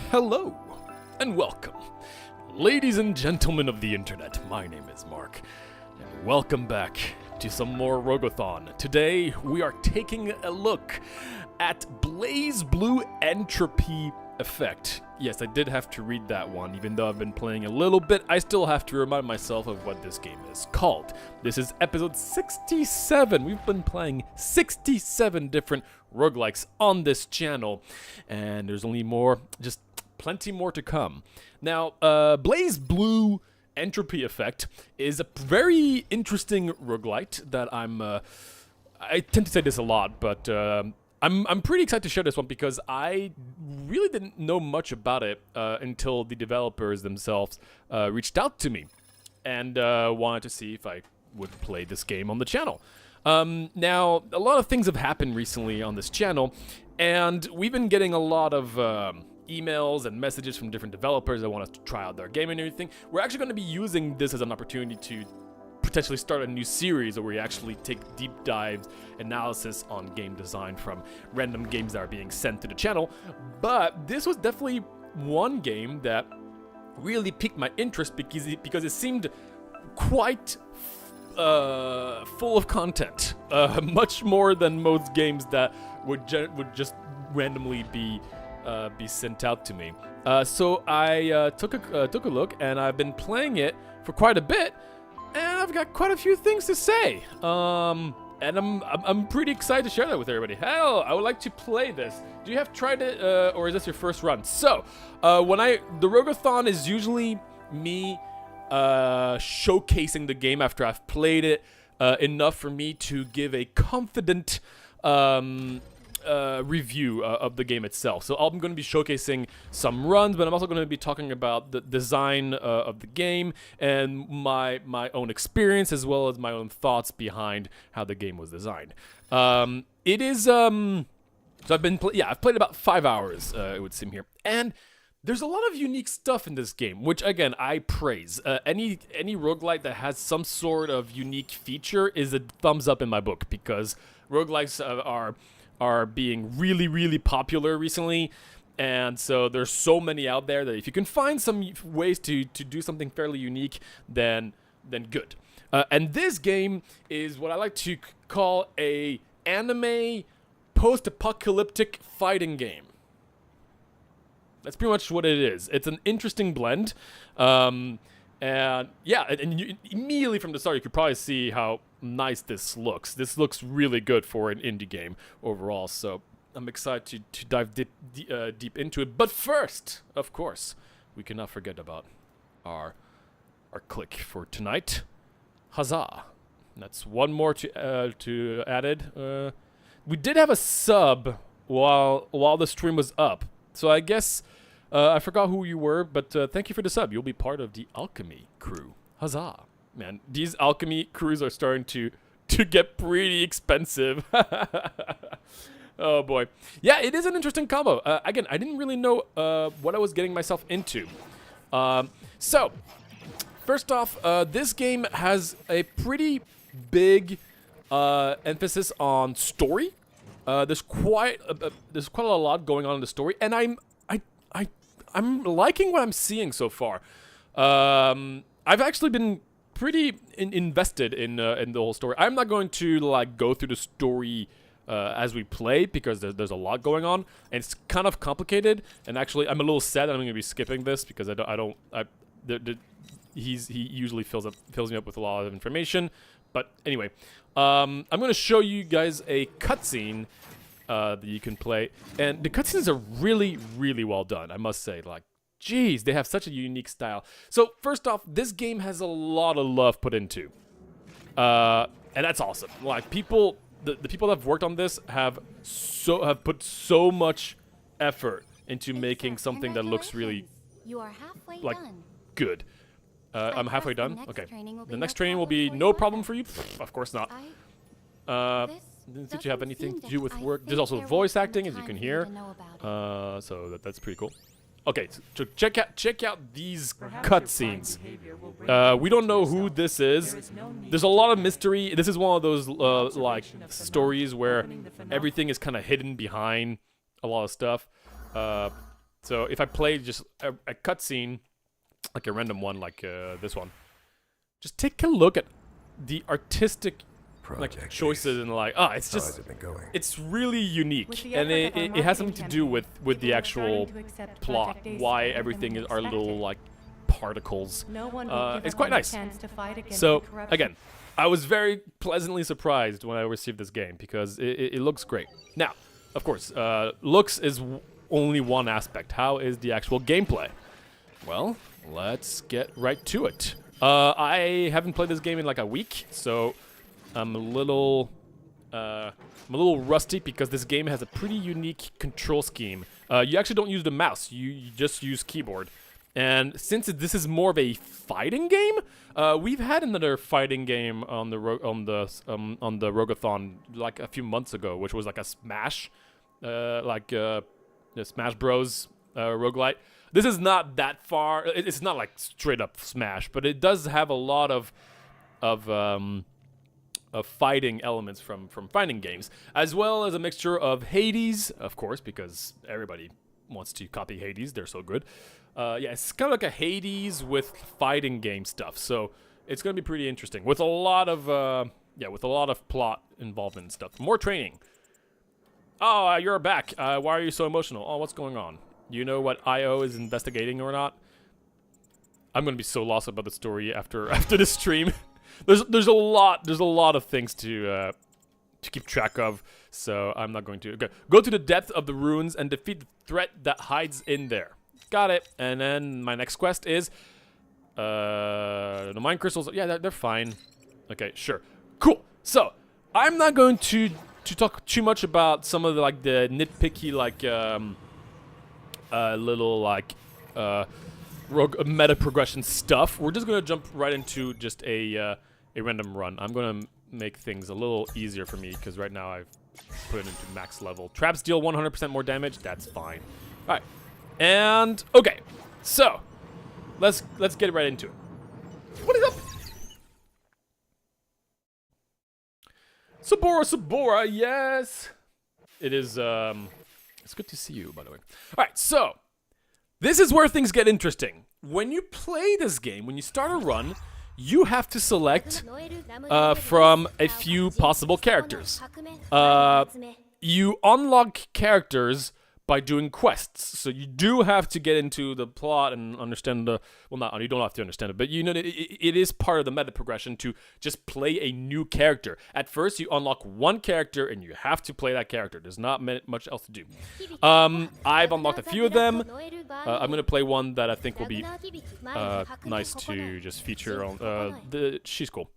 Hello, and welcome. Ladies and gentlemen of the internet, my name is Mark, and welcome back to some more Rogue-a-thon. Today, we are taking a look at BLAZBLUE Entropy Effect. Yes, I did have to read that one, even though I've been playing a little bit, I still have to remind myself of what this game is called. This is episode 67. We've been playing 67 different roguelikes on this channel, and there's only more, just plenty more to come. Now, BLAZBLUE Entropy Effect is a very interesting roguelite that I tend to say this a lot, but I'm pretty excited to share this one because I really didn't know much about it until the developers themselves reached out to me and wanted to see if I would play this game on the channel. Now, a lot of things have happened recently on this channel, and we've been getting a lot of emails and messages from different developers that want us to try out their game and everything. We're actually going to be using this as an opportunity to potentially start a new series where we actually take deep dives analysis on game design from random games that are being sent to the channel. But this was definitely one game that really piqued my interest because it seemed quite full of content, much more than most games that would just randomly be sent out to me. So I took a look, and I've been playing it for quite a bit, and I've got quite a few things to say. And I'm pretty excited to share that with everybody. Hell, I would like to play this. Do you have tried it, or is this your first run? So, the Rogue-a-thon is usually me showcasing the game after I've played it enough for me to give a confident review of the game itself. So I'm going to be showcasing some runs, but I'm also going to be talking about the design of the game and my own experience, as well as my own thoughts behind how the game was designed. It is so I've played about 5 hours, it would seem here, and there's a lot of unique stuff in this game, which again I praise. Any roguelite that has some sort of unique feature is a thumbs up in my book, because roguelikes are being really, really popular recently, and so there's so many out there that if you can find some ways to do something fairly unique, then good. And this game is what I like to call a anime post-apocalyptic fighting game. That's pretty much what it is. It's an interesting blend, and yeah, and you, immediately from the start, you could probably see how nice this looks. This looks really good for an indie game overall, so I'm excited to dive deep into it. But first, of course, we cannot forget about our click for tonight. Huzzah! That's one more to added. We did have a sub while the stream was up, so I guess I forgot who you were, but thank you for the sub. You'll be part of the Alchemy crew. Huzzah! Man, these Alchemy crews are starting to get pretty expensive. Oh boy. Yeah, it is an interesting combo. Again, I didn't really know what I was getting myself into. So, first off, this game has a pretty big emphasis on story. There's quite a lot going on in the story, and I'm liking what I'm seeing so far. I've actually been pretty invested in the whole story. I'm not going to like go through the story as we play, because there's a lot going on, and it's kind of complicated. And actually, I'm a little sad that I'm going to be skipping this, because he usually fills me up with a lot of information. But anyway, I'm going to show you guys a cutscene that you can play, and the cutscenes are really, really well done, I must say. Like, geez, they have such a unique style. So first off, this game has a lot of love put into, and that's awesome. Like, the people that have worked on this have put so much effort into making something that looks really, you are halfway like, done. good. I'm halfway done. Okay. The next training will be no problem for you. Of course not. Did you have anything to do with work? There's also voice acting, as you can hear. So that's pretty cool. Okay, so check out these cutscenes. We don't know who this is. There's a lot of mystery. This is one of those like stories where everything is kind of hidden behind a lot of stuff. So if I play just a cutscene, like a random one, like this one, just take a look at the artistic like choices and like it's just it's really unique, and it has something to do with the actual plot, why everything are little like particles. It's quite nice. So again, I was very pleasantly surprised when I received this game because it looks great. Now, of course, looks is only one aspect. How is the actual gameplay? Well, let's get right to it. I haven't played this game in like a week, so I'm a little rusty because this game has a pretty unique control scheme. You actually don't use the mouse; you just use keyboard. And since this is more of a fighting game, we've had another fighting game on the Rogue-a-thon like a few months ago, which was like a Smash, the Smash Bros. Roguelite. This is not that far. It's not like straight up Smash, but it does have a lot of fighting elements from fighting games, as well as a mixture of Hades, of course, because everybody wants to copy Hades. They're so good. Yeah, it's kind of like a Hades with fighting game stuff. So it's gonna be pretty interesting with a lot of plot involvement and stuff. More training. Oh, you're back. Why are you so emotional? Oh, what's going on? You know what IO is investigating or not? I'm gonna be so lost about the story after this stream. there's a lot of things to keep track of, so I'm not going to. Okay. Go to the depth of the ruins and defeat the threat that hides in there. Got it. And then my next quest is the mine crystals. Yeah, they're fine. Okay, sure, cool. So I'm not going to talk too much about some of the like the nitpicky like little like rogue meta progression stuff. We're just gonna jump right into just a random run. I'm gonna make things a little easier for me because right now I've put it into max level. Traps deal 100% more damage. That's fine. All right, and okay, so let's get right into it. What is up? Sabora, yes. It is it's good to see you, by the way. All right, so this is where things get interesting. When you play this game, when you start a run, you have to select from a few possible characters. You unlock characters by doing quests, so you do have to get into the plot and understand the, well, not, you don't have to understand it, but you know, it is part of the meta progression to just play a new character. At first, you unlock one character and you have to play that character. There's not much else to do. I've unlocked a few of them. I'm gonna play one that I think will be nice to just feature on. She's cool.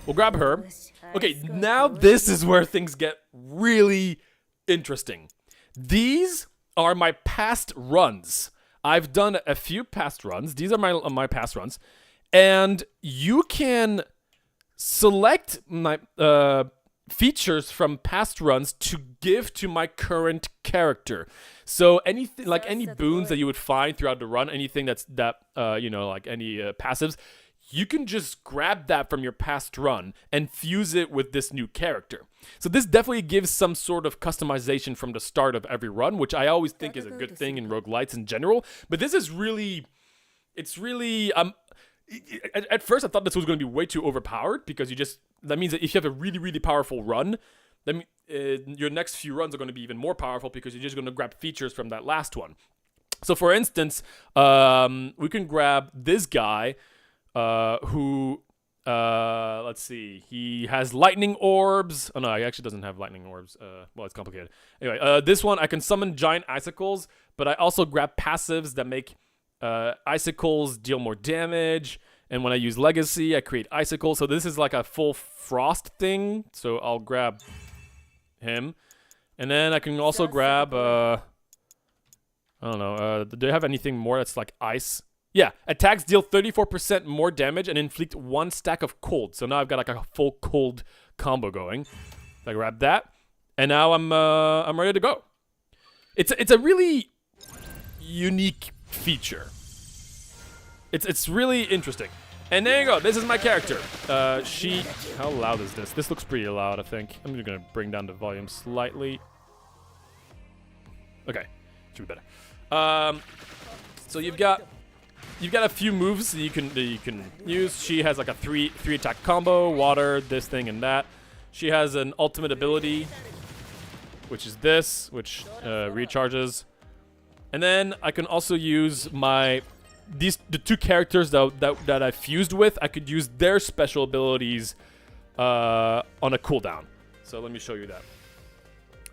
We'll grab her. Okay, now this is where things get really interesting. These are my past runs. I've done a few past runs. These are my past runs. And you can select my features from past runs to give to my current character. So anything like any boons that you would find throughout the run, anything you know, like any passives, you can just grab that from your past run and fuse it with this new character. So this definitely gives some sort of customization from the start of every run, which I always think is a good thing in roguelites in general. But this is really, it's really, at first I thought this was going to be way too overpowered because that means that if you have a really, really powerful run, then your next few runs are going to be even more powerful because you're just going to grab features from that last one. So for instance, we can grab this guy, who, let's see, he has lightning orbs. Oh no, he actually doesn't have lightning orbs. Well, it's complicated. Anyway, this one, I can summon giant icicles, but I also grab passives that make icicles deal more damage. And when I use legacy, I create icicles. So this is like a full frost thing. So I'll grab him. And then I can also grab, I don't know, do they have anything more that's like ice? Yeah, attacks deal 34% more damage and inflict 1 stack of cold. So now I've got like a full cold combo going. I grab that, and now I'm ready to go. It's a really unique feature. It's really interesting. And there you go. This is my character. How loud is this? This looks pretty loud, I think. I'm just gonna bring down the volume slightly. Okay, should be better. So you've got a few moves that you can use. She has like a three attack combo, water, this thing and that. She has an ultimate ability, which is this, which recharges. And then I can also use the two characters that I fused with. I could use their special abilities on a cooldown. So let me show you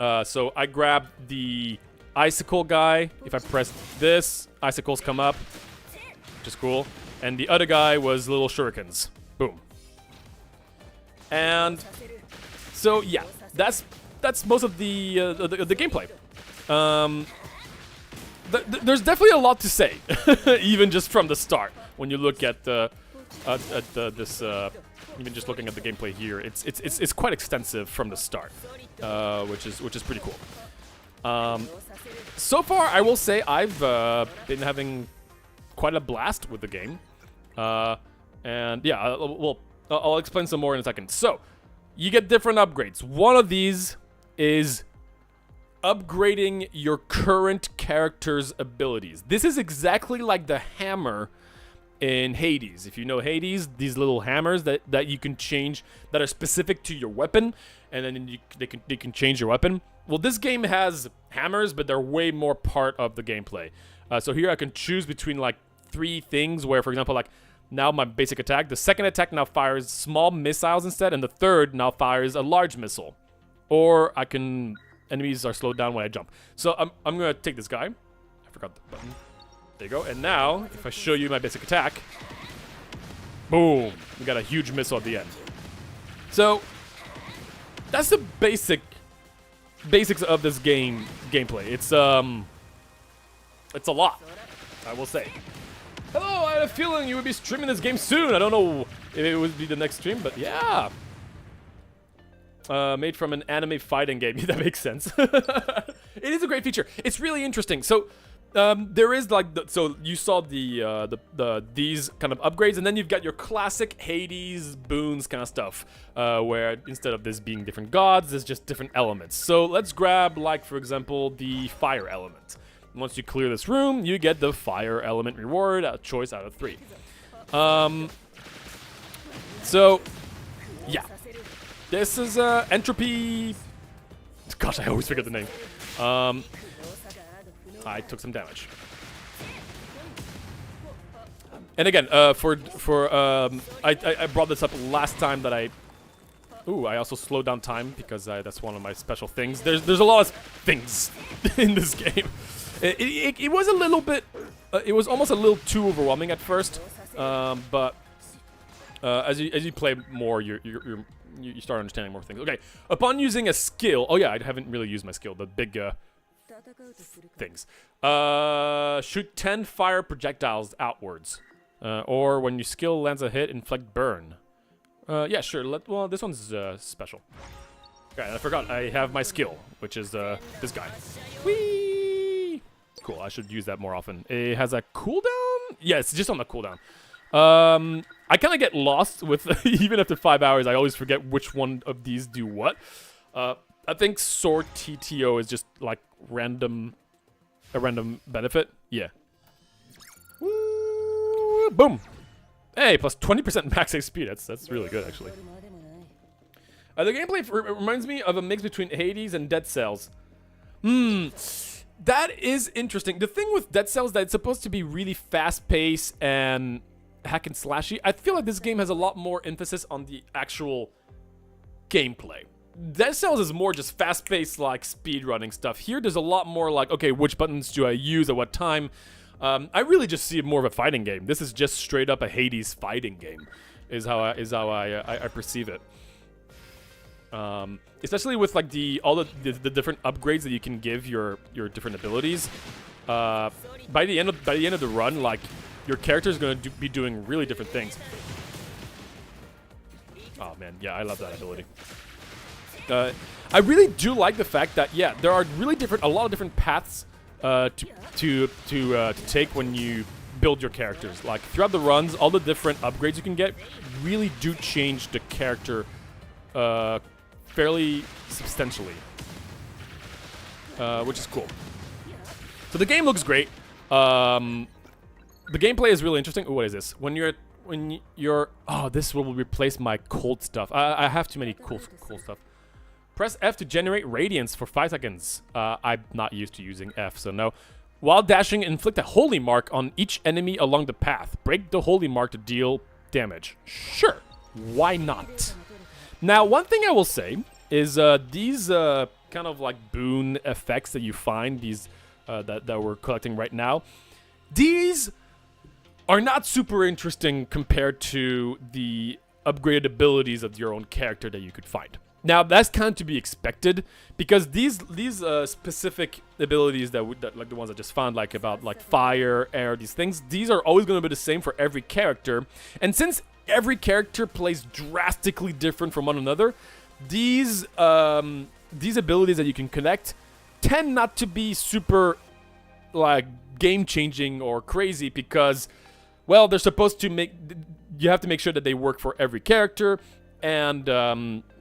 that. So I grabbed the icicle guy. If I press this, icicles come up, which is cool. And the other guy was little shurikens. Boom. And so yeah, that's most of the gameplay. There's definitely a lot to say, even just from the start. When you look at this, even just looking at the gameplay here, it's quite extensive from the start, which is pretty cool. So far, I will say I've been having quite a blast with the game, and yeah, I'll explain some more in a second. So you get different upgrades. One of these is upgrading your current character's abilities. This is exactly like the hammer in Hades. If you know Hades, these little hammers that you can change, that are specific to your weapon, and then they can change your weapon. Well, this game has hammers, but they're way more part of the gameplay. So here I can choose between like 3 things where, for example, like now my basic attack, the second attack now fires small missiles instead, and the third now fires a large missile. Or I can... Enemies are slowed down when I jump. So I'm gonna take this guy. I forgot the button. There you go. And now, if I show you my basic attack, boom, we got a huge missile at the end. So that's the basics of this gameplay. It's a lot, I will say. Hello, I had a feeling you would be streaming this game soon. I don't know if it would be the next stream, but yeah. Made from an anime fighting game. That makes sense. It is a great feature. It's really interesting. So there is like so you saw these kind of upgrades, and then you've got your classic Hades boons kind of stuff, where instead of this being different gods, there's just different elements. So let's grab, like, for example, the fire element. Once you clear this room, you get the fire element reward, a choice out of 3. So yeah. This is Entropy... Gosh, I always forget the name. I took some damage. And again, I brought this up last time that I also slowed down time because that's one of my special things. There's a lot of things in this game. It was a little bit... it was almost a little too overwhelming at first, but as you play more, you start understanding more things. Okay, upon using a skill... Oh yeah, I haven't really used my skill, the big things. Shoot 10 fire projectiles outwards. Or when your skill lands a hit, inflict burn. Yeah, sure. Well, this one's special. Okay, I forgot. I have my skill, which is this guy. Whee! Cool, I should use that more often. It has a cooldown? Yeah, it's just on the cooldown. I kind of get lost with, even after 5 hours, I always forget which one of these do what. I think Sword TTO is just like a random benefit. Yeah. Woo, boom. Hey, plus 20% max speed. That's really good, actually. The gameplay reminds me of a mix between Hades and Dead Cells. That is interesting. The thing with Dead Cells is that it's supposed to be really fast-paced and hack and slashy. I feel like this game has a lot more emphasis on the actual gameplay. Dead Cells is more just fast-paced, like, speed-running stuff. Here, there's a lot more like, okay, which buttons do I use at what time? I really just see it more of a fighting game. This is just straight up a Hades fighting game, is how I perceive it. Especially with like all the different upgrades that you can give your different abilities. By the end of the run, like, your character is going to be doing really different things. Oh man, yeah, I love that ability. I really do like the fact that, yeah, there are really a lot of different paths to take when you build your characters. Like, throughout the runs, all the different upgrades you can get really do change the character fairly substantially, which is cool. So the game looks great. The gameplay is really interesting. Ooh, what is this? When you're oh, this will replace my cold stuff. I have too many cool stuff. Press F to generate radiance for 5 seconds. I'm not used to using F, so no. While dashing, inflict a holy mark on each enemy along the path. Break the holy mark to deal damage. Sure, why not? Now, one thing I will say is these kind of like boon effects that you find, these that we're collecting right now, these are not super interesting compared to the upgraded abilities of your own character that you could find. Now, that's kind of to be expected, because these specific abilities that like the ones I just found, like about like fire, air, these things, these are always going to be the same for every character. And since every character plays drastically different from one another, these abilities that you can connect tend not to be super like game-changing or crazy, because, well, they're supposed to make, you have to make sure that they work for every character, and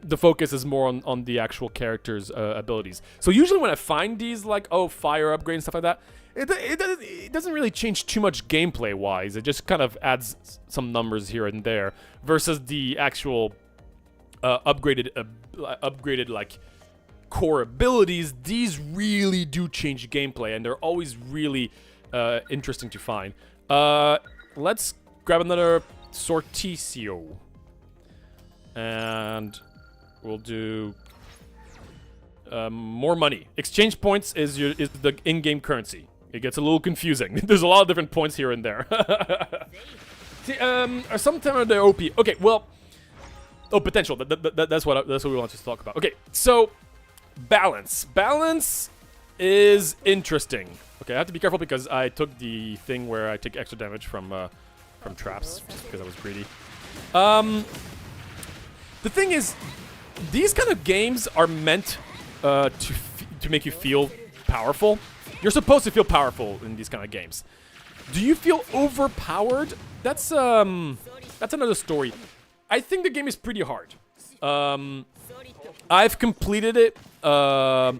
the focus is more on the actual character's abilities. So usually when I find these, like, oh, fire upgrade and stuff like that, it doesn't really change too much gameplay-wise. It just kind of adds some numbers here and there, versus the actual upgraded like core abilities. These really do change gameplay, and they're always really interesting to find. Let's grab another Sorticio. And we'll do more money. Exchange points is the in-game currency. It gets a little confusing. There's a lot of different points here and there. See, sometimes they're OP. Okay, well, oh, potential. That's what we want to talk about. Okay, so balance. Balance is interesting. Okay, I have to be careful because I took the thing where I take extra damage from traps just because I was greedy. The thing is, these kind of games are meant to make you feel powerful. You're supposed to feel powerful in these kind of games. Do you feel overpowered? That's another story. I think the game is pretty hard. I've completed it. I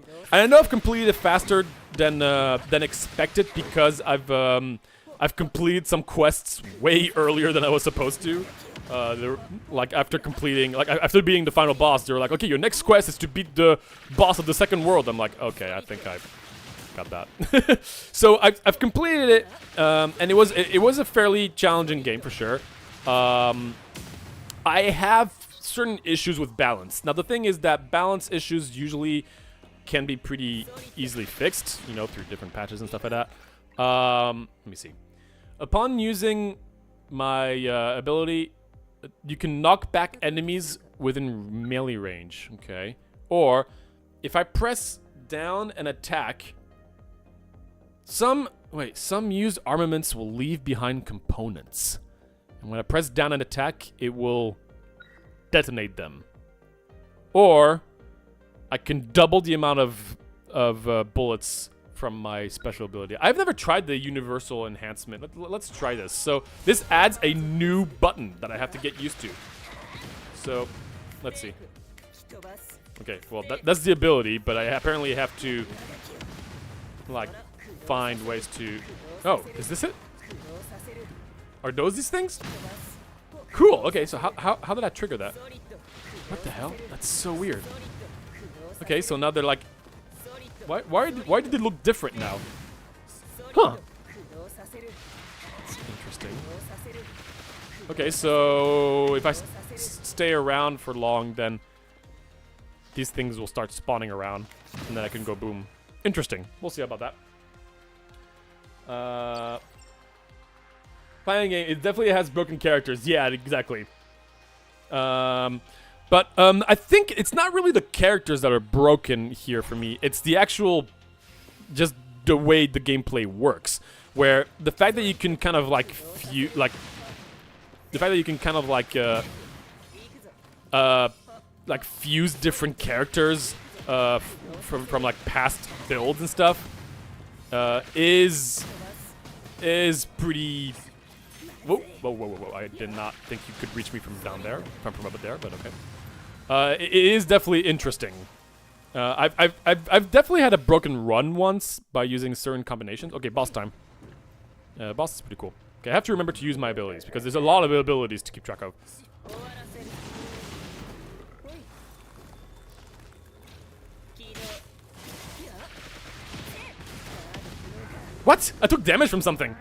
know I've completed it faster than expected, because I've completed some quests way earlier than I was supposed to. Like after beating the final boss, they were like, okay, your next quest is to beat the boss of the second world. I'm like, okay, I think I've got that. So I've completed it, and it was a fairly challenging game for sure. I have certain issues with balance. Now the thing is that balance issues usually can be pretty easily fixed, you know, through different patches and stuff like that. Let me see. Upon using my ability, you can knock back enemies within melee range, okay? Or, if I press down and attack, some used armaments will leave behind components. And when I press down and attack, it will detonate them. Or, I can double the amount of bullets from my special ability. I've never tried the universal enhancement. Let's try this. So this adds a new button that I have to get used to. So let's see. Okay, well that's the ability, but I apparently have to like find ways to. Oh, is this it? Are those these things? Cool. Okay, so how did I trigger that? What the hell? That's so weird. Okay, so now they're like. Why did it look different now? Huh. That's interesting. Okay, so if I stay around for long, then these things will start spawning around, and then I can go boom. Interesting. We'll see about that. Fighting game, it definitely has broken characters. Yeah, exactly. But I think it's not really the characters that are broken here for me. It's the actual, just the way the gameplay works. Where the fact that you can kind of like fuse different characters from like past builds and stuff is pretty. Whoa! I did not think you could reach me from down there, from up there, but okay. It is definitely interesting. I've definitely had a broken run once by using certain combinations. Okay, boss time. Boss is pretty cool. Okay, I have to remember to use my abilities because there's a lot of abilities to keep track of. What? I took damage from something.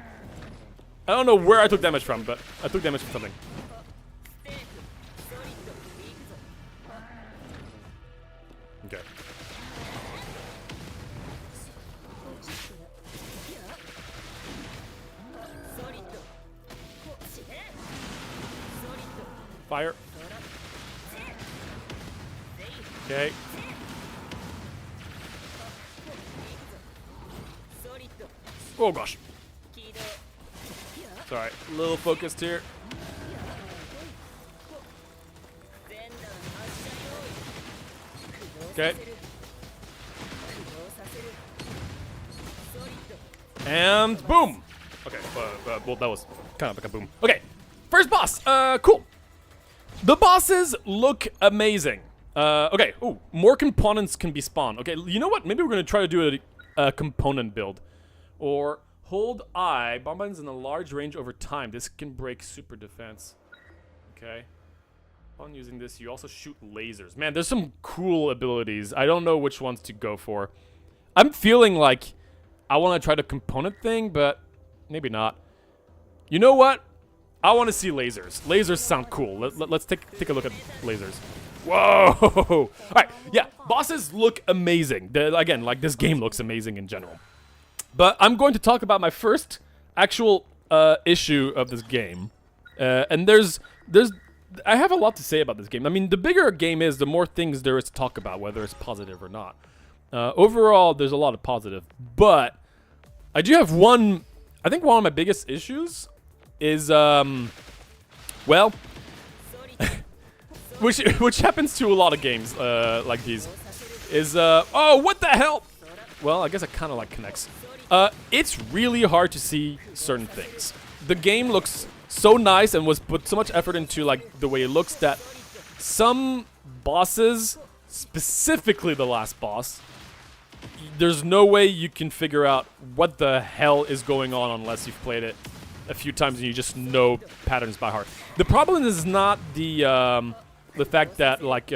I don't know where I took damage from, but I took damage from something. Okay. Fire. Okay. Oh gosh. It's alright. A little focused here. Okay. And boom! Okay, well, that was kind of like a boom. Okay, first boss. Cool. The bosses look amazing. Okay, ooh, more components can be spawned. Okay, you know what? Maybe we're gonna try to do a component build. Or hold I. Bomb buttons in a large range over time. This can break super defense. Okay. On using this, you also shoot lasers. Man, there's some cool abilities. I don't know which ones to go for. I'm feeling like I want to try the component thing, but maybe not. You know what? I want to see lasers. Lasers sound cool. Let's take a look at lasers. Whoa! Alright, yeah, bosses look amazing. Again, like, this game looks amazing in general. But I'm going to talk about my first actual issue of this game. And I have a lot to say about this game. I mean, the bigger a game is, the more things there is to talk about, whether it's positive or not. Overall, there's a lot of positive. But I do have one, I think one of my biggest issues is, well, which happens to a lot of games like these, is, oh, what the hell? Well, I guess it kind of like connects. It's really hard to see certain things. The game looks so nice and was put so much effort into, like, the way it looks, that some bosses, specifically the last boss, there's no way you can figure out what the hell is going on unless you've played it a few times and you just know patterns by heart. The problem is not the fact that, like,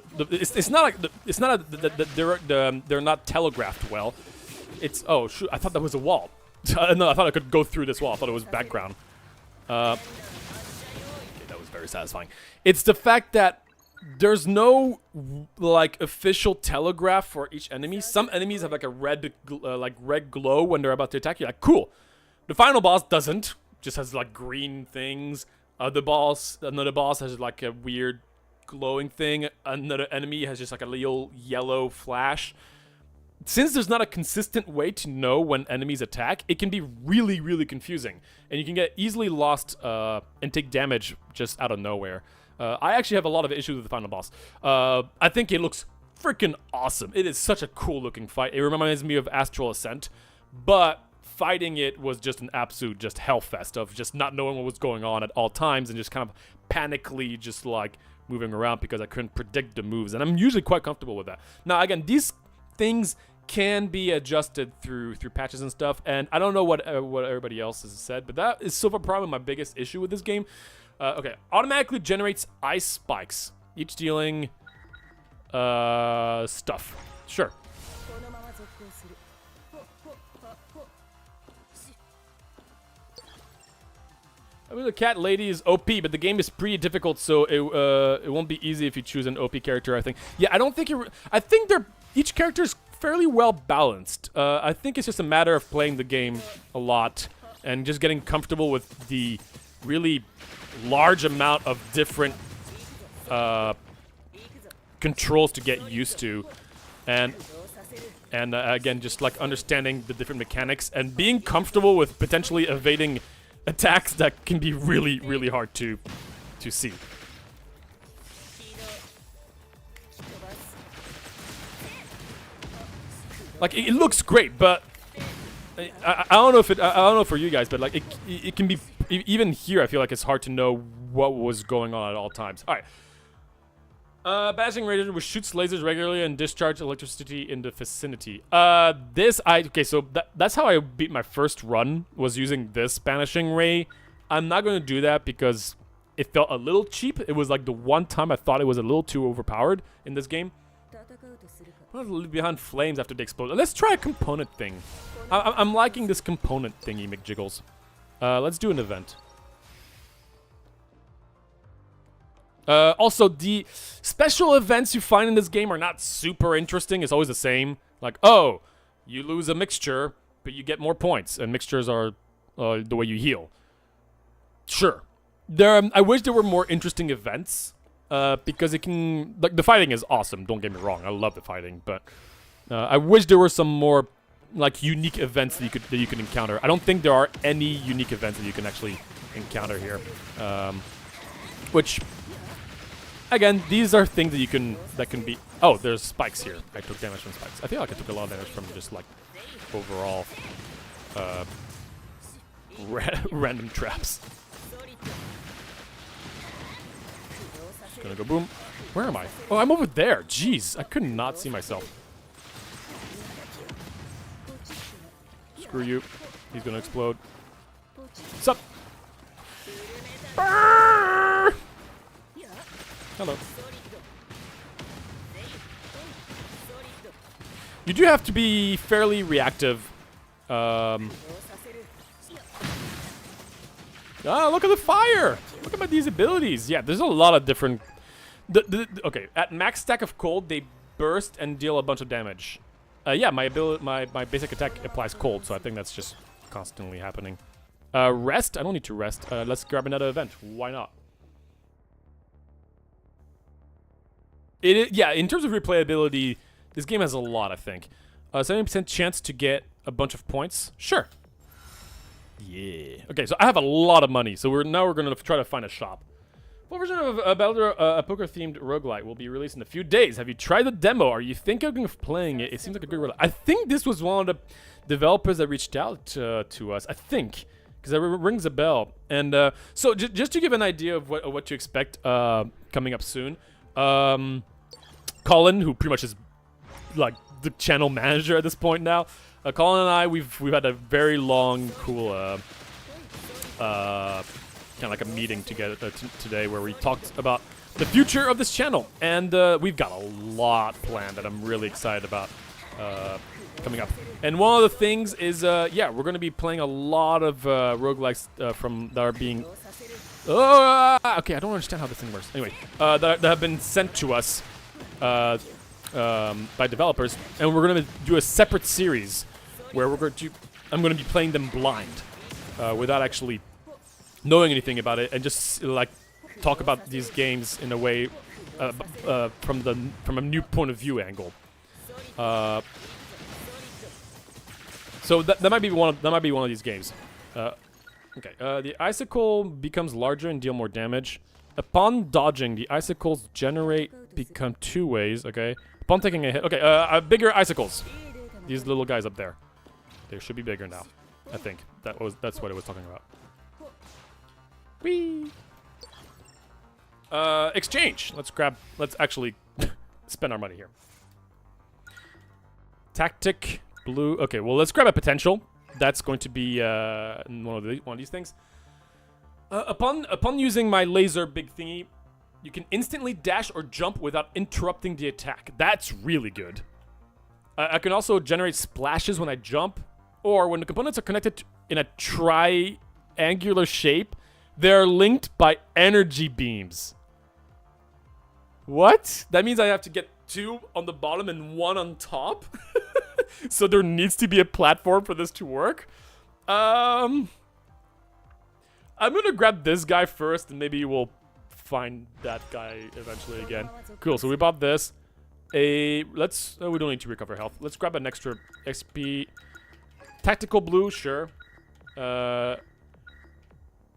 it's not like they're not telegraphed well. It's, oh shoot, I thought that was a wall. No, I thought I could go through this wall. I thought it was background. Okay, that was very satisfying. It's the fact that there's no, like, official telegraph for each enemy. Some enemies have like a red glow when they're about to attack you. Like, cool. The final boss doesn't. Just has like green things. Another boss has like a weird glowing thing. Another enemy has just like a little yellow flash. Since there's not a consistent way to know when enemies attack, it can be really, really confusing. And you can get easily lost and take damage just out of nowhere. I actually have a lot of issues with the final boss. I think it looks freaking awesome. It is such a cool looking fight. It reminds me of Astral Ascent, but fighting it was just an absolute just hellfest of just not knowing what was going on at all times and just kind of panically just like moving around because I couldn't predict the moves. And I'm usually quite comfortable with that. Now, again, these things can be adjusted through patches and stuff, and I don't know what everybody else has said, but that is so far probably my biggest issue with this game. Okay, automatically generates ice spikes, each dealing stuff. Sure. I mean, the cat lady is OP, but the game is pretty difficult, so it won't be easy if you choose an OP character, I think. Yeah, I don't think I think each character is fairly well balanced. I think it's just a matter of playing the game a lot and just getting comfortable with the really large amount of different controls to get used to, and again, just like understanding the different mechanics and being comfortable with potentially evading attacks that can be really, really hard to see. Like, it looks great, but I don't know if I don't know for you guys, but like it can be, even here I feel like it's hard to know what was going on at all times. All right. Bashing Raider, which shoots lasers regularly and discharge electricity in the vicinity. Okay, so that's how I beat my first run, was using this Banishing Ray. I'm not going to do that because it felt a little cheap. It was like the one time I thought it was a little too overpowered in this game. Well, leave behind flames after they explode. Let's try a component thing. I'm liking this component thingy, McJiggles. Let's do an event. Also, the special events you find in this game are not super interesting. It's always the same. Like, oh, you lose a mixture, but you get more points. And mixtures are the way you heal. Sure. I wish there were more interesting events. Because it can... Like, the fighting is awesome, don't get me wrong. I love the fighting, but... I wish there were some more, like, unique events that you could encounter. I don't think there are any unique events that you can actually encounter here. Which... Again, these are things that can be... Oh, there's spikes here. I took damage from spikes. I feel like I took a lot of damage from just, like, overall... random traps. Just gonna go boom. Where am I? Oh, I'm over there. Jeez, I could not see myself. Screw you. He's gonna explode. Sup? Brrr! Hello. You do have to be fairly reactive. Ah, look at the fire! Look at these abilities. Yeah, there's a lot of different... Okay, at max stack of cold, they burst and deal a bunch of damage. Yeah, my basic attack applies cold, so I think that's just constantly happening. Rest? I don't need to rest. Let's grab another event. Why not? Yeah, in terms of replayability, this game has a lot, I think. 70% chance to get a bunch of points. Sure. Yeah. Okay, so I have a lot of money, so we're going to try to find a shop. Full version of a poker-themed roguelite will be released in a few days. Have you tried the demo? Are you thinking of playing it? It seems like a good roguelite. I think this was one of the developers that reached out to us. I think, because it rings a bell. And so just to give an idea of what to expect coming up soon. Colin, who pretty much is like the channel manager at this point now. Colin and I, we've had a very long, cool, kind of like a meeting together today where we talked about the future of this channel, and we've got a lot planned that I'm really excited about coming up. And one of the things is, yeah, we're going to be playing a lot of roguelikes that are being. Okay, I don't understand how this thing works. Anyway, that have been sent to us by developers, and we're going to do a separate series where I'm going to be playing them blind, without actually knowing anything about it, and just like talk about these games in a way from a new point of view angle. So that might be one of these games. Okay, the icicle becomes larger and deal more damage. Upon dodging, the icicles become two ways. Okay, upon taking a hit. Okay, bigger icicles. These little guys up there. They should be bigger now. I think that's what it was talking about. Whee! Exchange. Let's actually spend our money here. Tactic blue. Okay, well let's grab a potential. That's going to be one of these things. Upon using my laser big thingy, you can instantly dash or jump without interrupting the attack. That's really good. I can also generate splashes when I jump, or when the components are connected in a triangular shape, they're linked by energy beams. What? That means I have to get two on the bottom and one on top? So there needs to be a platform for this to work? I'm gonna grab this guy first, and maybe we'll find that guy eventually again. Cool, so we bought this. We don't need to recover health. Let's grab an extra XP. Tactical blue, sure.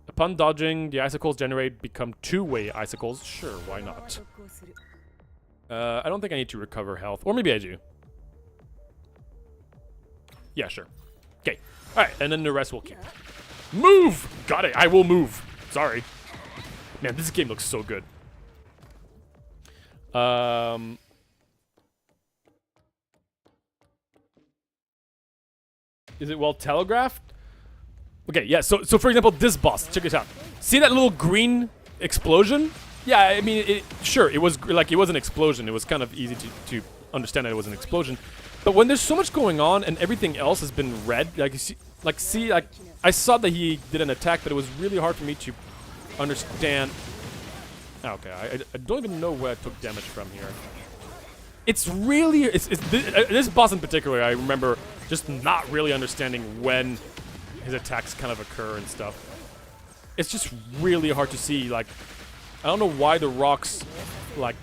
Upon dodging, the icicles become two-way icicles. Sure, why not? I don't think I need to recover health. Or maybe I do. Yeah, sure. Okay. Alright, and then the rest we'll keep. Move! Got it. I will move. Sorry. Man, this game looks so good. Is it well telegraphed? Okay, yeah, so for example, this boss, check this out. See that little green explosion? Yeah, I mean, sure, it was like, it was an explosion. It was kind of easy to understand that it was an explosion. But when there's so much going on and everything else has been red, like, you see, I saw that he did an attack, but it was really hard for me to understand. Okay, I don't even know where I took damage from here. It's really, this boss in particular, I remember just not really understanding when his attacks kind of occur and stuff. It's just really hard to see, like, I don't know why the rocks, like,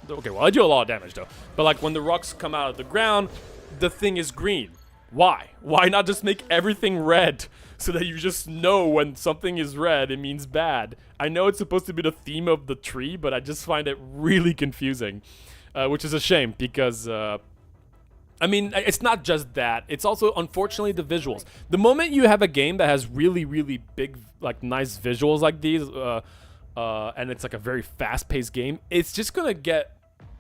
okay, well, I do a lot of damage, though. But, like, when the rocks come out of the ground, the thing is green. Why? Why not just make everything red so that you just know when something is red, it means bad? I know it's supposed to be the theme of the tree, but I just find it really confusing, which is a shame because, I mean, it's not just that. It's also, unfortunately, the visuals. The moment you have a game that has really, really big, like, nice visuals like these, and it's like a very fast-paced game, it's just gonna get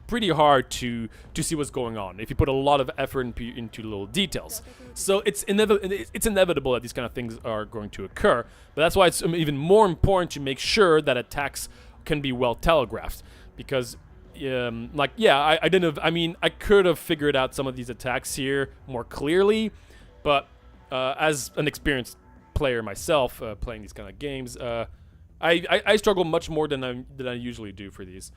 pretty hard to see what's going on if you put a lot of effort into little details. So it's inevitable that these kind of things are going to occur, but that's why it's even more important to make sure that attacks can be well telegraphed, because like, yeah, I mean, I could have figured out some of these attacks here more clearly, but as an experienced player myself, playing these kind of games, I struggle much more than I usually do for these.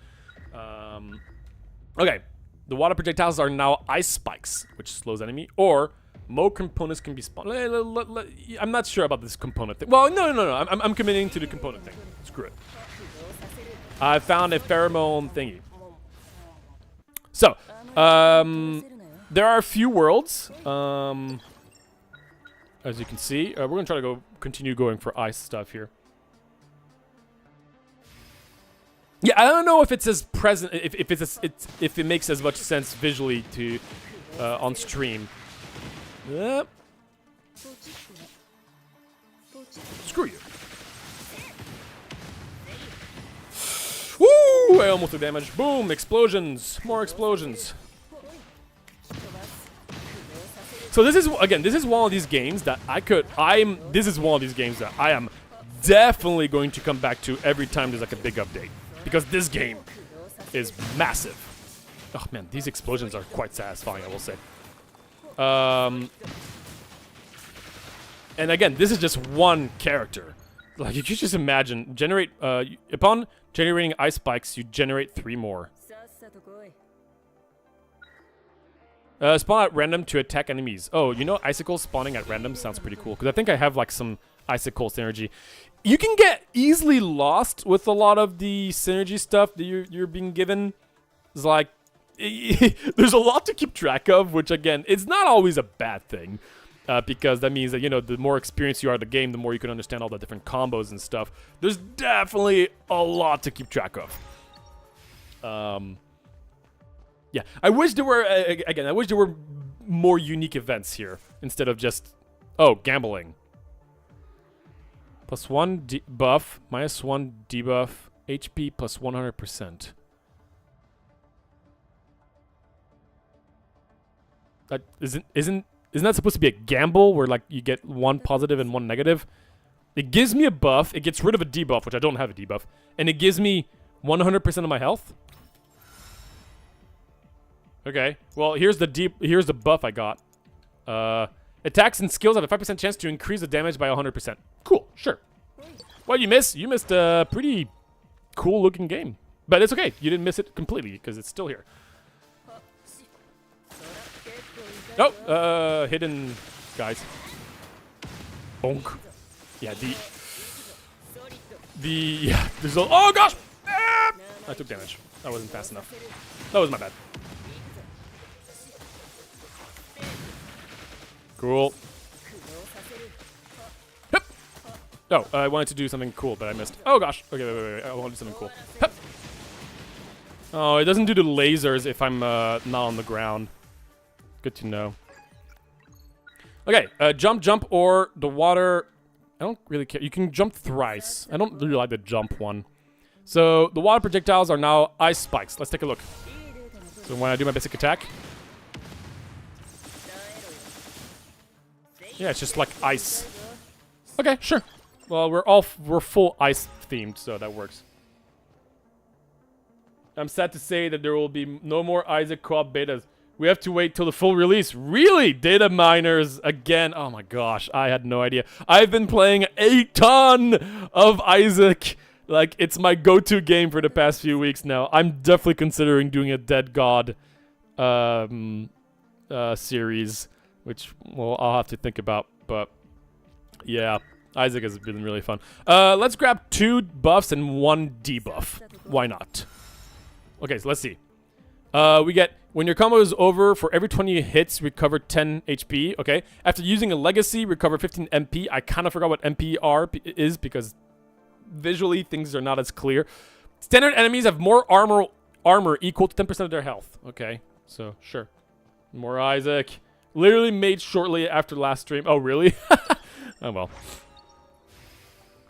Okay, the water projectiles are now ice spikes, which slows enemy, or more components can be spawned. I'm not sure about this component thing. Well, no. I'm committing to the component thing. Screw it. I found a pheromone thingy. So, there are a few worlds. As you can see, we're gonna try to continue going for ice stuff here. Yeah, I don't know if it's as present, if it makes as much sense visually to on stream. Yep. Screw you. Woo! I almost took damage. Boom! Explosions. More explosions. So this is, again, this is one of these games that this is one of these games that I am definitely going to come back to every time there's like a big update. Because this game is massive. Oh man, these explosions are quite satisfying, I will say. And again, this is just one character. Like, you could just imagine, upon generating ice spikes, you generate 3 more. Spawn at random to attack enemies. Oh, you know, icicles spawning at random sounds pretty cool. Because I think I have like some icicle synergy. You can get easily lost with a lot of the synergy stuff that you're being given. It's like, there's a lot to keep track of, which again, it's not always a bad thing. Because that means that, you know, the more experienced you are at the game, the more you can understand all the different combos and stuff. There's definitely a lot to keep track of. Yeah, I wish there were, again, I wish there were more unique events here instead of just, oh, gambling. +1 debuff, -1 debuff, HP plus 100%. That isn't that supposed to be a gamble where like you get 1 positive and 1 negative? It gives me a buff, it gets rid of a debuff, which I don't have a debuff, and it gives me 100% of my health. Okay, well here's the buff I got. Attacks and skills have a 5% chance to increase the damage by 100%. Cool, sure. Well, you missed a pretty cool looking game. But it's okay, you didn't miss it completely, because it's still here. Oh, hidden guys. Bonk. Yeah, yeah, there's a, oh gosh! Ah! I took damage. That wasn't fast enough. That was my bad. Cool. Hup. Oh, I wanted to do something cool, but I missed. Oh gosh. Okay, wait. I want to do something cool. Hup. Oh, it doesn't do the lasers if I'm not on the ground. Good to know. Okay, jump, or the water. I don't really care. You can jump thrice. I don't really like the jump one. So the water projectiles are now ice spikes. Let's take a look. So when I do my basic attack, yeah, it's just like ice. Okay, sure. Well, we're full ice themed, so that works. I'm sad to say that there will be no more Isaac co-op betas. We have to wait till the full release. Really? Data miners again. Oh my gosh, I had no idea. I've been playing a ton of Isaac. Like, it's my go-to game for the past few weeks now. I'm definitely considering doing a Dead God series, which, well, I'll have to think about. But, yeah, Isaac has been really fun. Let's grab 2 buffs and 1 debuff. Why not? Okay, so let's see. We get, when your combo is over, for every 20 hits, recover 10 HP, okay? After using a legacy, recover 15 MP. I kind of forgot what MP is because visually things are not as clear. Standard enemies have more armor equal to 10% of their health. Okay, so sure. More Isaac. Literally made shortly after last stream. Oh, really? Oh, well.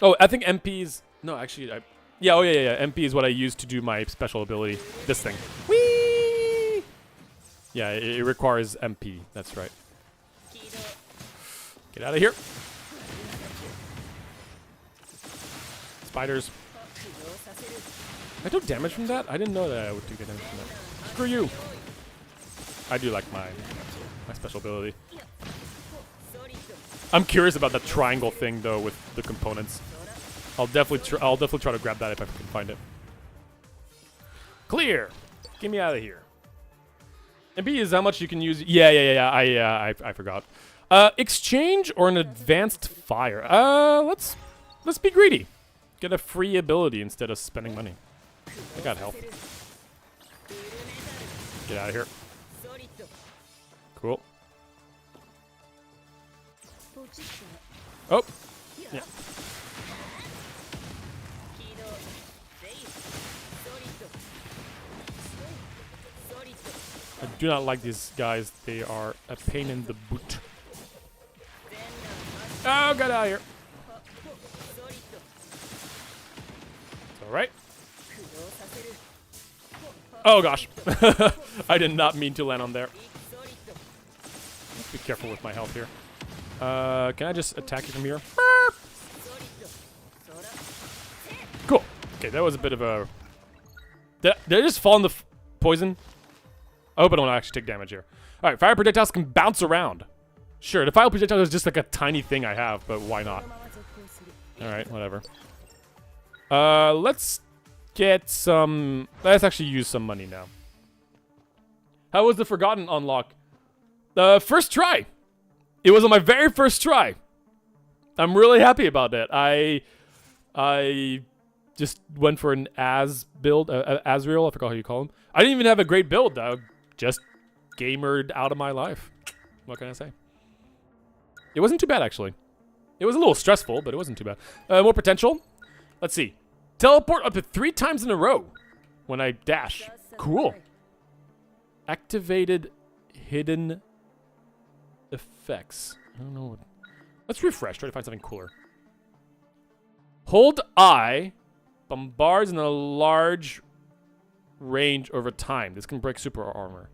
Oh, I think MP's... No, actually, yeah, oh, yeah. MP is what I use to do my special ability. This thing. Whee! Yeah, it requires MP. That's right. Get out of here. Spiders. I took damage from that? I didn't know that I would do damage from that. Screw you. I do like my special ability. I'm curious about that triangle thing though with the components. I'll definitely try to grab that if I can find it. Clear. Get me out of here. MP is how much you can use. Yeah. I forgot. Exchange or an advanced fire. Let's be greedy. Get a free ability instead of spending money. I got health. Get out of here. Cool. Oh. Yeah. I do not like these guys. They are a pain in the boot. Oh, get out of here. Alright. Oh gosh. I did not mean to land on there. Be careful with my health here. Can I just attack you from here? Cool. Okay, that was a bit of a... Did I just fall in the poison? I hope I don't actually take damage here. Alright, fire projectiles can bounce around. Sure, the fire projectile is just like a tiny thing I have, but why not? Alright, whatever. Let's get some... Let's actually use some money now. How was the Forgotten unlock? First try. It was on my very first try. I'm really happy about that. I just went for an build, Azrael, I forgot how you call him. I didn't even have a great build, though. Just gamered out of my life. What can I say? It wasn't too bad, actually. It was a little stressful, but it wasn't too bad. More potential. Let's see. Teleport up to 3 times in a row when I dash. Cool. Activated hidden effects. I don't know what... Let's refresh. Try to find something cooler. Hold I bombards in a large range over time. This can break super armor.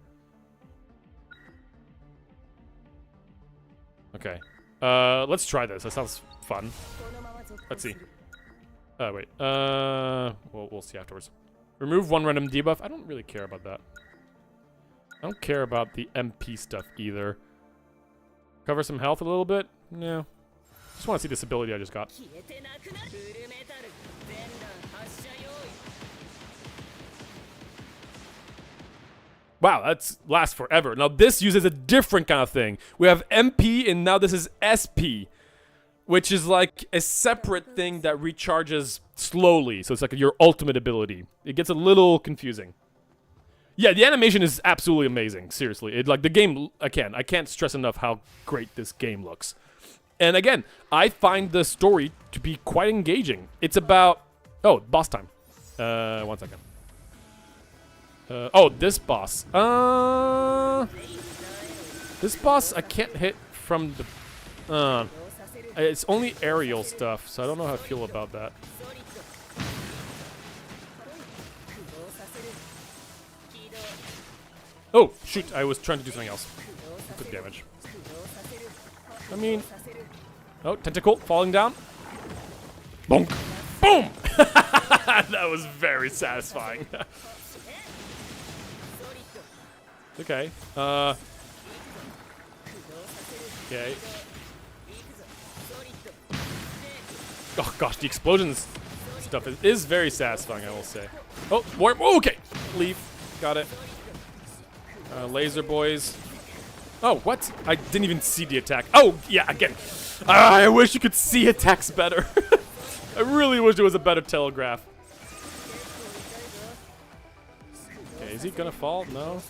Okay. Let's try this. That sounds fun. Let's see. Wait. We'll see afterwards. Remove 1 random debuff. I don't really care about that. I don't care about the MP stuff either. Cover some health a little bit? No. Just want to see this ability I just got. Wow, that's lasts forever. Now this uses a different kind of thing. We have MP and now this is SP, which is like a separate thing that recharges slowly. So it's like your ultimate ability. It gets a little confusing. Yeah, the animation is absolutely amazing. Seriously, like the game. I can't stress enough how great this game looks. And again, I find the story to be quite engaging. It's about boss time. 1 second. This boss. This boss I can't hit from the. It's only aerial stuff, so I don't know how I feel about that. Oh, shoot, I was trying to do something else. Took damage. I mean... Oh, tentacle falling down. Bonk. Boom! That was very satisfying. Okay. Okay. Oh gosh, the explosions stuff is very satisfying, I will say. Oh, warp. Oh, okay. Leave. Got it. Laser boys. Oh, what? I didn't even see the attack. Oh, yeah, again. I wish you could see attacks better. I really wish there was a better telegraph. Okay, is he gonna fall? No.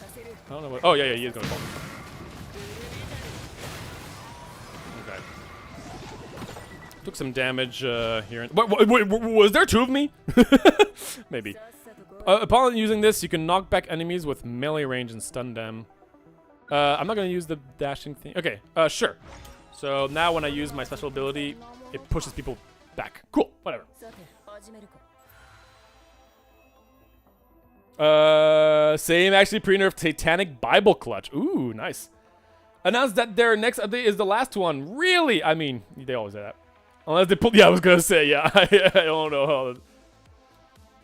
I don't know what. Oh, yeah, he is gonna fall. Okay. Took some damage here. Wait, was there two of me? Maybe. Upon using this, you can knock back enemies with melee range and stun them. I'm not gonna use the dashing thing. Okay, sure. So now when I use my special ability, it pushes people back. Cool, whatever. Same actually pre-nerfed Satanic Bible Clutch. Ooh, nice. Announced that their next update is the last one. Really? I mean, they always say that. Unless they pull. Yeah, I was gonna say, yeah. I don't know how.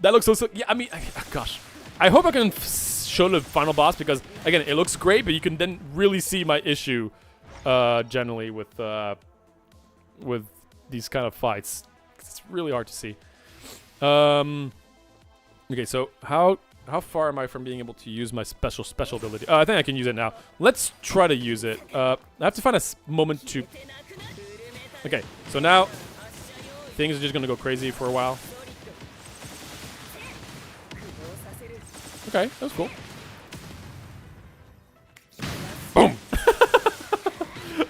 That looks so. Yeah, I mean, gosh. I hope I can show the final boss because, again, it looks great, but you can then really see my issue generally with these kind of fights. It's really hard to see. Okay, so how far am I from being able to use my special ability? I think I can use it now. Let's try to use it. I have to find a moment to... Okay, so now things are just going to go crazy for a while. Okay, that was cool. Boom!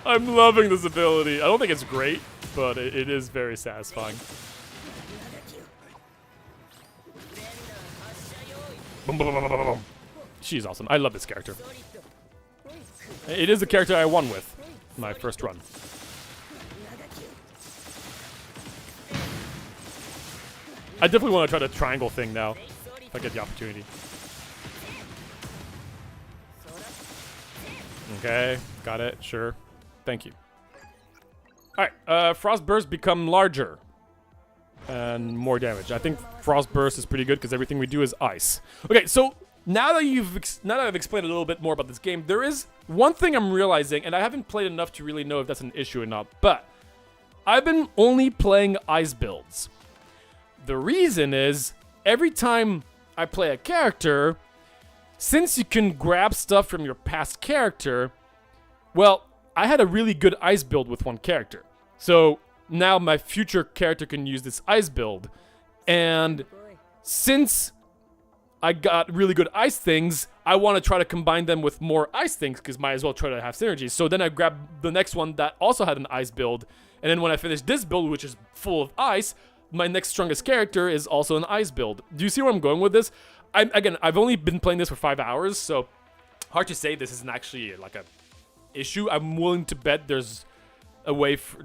I'm loving this ability. I don't think it's great, but it is very satisfying. Boom, boom, boom, boom, boom. She's awesome. I love this character. It is the character I won with my first run. I definitely want to try the triangle thing now, if I get the opportunity. Okay, got it, sure. Thank you. Alright, Frost Burst become larger. And more damage. I think Frost Burst is pretty good because everything we do is ice. Okay, so now that I've explained a little bit more about this game, there is one thing I'm realizing, and I haven't played enough to really know if that's an issue or not, but I've been only playing ice builds. The reason is, every time I play a character, since you can grab stuff from your past character, well, I had a really good ice build with one character. So now my future character can use this ice build. And since I got really good ice things, I want to try to combine them with more ice things because might as well try to have synergy. So then I grabbed the next one that also had an ice build. And then when I finish this build, which is full of ice, my next strongest character is also an ice build. Do you see where I'm going with this? Again, I've only been playing this for 5 hours, so hard to say this isn't actually like a issue. I'm willing to bet there's a way for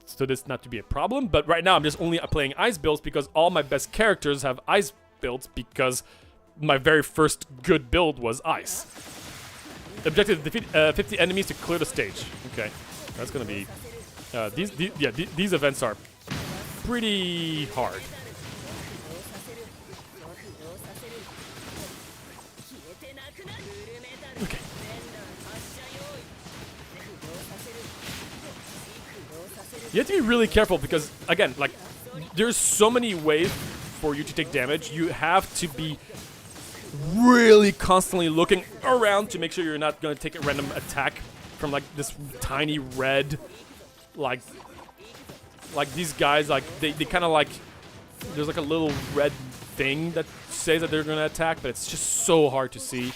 so this not to be a problem. But right now, I'm just only playing ice builds because all my best characters have ice builds because my very first good build was ice. Objective: defeat 50 enemies to clear the stage. Okay, that's gonna be these events are pretty hard. Okay. You have to be really careful because, again, like, there's so many ways for you to take damage. You have to be really constantly looking around to make sure you're not going to take a random attack from, like, this tiny red, like these guys, like, they kind of, like, there's, like, a little red thing that says that they're going to attack, but it's just so hard to see.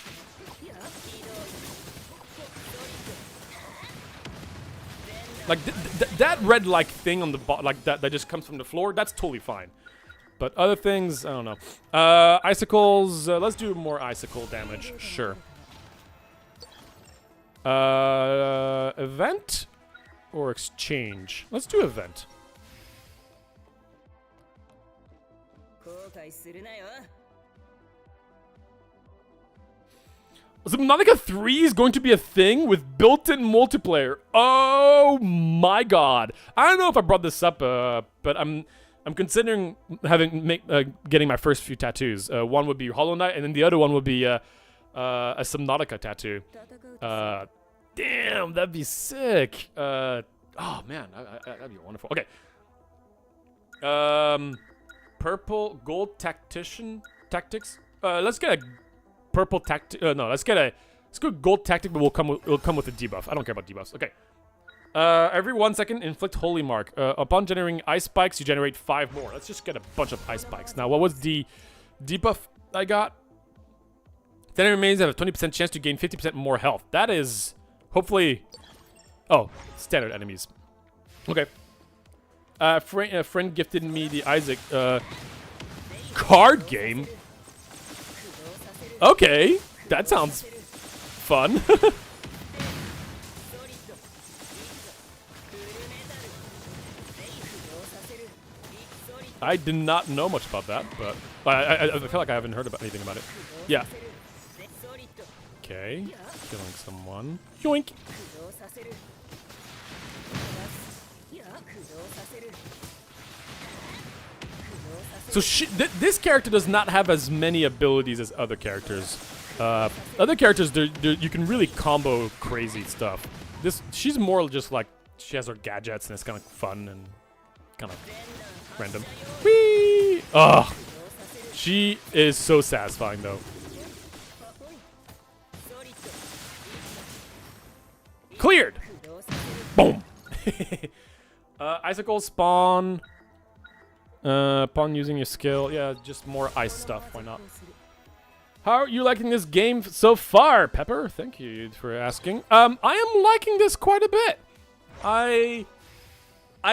Like, that red, like, thing on the bottom, like, that just comes from the floor, that's totally fine. But other things, I don't know. Icicles, let's do more icicle damage, sure. Event or exchange? Let's do event. Subnautica 3 is going to be a thing with built-in multiplayer. Oh my god. I don't know if I brought this up, but I'm considering getting my first few tattoos. One would be Hollow Knight, and then the other one would be a Subnautica tattoo. Damn, that'd be sick. Oh man, that'd be wonderful. Okay. Purple gold tactics. Let's get a purple tactic. No, let's go gold tactic, but it'll come with a debuff. I don't care about debuffs. Okay. Every 1 second, inflict holy mark. Upon generating ice spikes, you generate 5 more. Let's just get a bunch of ice spikes. Now, what was the debuff I got? 10 remains have a 20% chance to gain 50% more health. That is hopefully. Oh, standard enemies. Okay. A friend gifted me the Isaac card game. Okay, that sounds fun. I did not know much about that, but I feel like I haven't heard about anything about it. Yeah. Okay, killing someone. Yoink. So this character does not have as many abilities as other characters. Other characters, you can really combo crazy stuff. She's more just like, she has her gadgets and it's kind of fun and kind of random. Whee! Ugh. She is so satisfying though. Cleared! Boom! Icicles spawn. Upon using your skill. Yeah, just more ice stuff. Why not? How are you liking this game so far, Pepper? Thank you for asking. I am liking this quite a bit. I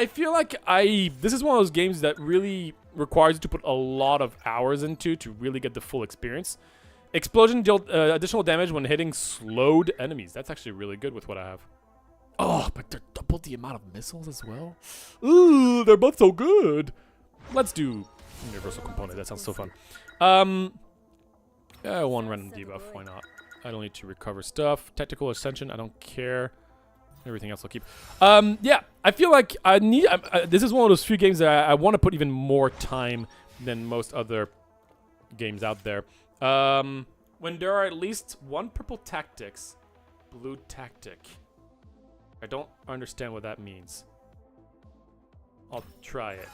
feel like this is one of those games that really requires you to put a lot of hours into to really get the full experience. Explosion dealt additional damage when hitting slowed enemies. That's actually really good with what I have. Oh, but they're double the amount of missiles as well. Ooh, they're both so good. Let's do universal component. That sounds so fun. One random debuff. Why not? I don't need to recover stuff. Technical ascension. I don't care. Everything else I'll keep. Yeah, I feel like I need. This is one of those few games that I want to put even more time than most other games out there. When there are at least one purple tactics, blue tactic. I don't understand what that means. I'll try it.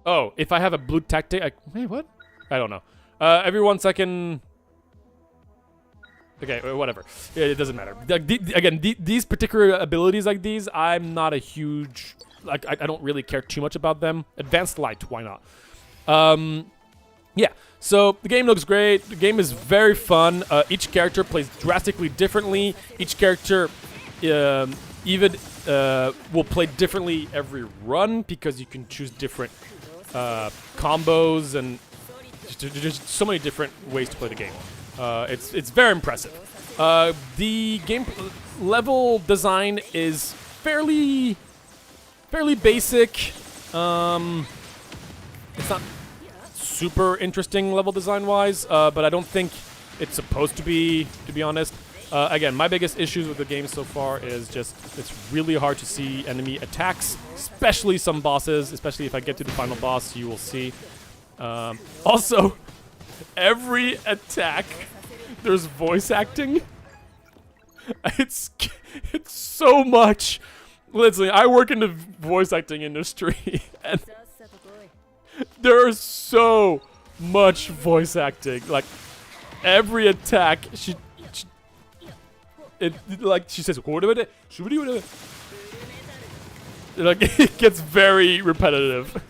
Oh, if I have a blue tactic, wait, what? I don't know. Every 1 second. Okay, whatever. Yeah, it doesn't matter. Again, these particular abilities like these, I'm not a huge. Like, I don't really care too much about them. Advanced light, why not? Yeah. So the game looks great. The game is very fun. Each character plays drastically differently. Each character even will play differently every run because you can choose different combos and just so many different ways to play the game. It's very impressive. The game level design is fairly basic. It's not super interesting level design wise, but I don't think it's supposed to be honest. Again, my biggest issues with the game so far is just it's really hard to see enemy attacks, especially some bosses. Especially if I get to the final boss, you will see. Also, every attack, there's voice acting. It's so much. Literally, I work in the voice acting industry, and there's so much voice acting. Like every attack, she says, like it gets very repetitive.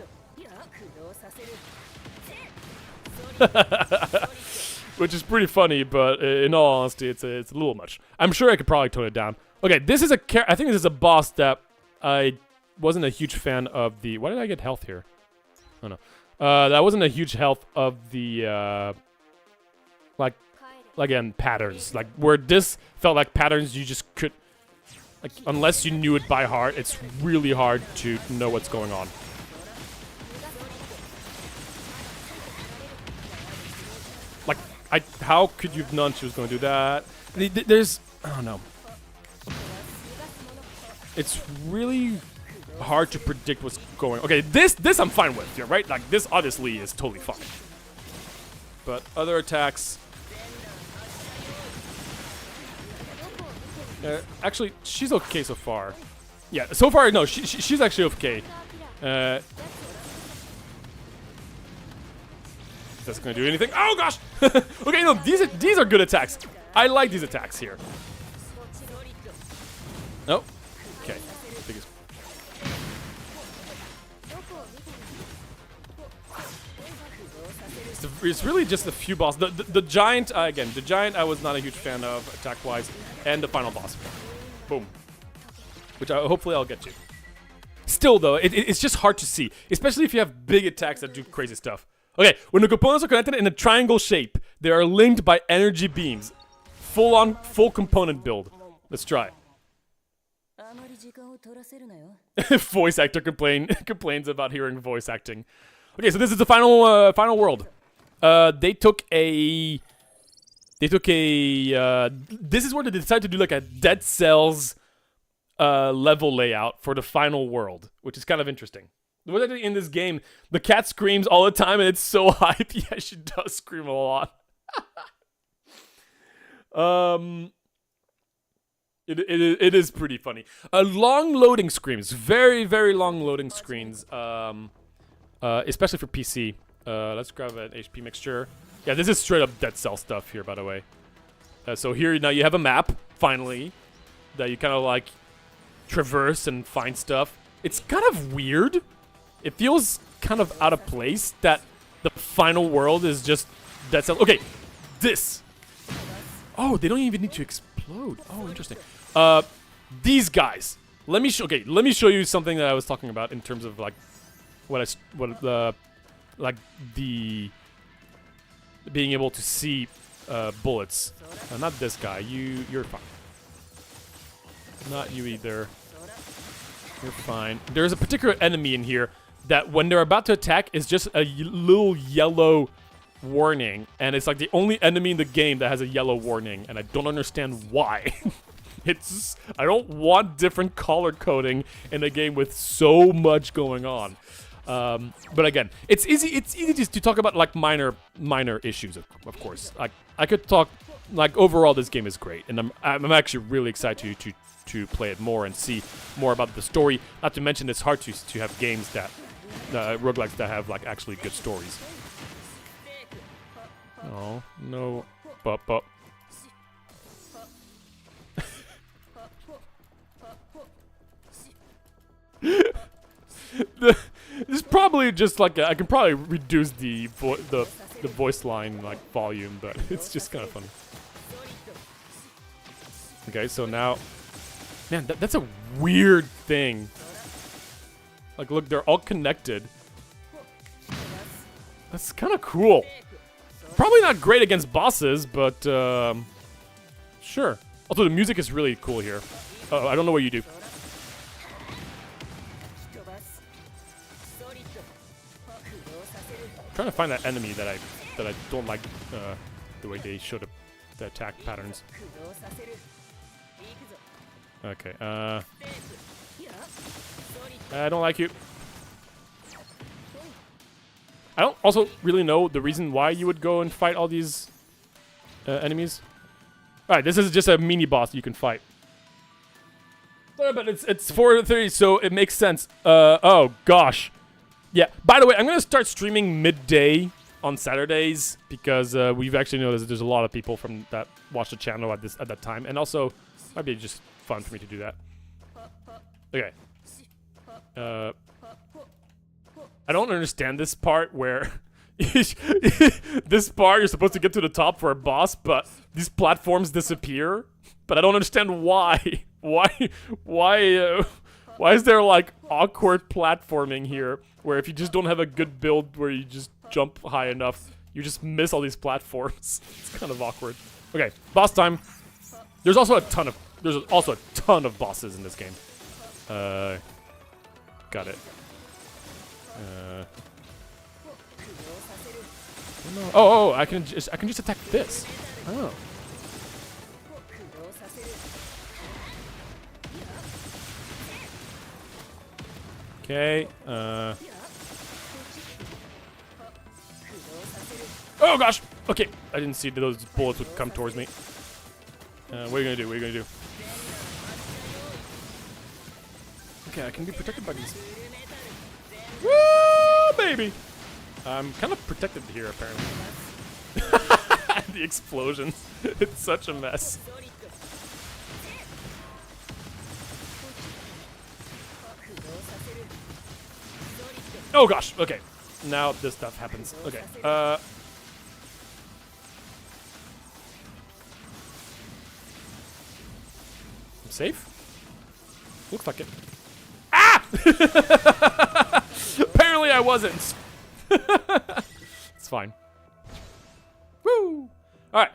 Which is pretty funny, but in all honesty, it's a little much. I'm sure I could probably tone it down. Okay, this is I think this is a boss that I wasn't a huge fan of the. Why did I get health here? Oh no, that wasn't a huge health of the like again patterns. Like where this felt like patterns you just could, like unless you knew it by heart, it's really hard to know what's going on. How could you have known she was going to do that? There's... I don't know. It's really hard to predict what's going... Okay, this I'm fine with, yeah, right? Like, this obviously is totally fine. But other attacks... actually, she's okay so far. Yeah, so far, no, she's actually okay. That's gonna do anything. Oh gosh! Okay, no, these are good attacks. I like these attacks here. Oh, okay. It's really just a few bosses. The giant, again, the giant I was not a huge fan of attack-wise, and the final boss. Boom. Which hopefully I'll get to. Still though, it's just hard to see, especially if you have big attacks that do crazy stuff. Okay, when the components are connected in a triangle shape, they are linked by energy beams. Full component build. Let's try. Voice actor complains about hearing voice acting. Okay, so this is the final world. They took a. This is where they decided to do like a Dead Cells level layout for the final world, which is kind of interesting. In this game, the cat screams all the time, and it's so hype. Yeah, she does scream a lot. It is pretty funny. Long loading screens, very long loading screens. Especially for PC. Let's grab an HP mixture. Yeah, this is straight up Dead Cell stuff here, by the way. So here now you have a map, finally, that you kind of like traverse and find stuff. It's kind of weird. It feels kind of out of place that the final world is just Dead Cell. Okay, this. Oh, they don't even need to explode. Oh, interesting. These guys. Let me show you something that I was talking about in terms of like being able to see bullets. Not this guy. You're fine. Not you either. You're fine. There's a particular enemy in here that when they're about to attack is just a little yellow warning, and it's like the only enemy in the game that has a yellow warning, and I don't understand why. I don't want different color coding in a game with so much going on. But again, it's easy just to talk about like minor issues, of course. Like I could talk like overall this game is great, and I'm actually really excited to play it more and see more about the story. Not to mention it's hard to have games that roguelikes that have like actually good stories. Oh no, but. This is probably just like I can probably reduce the voice line like volume, but it's just kind of funny. Okay, so now, man, that's a weird thing. Like, look, they're all connected. That's kind of cool. Probably not great against bosses, but sure. Also, the music is really cool here. Oh, I don't know what you do. I'm trying to find that enemy that I don't like the way they showed the attack patterns. Okay, I don't like you. I don't also really know the reason why you would go and fight all these enemies. Alright, this is just a mini boss you can fight. But it's 4:30, so it makes sense. Oh gosh. Yeah, by the way, I'm going to start streaming midday on Saturdays because we've actually noticed that there's a lot of people from that watch the channel at that time, and also it might be just fun for me to do that. Okay. I don't understand this part where this part you're supposed to get to the top for a boss, but these platforms disappear. But I don't understand why. Why is there like awkward platforming here where if you just don't have a good build where you just jump high enough, you just miss all these platforms? It's kind of awkward. Okay, boss time. There's also a ton of bosses in this game. Got it. No. Oh, I can just attack this. Oh. Okay. Oh gosh. Okay. I didn't see those bullets would come towards me. What are you gonna do? What are you gonna do? Okay, I can be protected by these. Woo, baby! I'm kind of protected here, apparently. The explosions. It's such a mess. Oh gosh, okay. Now this stuff happens. Okay, I'm safe? Looks like it. Ah! Apparently I wasn't. It's fine. Woo! Alright.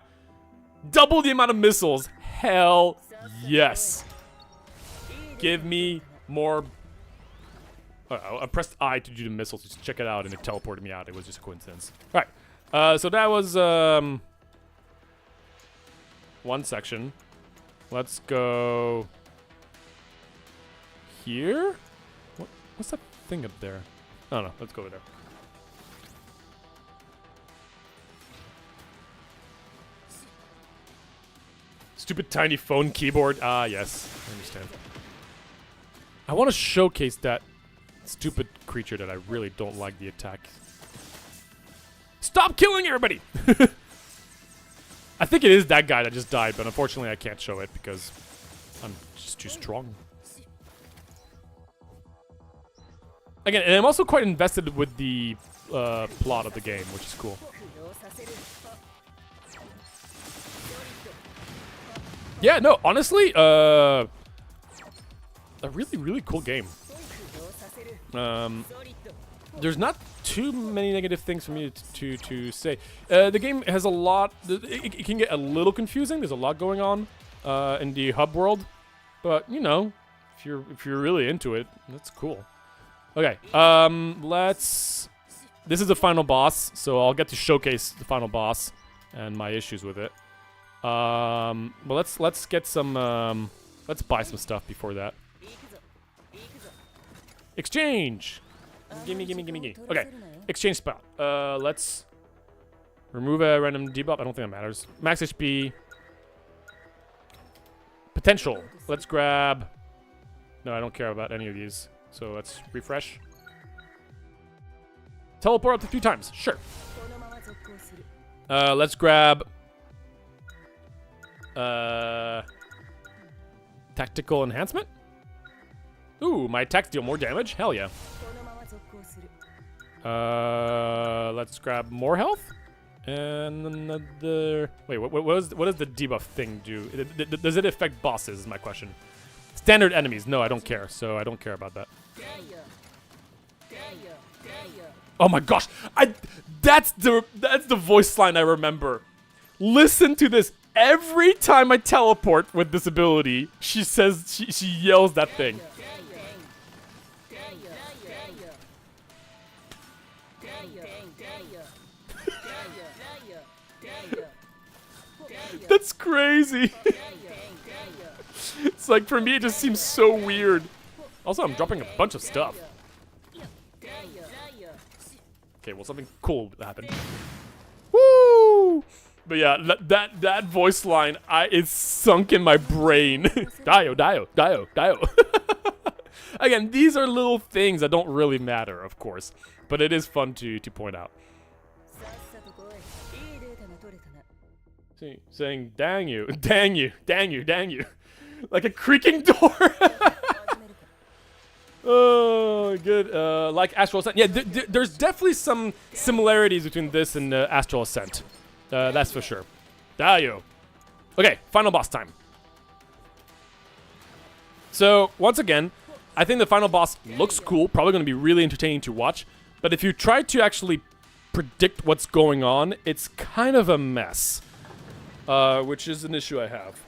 Double the amount of missiles. Hell yes. Give me more. I pressed I to do the missiles. Just check it out, and it teleported me out. It was just a coincidence. Alright. So that was one section. Let's go here. What's that thing up there? I don't know. Let's go over there. Stupid tiny phone keyboard. Ah, yes. I understand. I want to showcase that stupid creature that I really don't like the attack. Stop killing everybody! I think it is that guy that just died, but unfortunately I can't show it because I'm just too strong. Again, and I'm also quite invested with the plot of the game, which is cool. Yeah, no, honestly, a really cool game. There's not too many negative things for me to say. The game has a lot. It can get a little confusing. There's a lot going on in the hub world, but you know, if you're really into it, that's cool. Okay, let's. This is the final boss, so I'll get to showcase the final boss and my issues with it. But let's get some. Let's buy some stuff before that. Exchange. Gimme. Okay, exchange spot. Let's remove a random debuff. I don't think that matters. Max HP. Potential. Let's grab. No, I don't care about any of these. So let's refresh. Teleport up to 3 times. Sure. Let's grab. Tactical enhancement. Ooh, my attacks deal more damage. Hell yeah. Let's grab more health. And another. Wait, what does the debuff thing do? Does it affect bosses? Is my question. Standard enemies. No, I don't care. So I don't care about that. Oh my gosh! That's the voice line I remember. Listen to this. Every time I teleport with this ability, she says she yells that thing. That's crazy. It's like, for me, it just seems so weird. Also, I'm dropping a bunch of stuff. Okay, well, something cool happened. Woo! But yeah, that voice line, it's sunk in my brain. Dio. Again, these are little things that don't really matter, of course. But it is fun to point out. See, saying, dang you. Like a creaking door. Oh, good. Like Astral Ascent. Yeah, there's definitely some similarities between this and Astral Ascent. That's for sure. Dio. Okay, final boss time. So, once again, I think the final boss looks cool. Probably going to be really entertaining to watch. But if you try to actually predict what's going on, it's kind of a mess. Which is an issue I have.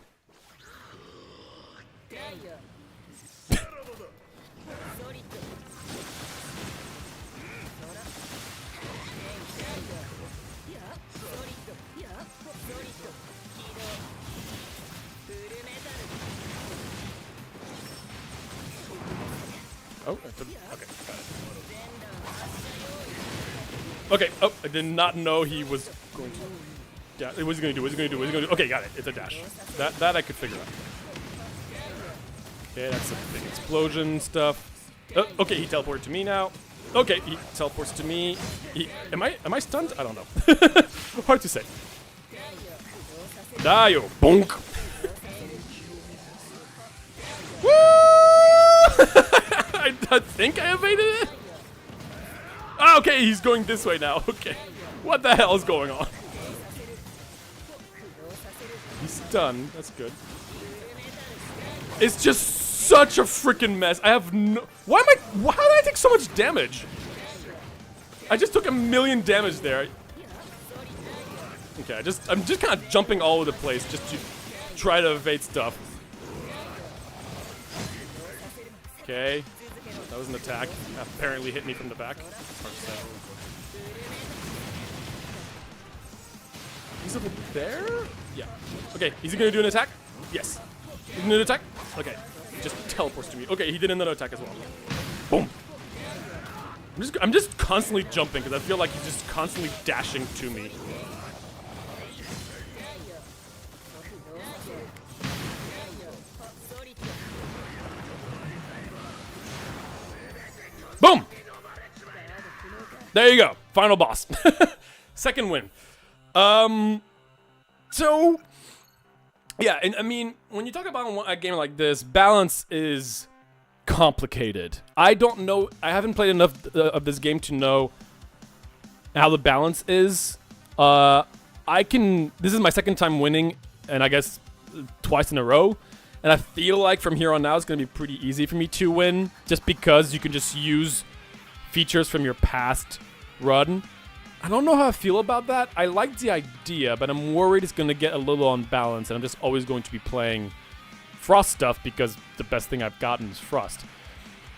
Oh, okay, got it. Okay, oh, I did not know he was going to... Yeah, what was he going to do? What was he going to do? What was he going to do? Okay, got it. It's a dash. That I could figure out. Okay, that's some big explosion stuff. Okay, he teleported to me now. Okay, he teleports to me. Am I stunned? I don't know. Hard to say. Dio, bonk. Woo! I think I evaded it. Ah, okay, he's going this way now. Okay, what the hell is going on? He's stunned. That's good. It's just such a freaking mess. I have no... How did I take so much damage? I just took 1,000,000 damage there. Okay, I'm just kind of jumping all over the place just to try to evade stuff. Okay. That was an attack. Apparently hit me from the back. Hard to say. He's over there? Yeah. Okay, is he gonna do an attack? Yes. He's gonna do an attack? Okay. He just teleports to me. Okay, he did another attack as well. Boom. I'm just constantly jumping because I feel like he's just constantly dashing to me. Boom! There you go. Final boss. Second win. So, yeah, and I mean, when you talk about a game like this, balance is complicated. I don't know. I haven't played enough of this game to know how the balance is. This is my second time winning, and I guess twice in a row. And I feel like from here on out, it's going to be pretty easy for me to win, just because you can just use features from your past run. I don't know how I feel about that. I like the idea, but I'm worried it's going to get a little unbalanced, and I'm just always going to be playing Frost stuff because the best thing I've gotten is Frost.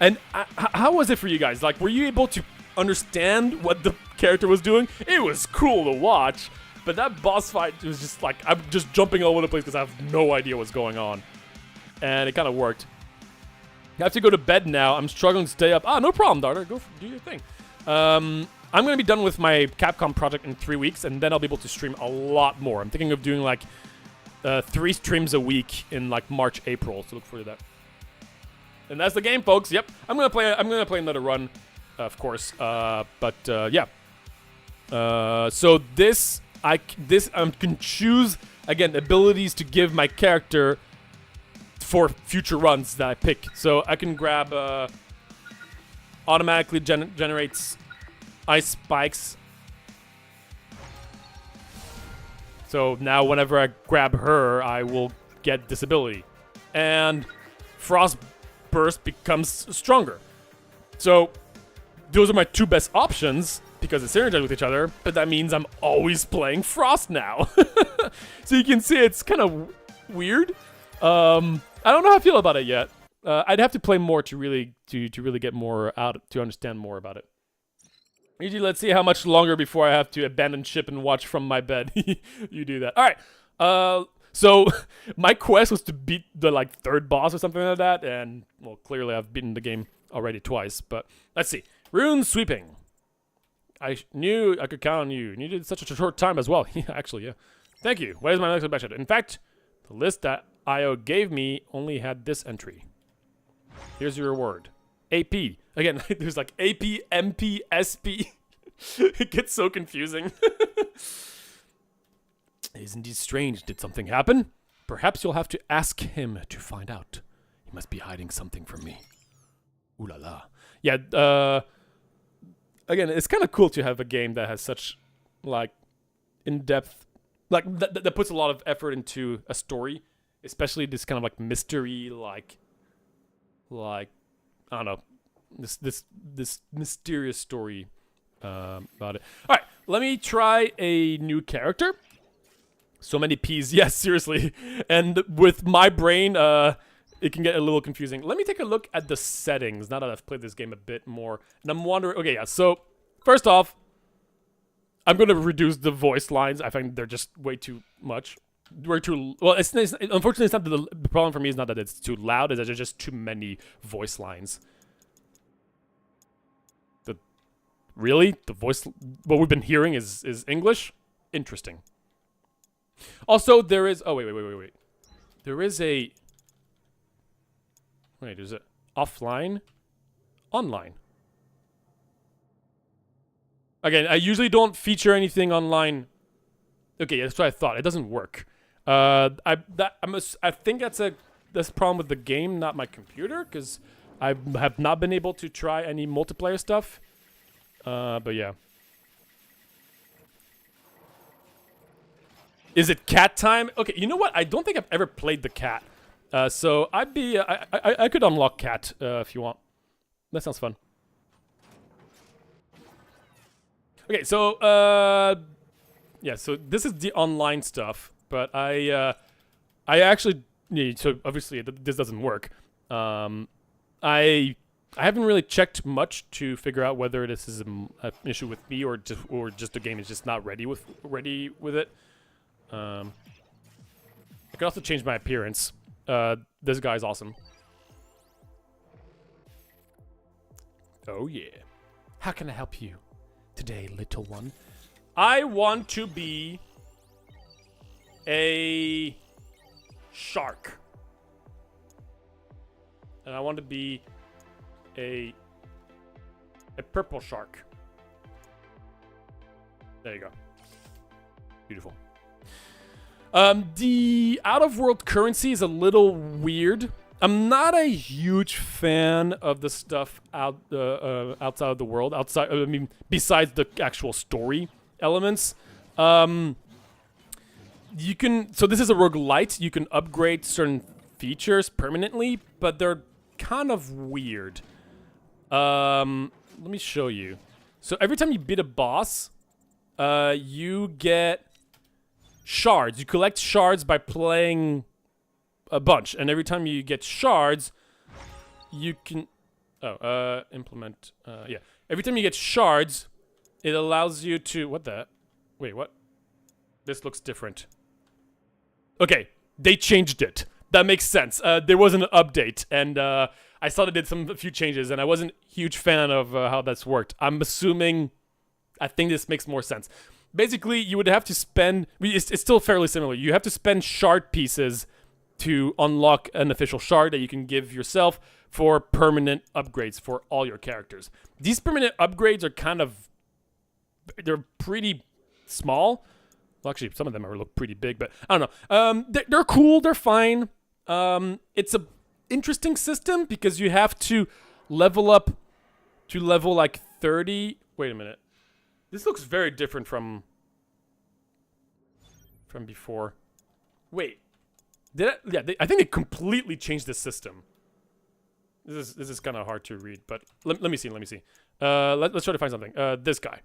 And how was it for you guys? Like, were you able to understand what the character was doing? It was cool to watch, but that boss fight was just like, I'm just jumping all over the place because I have no idea what's going on. And it kind of worked. I have to go to bed now. I'm struggling to stay up. Ah, no problem, daughter. Go do your thing. I'm going to be done with my Capcom project in 3 weeks, and then I'll be able to stream a lot more. I'm thinking of doing like 3 streams a week in like March, April. So look forward to that. And that's the game, folks. Yep. I'm gonna play another run, of course. Yeah. So I can choose again abilities to give my character for future runs that I pick. So I can grab automatically generates ice spikes. So now whenever I grab her, I will get this ability. And Frost Burst becomes stronger. So those are my 2 best options because they synergize with each other, but that means I'm always playing Frost now. So you can see it's kind of weird. I don't know how I feel about it yet. I'd have to play more to really get more out, to understand more about it. Usually, let's see how much longer before I have to abandon ship and watch from my bed. You do that. All right. So my quest was to beat the like 3rd boss or something like that, and well, clearly I've beaten the game already twice. But let's see. Rune sweeping. I knew I could count on you. And you did such a short time as well. Yeah, actually, yeah. Thank you. Where's my next budget? In fact, the list that IO gave me only had this entry. Here's your reward. AP. Again, there's like AP, MP, SP. It gets so confusing. Isn't it strange? Did something happen? Perhaps you'll have to ask him to find out. He must be hiding something from me. Ooh la la. Yeah, again, it's kind of cool to have a game that has such, like, in-depth, like, that puts a lot of effort into a story. Especially this kind of, like, mystery, like, I don't know, this mysterious story about it. All right, let me try a new character. So many P's, yes, seriously. And with my brain, it can get a little confusing. Let me take a look at the settings now that I've played this game a bit more. And I'm wondering, okay, yeah, so first off, I'm going to reduce the voice lines. I find they're just way too much. Way too, well, unfortunately, it's not the problem for me is not that it's too loud, it's that there's just too many voice lines. Really? The voice, what we've been hearing is English? Interesting. Also, there is, oh, wait. There is a, wait, is it offline? Online. Again, I usually don't feature anything online. Okay, that's what I thought. It doesn't work. I think that's a problem with the game, not my computer, because I have not been able to try any multiplayer stuff. But yeah. Is it cat time? Okay, you know what? I don't think I've ever played the cat. So I'd be I could unlock cat if you want. That sounds fun. Okay, so yeah, so this is the online stuff, but I actually so obviously this doesn't work. I haven't really checked much to figure out whether this is an issue with me or just the game is just not ready with it. I could also change my appearance. This guy's awesome. Oh yeah. How can I help you today, little one? I want to be a shark. And I want to be a purple shark. There you go. Beautiful. The out-of-world currency is a little weird. I'm not a huge fan of the stuff outside of the world. I mean, besides the actual story elements. You can. So this is a roguelite. You can upgrade certain features permanently, but they're kind of weird. Let me show you. So every time you beat a boss, you get shards. You collect shards by playing a bunch, and every time you get shards, you can implement yeah. Every time you get shards, it allows you to wait, what? This looks different. Okay, they changed it. That makes sense. There was an update, and I saw they did a few changes, and I wasn't a huge fan of how that's worked. I'm assuming, I think this makes more sense. Basically, you would have to spend, it's still fairly similar. You have to spend shard pieces to unlock an official shard that you can give yourself for permanent upgrades for all your characters. These permanent upgrades are they're pretty small. Well, actually, some of them look pretty big, but I don't know. They're cool, they're fine. It's a interesting system because you have to level up to level like 30. Wait a minute. This looks very different from before. Wait. I think they completely changed the system. This is kind of hard to read, but let me see. Let's try to find something. This guy.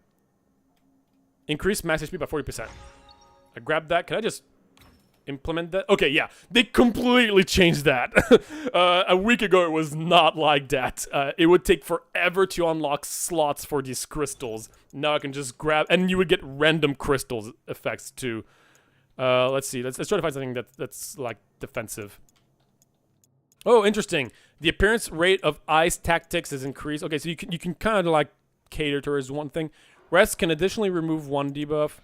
Increase max HP by 40%. I grabbed that. Can I just implement that? Okay, yeah. They completely changed that. A week ago, it was not like that. It would take forever to unlock slots for these crystals. Now I can just grab, and you would get random crystals effects too. Let's see. Let's try to find something that's like defensive. Oh, interesting. The appearance rate of ice tactics is increased. Okay, so you can kind of like cater towards one thing. Rest can additionally remove one debuff.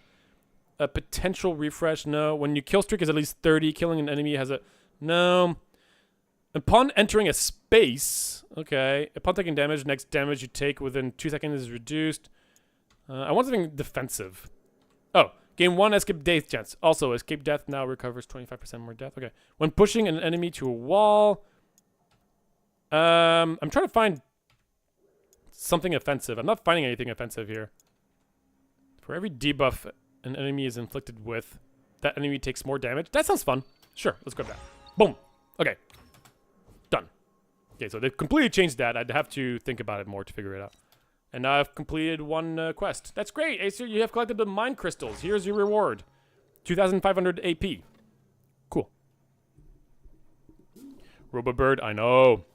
A potential refresh, no. When your kill streak is at least 30, killing an enemy has a... No. Upon entering a space... Okay. Upon taking damage, next damage you take within 2 seconds is reduced. I want something defensive. Oh. Gain 1 escape death chance. Also, escape death now recovers 25% more death. Okay. When pushing an enemy to a wall... I'm trying to find something offensive. I'm not finding anything offensive here. For every debuff an enemy is inflicted with, that enemy takes more damage. That sounds fun. Sure, let's grab that. Boom. Okay. Done. Okay, so they've completely changed that. I'd have to think about it more to figure it out. And now I've completed one quest. That's great, Acer. You have collected the mine crystals. Here's your reward. 2,500 AP. Cool. Robo-bird, I know.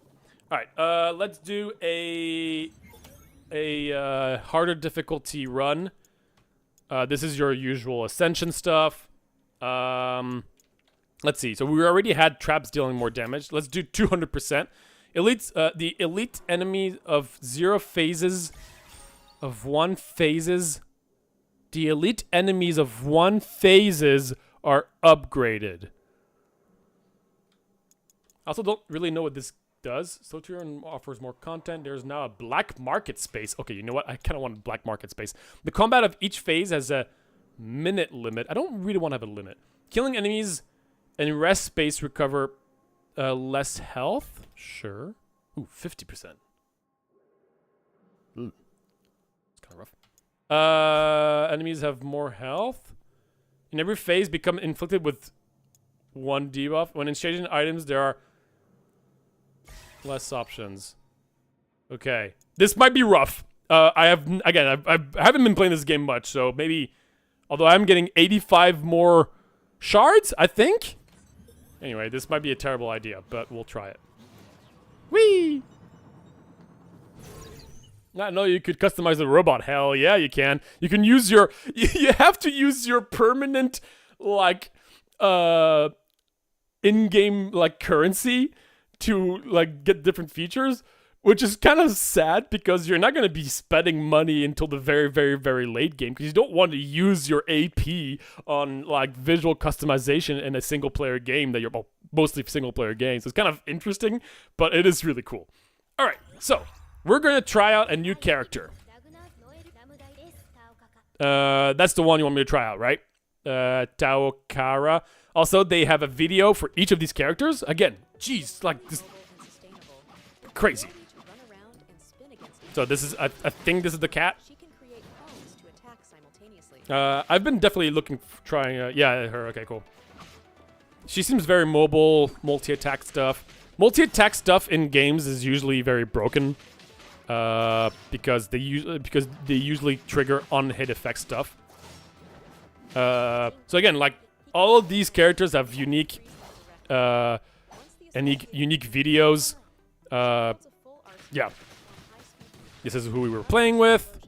All right, let's do a harder difficulty run. This is your usual ascension stuff. Let's see. So we already had traps dealing more damage. Let's do 200%. Elites, the elite enemy of 0 phases of one phases. The elite enemies of one phases are upgraded. I also don't really know what this does. Sotiron offers more content. There's now a black market space. Okay, you know what? I kind of want a black market space. The combat of each phase has a minute limit. I don't really want to have a limit. Killing enemies in rest space recover less health. Sure. Ooh, 50%. Ooh. It's kind of rough. Enemies have more health. In every phase, become inflicted with one debuff. When exchanging items, there are less options. Okay, this might be rough. I haven't been playing this game much, so maybe. Although I'm getting 85 more shards, I think. Anyway, this might be a terrible idea, but we'll try it. Whee! I know you could customize the robot. Hell yeah, you can. You can use your. You have to use your permanent, like, in-game like currency to like get different features, which is kind of sad because you're not going to be spending money until the very, very, very late game because you don't want to use your AP on like visual customization in a single-player game that you're mostly single-player games. So it's kind of interesting, but it is really cool. All right, so we're going to try out a new character. That's the one you want me to try out, right? Taokara. Also, they have a video for each of these characters. Again, geez, like this, crazy. So this is, I think this is the cat. I've been definitely trying, yeah, her, okay, cool. She seems very mobile, multi-attack stuff. Multi-attack stuff in games is usually very broken. Because they usually trigger on-hit effect stuff. So again, like, all of these characters have unique videos. Yeah. This is who we were playing with.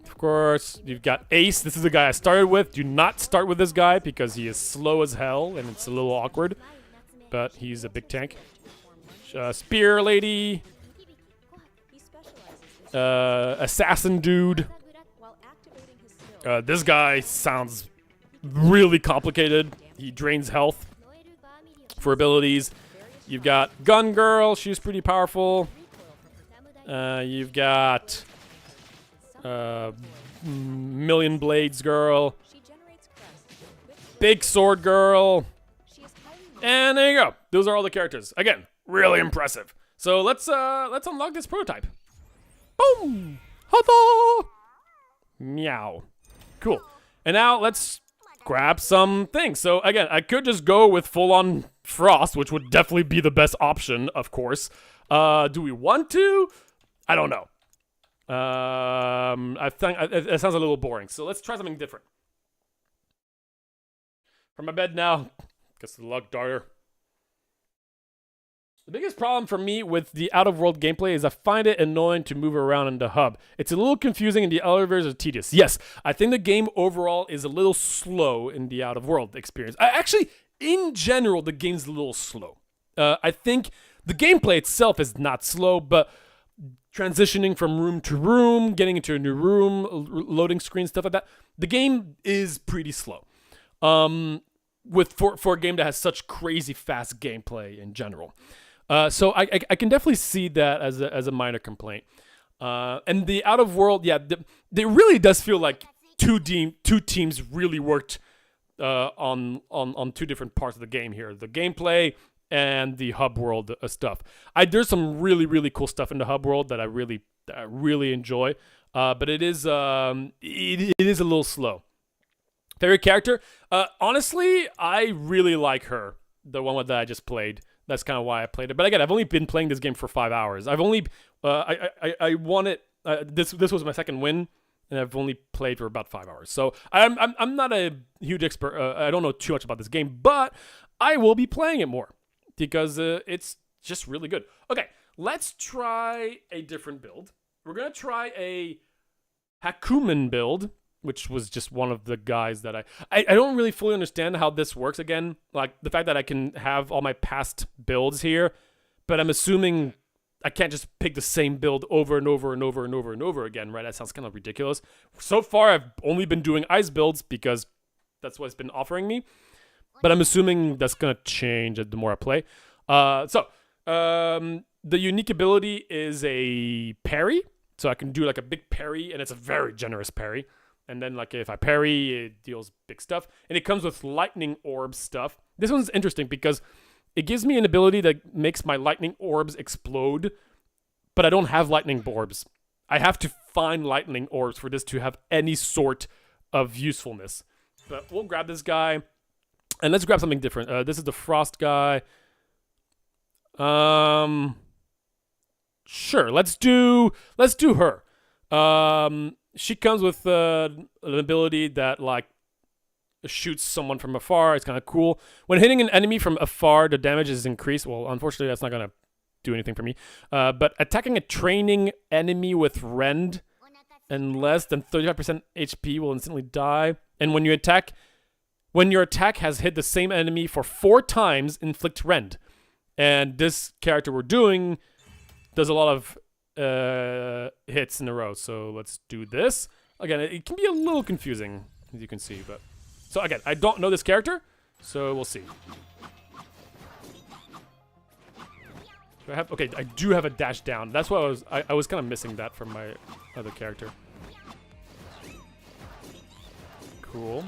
Of course, you've got Ace. This is the guy I started with. Do not start with this guy because he is slow as hell and it's a little awkward. But he's a big tank. Spear lady. Assassin dude. This guy sounds really complicated. He drains health for abilities. You've got Gun Girl. She's pretty powerful. You've got Million Blades Girl. Big Sword Girl. And there you go. Those are all the characters. Again, really impressive. So let's unlock this prototype. Boom! Hata! Meow. Cool. And now let's grab some things. So again, I could just go with full-on Frost, which would definitely be the best option, of course. Do we want to? I don't know. I think it sounds a little boring. So let's try something different. From my bed now. Guess the luck darter. The biggest problem for me with the out-of-world gameplay is I find it annoying to move around in the hub. It's a little confusing and the elevators are tedious. Yes, I think the game overall is a little slow in the out-of-world experience. Actually, in general, the game's a little slow. I think the gameplay itself is not slow, but transitioning from room to room, getting into a new room, loading screen, stuff like that, the game is pretty slow. For a game that has such crazy fast gameplay in general. So I can definitely see that as a minor complaint. And the out of world, yeah, it really does feel like two teams really worked on two different parts of the game here: the gameplay and the hub world stuff. There's some really cool stuff in the hub world that I really enjoy, but it is a little slow. Favorite character? Honestly, I really like her, the one that I just played. That's kind of why I played it. But again, I've only been playing this game for 5 hours. I've only I won it. This was my second win, and I've only played for about 5 hours. So I'm not a huge expert. I don't know too much about this game, but I will be playing it more because it's just really good. Okay, let's try a different build. We're gonna try a Hakumen build, which was just one of the guys that I don't really fully understand how this works again. Like, the fact that I can have all my past builds here, but I'm assuming I can't just pick the same build over and over and over and over and over again, right? That sounds kind of ridiculous. So far, I've only been doing ice builds because that's what it's been offering me. But I'm assuming that's going to change the more I play. The unique ability is a parry. So I can do like a big parry, and it's a very generous parry. And then like if I parry, it deals big stuff. And it comes with lightning orb stuff. This one's interesting because it gives me an ability that makes my lightning orbs explode, but I don't have lightning orbs. I have to find lightning orbs for this to have any sort of usefulness. But we'll grab this guy, and let's grab something different. This is the frost guy. Sure, let's do her. She comes with an ability that like shoots someone from afar. It's kind of cool. When hitting an enemy from afar, the damage is increased. Well, unfortunately, that's not gonna do anything for me. But attacking a training enemy with rend and less than 35% HP will instantly die. And when your attack has hit the same enemy for 4 times, inflict rend. And this character we're doing does a lot of hits in a row. So let's do this. Again, it can be a little confusing, as you can see. But so again, I don't know this character, so we'll see. Do I have? Okay, I do have a dash down. That's what I was kind of missing that from my other character. Cool.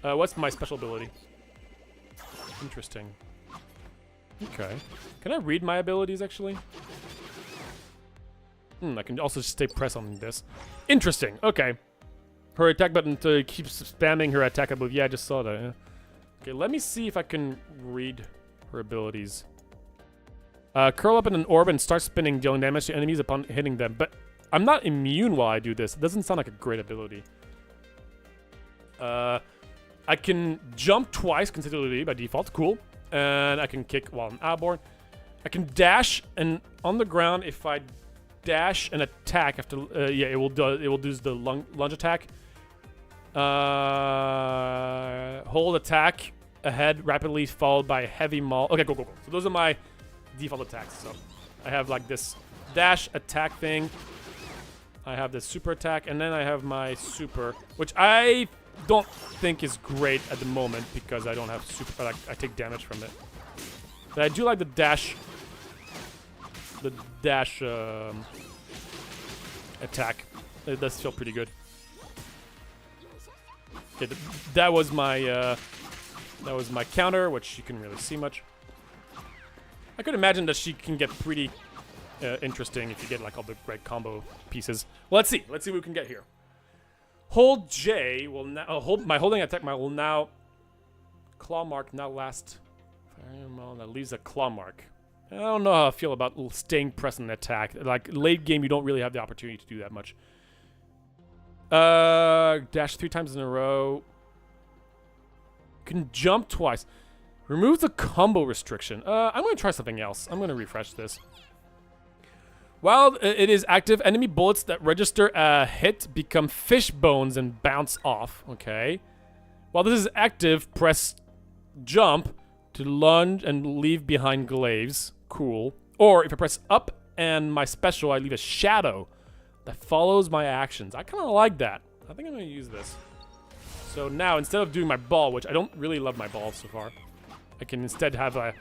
What's my special ability? Interesting. Okay. Can I read my abilities, actually? I can also just stay press on this. Interesting. Okay. Her attack button keeps spamming her attack, I believe. Yeah, I just saw that. Yeah. Okay, let me see if I can read her abilities. Curl up in an orb and start spinning, dealing damage to enemies upon hitting them. But I'm not immune while I do this. It doesn't sound like a great ability. I can jump twice consecutively by default. Cool. And I can kick while I'm outboard. I can dash, and on the ground, if I dash and attack after, yeah, it will do the lunge attack. Hold attack ahead rapidly, followed by heavy maul. Okay, go. So those are my default attacks. So I have like this dash attack thing. I have this super attack, and then I have my super, which I don't think is great at the moment because I don't have super. Like, I take damage from it. But I do like the dash. The dash attack. It does feel pretty good. Okay, that was my counter, which you couldn't really see much. I could imagine that she can get pretty interesting if you get like all the right combo pieces. Well, let's see. Let's see what we can get here. Hold J will now my holding attack will now claw mark now last. That leaves a claw mark. I don't know how I feel about staying pressed in an attack. Like late game, you don't really have the opportunity to do that much. Dash 3 times in a row. Can jump twice. Remove the combo restriction. I'm going to try something else. I'm going to refresh this. While it is active, enemy bullets that register a hit become fish bones and bounce off. Okay. While this is active, press jump to lunge and leave behind glaives. Cool. Or if I press up and my special, I leave a shadow that follows my actions. I kind of like that. I think I'm going to use this. So now, instead of doing my ball, which I don't really love my ball so far, I can instead have a...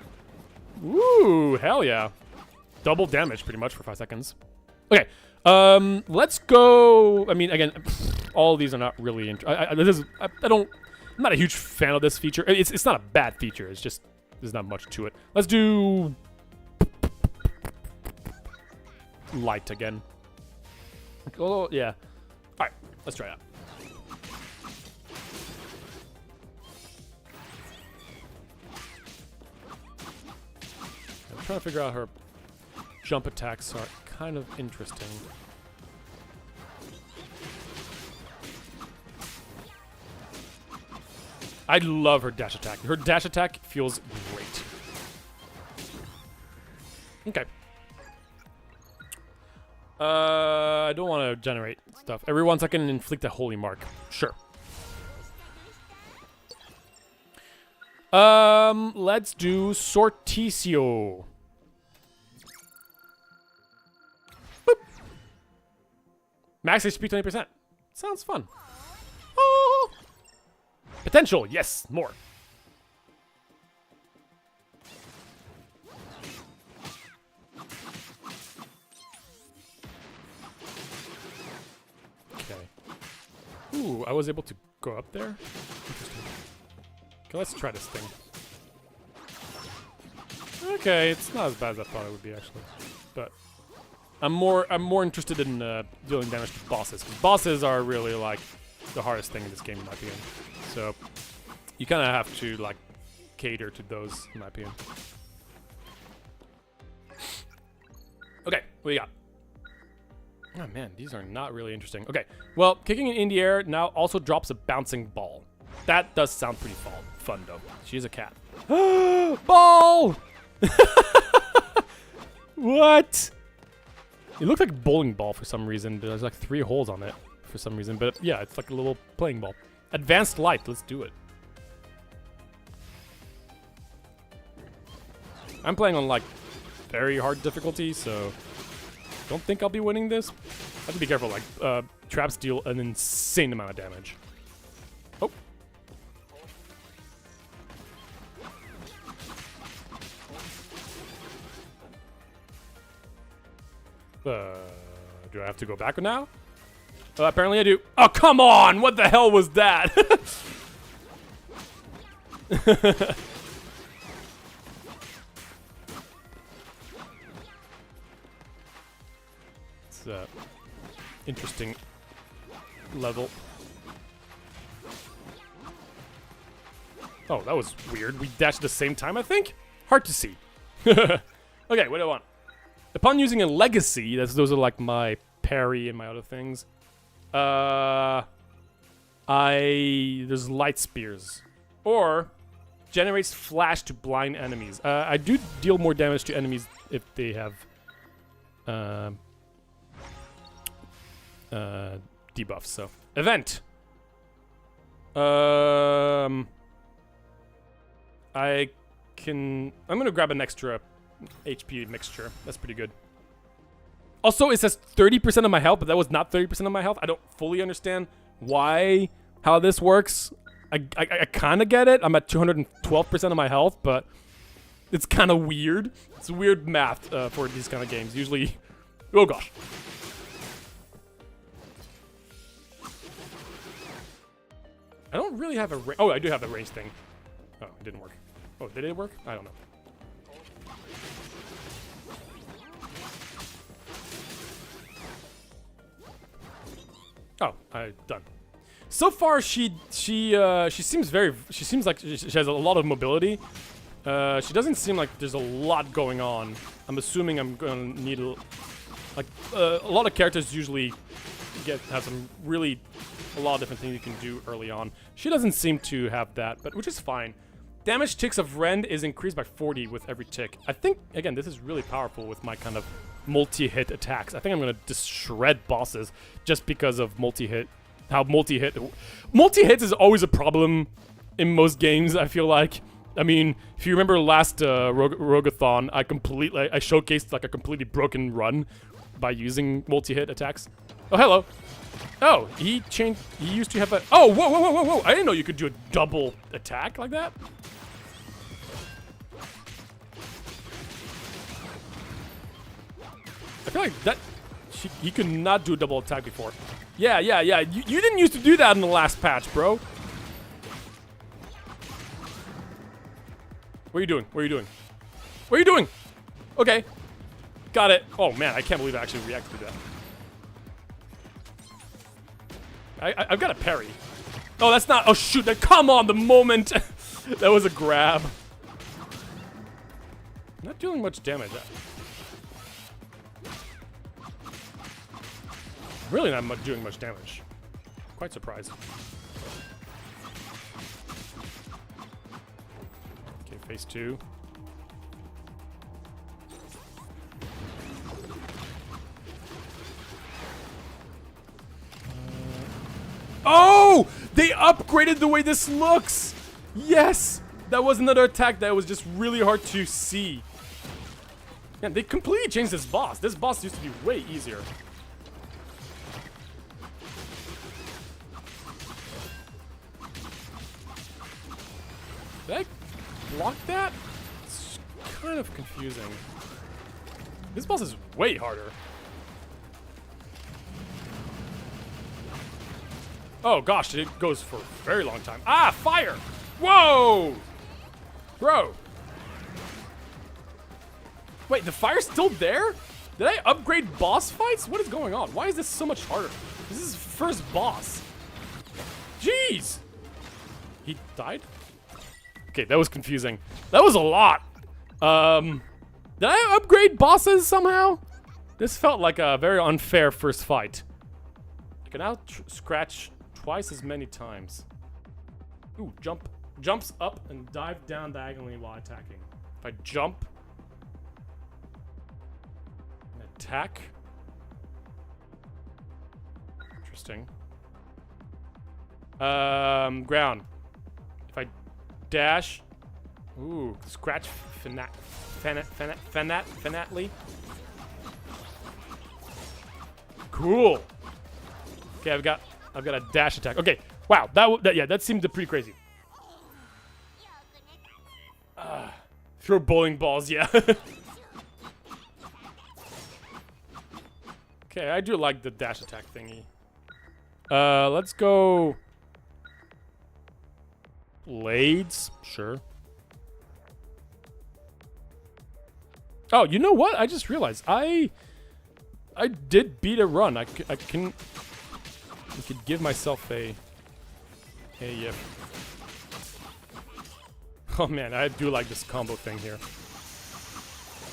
Ooh, hell yeah. Double damage, pretty much, for 5 seconds. Okay, let's go... I mean, again, all of these are not really... I'm not a huge fan of this feature. It's not a bad feature. It's just... There's not much to it. Let's do... Light again. Oh, yeah. Alright, let's try it out. I'm trying to figure out her jump attacks are kind of interesting. I love her dash attack. Her dash attack feels great. Okay. I don't want to generate stuff. Every 1 second, inflict a holy mark. Sure. Let's do Sorticio. Max HP 20%. Sounds fun. Oh! Potential, yes, more. Okay. Ooh, I was able to go up there? Interesting. Okay, let's try this thing. Okay, it's not as bad as I thought it would be, actually. But I'm more interested in dealing damage to bosses. 'Cause bosses are really, like, the hardest thing in this game, in my opinion. So, you kind of have to, like, cater to those, in my opinion. Okay, what do you got? Oh, man, these are not really interesting. Okay, well, kicking it in the air now also drops a bouncing ball. That does sound pretty fun, though. She is a cat. Ball! What? It looks like a bowling ball for some reason. There's like 3 holes on it for some reason. But yeah, it's like a little playing ball. Advanced light. Let's do it. I'm playing on like very hard difficulty, so don't think I'll be winning this. I have to be careful. Like traps deal an insane amount of damage. Oh. Do I have to go back now? Apparently I do. Oh, come on! What the hell was that? It's interesting level. Oh, that was weird. We dashed at the same time, I think? Hard to see. Okay, what do I want? Upon using a legacy, those are like my parry and my other things. There's light spears. Or generates flash to blind enemies. I do deal more damage to enemies if they have debuffs, so. Event! I'm gonna grab an extra HP mixture. That's pretty good. Also, it says 30% of my health, but that was not 30% of my health. I don't fully understand how this works. I kind of get it. I'm at 212% of my health, but it's kind of weird. It's weird math for these kind of games. Usually, oh gosh. I don't really have a range. Oh, I do have the range thing. Oh, it didn't work. Oh, did it work? I don't know. Oh, done. So far, she seems like she has a lot of mobility. She doesn't seem like there's a lot going on. I'm assuming I'm gonna need a lot of characters usually have a lot of different things you can do early on. She doesn't seem to have that, but which is fine. Damage ticks of Rend is increased by 40 with every tick. I think, again, this is really powerful with my kind of multi-hit attacks. I think I'm gonna just shred bosses just because of multi-hit. How multi-hits is always a problem in most games, I feel like. I mean, if you remember last Rogue-a-thon, I showcased like a completely broken run by using multi-hit attacks. Oh, hello. Oh, he used to have a... Oh, whoa. I didn't know you could do a double attack like that. I feel like that... You could not do a double attack before. Yeah. You didn't used to do that in the last patch, bro. What are you doing? Okay. Got it. Oh, man, I can't believe I actually reacted to that. I've got a parry. Oh, that's not... Oh, shoot. Come on, the moment. That was a grab. Not doing much damage. Really not doing much damage. Quite surprised. Okay, phase 2. Oh! They upgraded the way this looks! Yes! That was another attack that was just really hard to see. Yeah, they completely changed this boss. This boss used to be way easier. Did I block that? It's kind of confusing. This boss is way harder. Oh gosh, it goes for a very long time. Ah, fire! Whoa! Bro. Wait, the fire's still there? Did I upgrade boss fights? What is going on? Why is this so much harder? This is first boss. Jeez! He died? Okay, that was confusing. That was a lot. Did I upgrade bosses somehow? This felt like a very unfair first fight. I can now scratch twice as many times. Ooh, jumps up and dive down diagonally while attacking. If I jump and attack. Interesting. Ground. If I dash. Ooh, scratch fanatly. Cool. Okay, I've got a dash attack. Okay, wow, that seemed pretty crazy. Throw bowling balls, yeah. Okay, I do like the dash attack thingy. Let's go blades, sure. Oh, you know what? I just realized I did beat a run. I could give myself a oh man, I do like this combo thing here.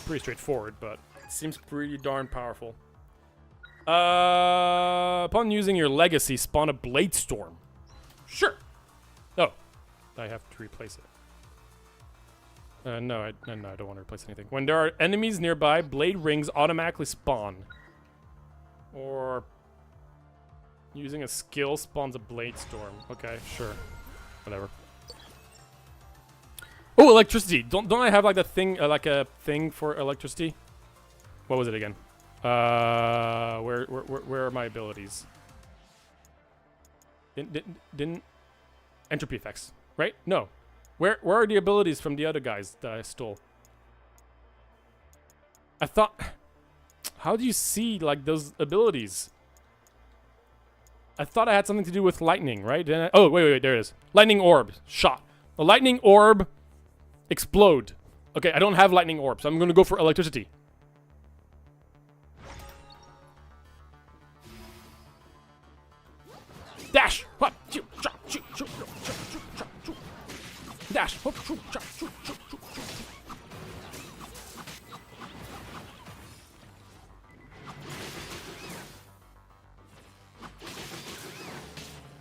Pretty straightforward, but it seems pretty darn powerful. Upon using your legacy, spawn a blade storm. Sure. Oh, I have to replace it. No, I don't want to replace anything. When there are enemies nearby, blade rings automatically spawn. Or using a skill spawns a blade storm. Okay, sure. Whatever. Oh, electricity. Don't I have like the thing, like a thing for electricity? What was it again? Where are my abilities? Didn't entropy effects, right? No. Where are the abilities from the other guys that I stole? I thought, how do you see like those abilities? I thought I had something to do with lightning, right? Oh, wait, there it is. Lightning orb, shot. A lightning orb, explode. Okay, I don't have lightning orb, so I'm gonna go for electricity. Dash! What? Dash!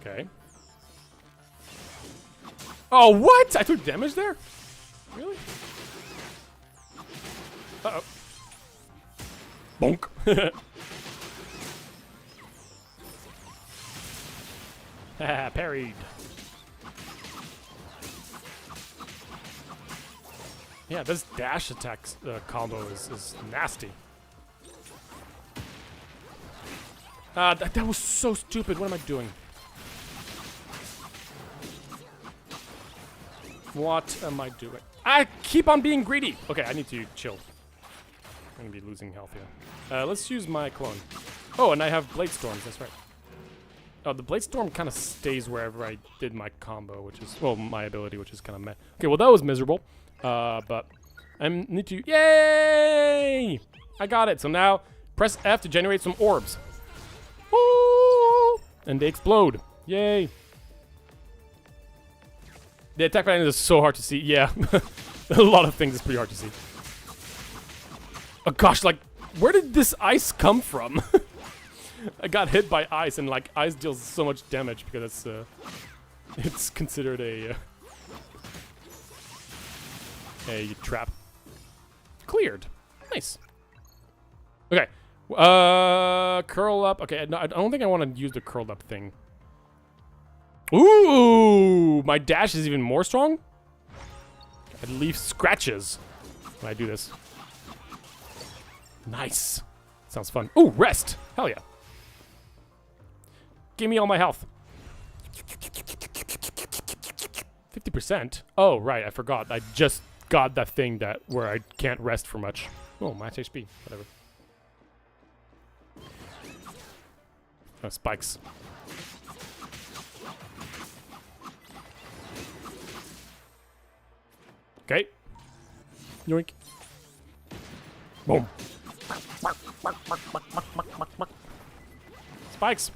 Okay. Oh, what? I took damage there? Really? Uh-oh. Bonk. Haha, parried. Yeah, this dash attack combo is nasty. That was so stupid. What am I doing? What am I doing? I keep on being greedy. Okay, I need to chill. I'm gonna be losing health here. Let's use my clone. Oh, and I have Blade Storms. That's right. Oh, the Blade Storm kind of stays wherever I did my combo, which is, well, my ability, which is kind of meh. Okay, well, that was miserable. But I need to... Yay! I got it. So now, press F to generate some orbs. Ooh! And they explode. Yay! The attack pattern is so hard to see. Yeah. A lot of things is pretty hard to see. Oh gosh, like, where did this ice come from? I got hit by ice, and like ice deals so much damage because it's considered a trap. Cleared. Nice. Okay. Curl up. Okay, no, I don't think I want to use the curled up thing. Ooh, my dash is even more strong. I leave scratches when I do this. Nice. Sounds fun. Ooh, rest. Hell yeah. Give me all my health. 50%? Oh, right, I forgot. I just got that thing that where I can't rest for much. Oh, max HP. Whatever. Oh, spikes. Okay. Yoink. Boom. Spikes.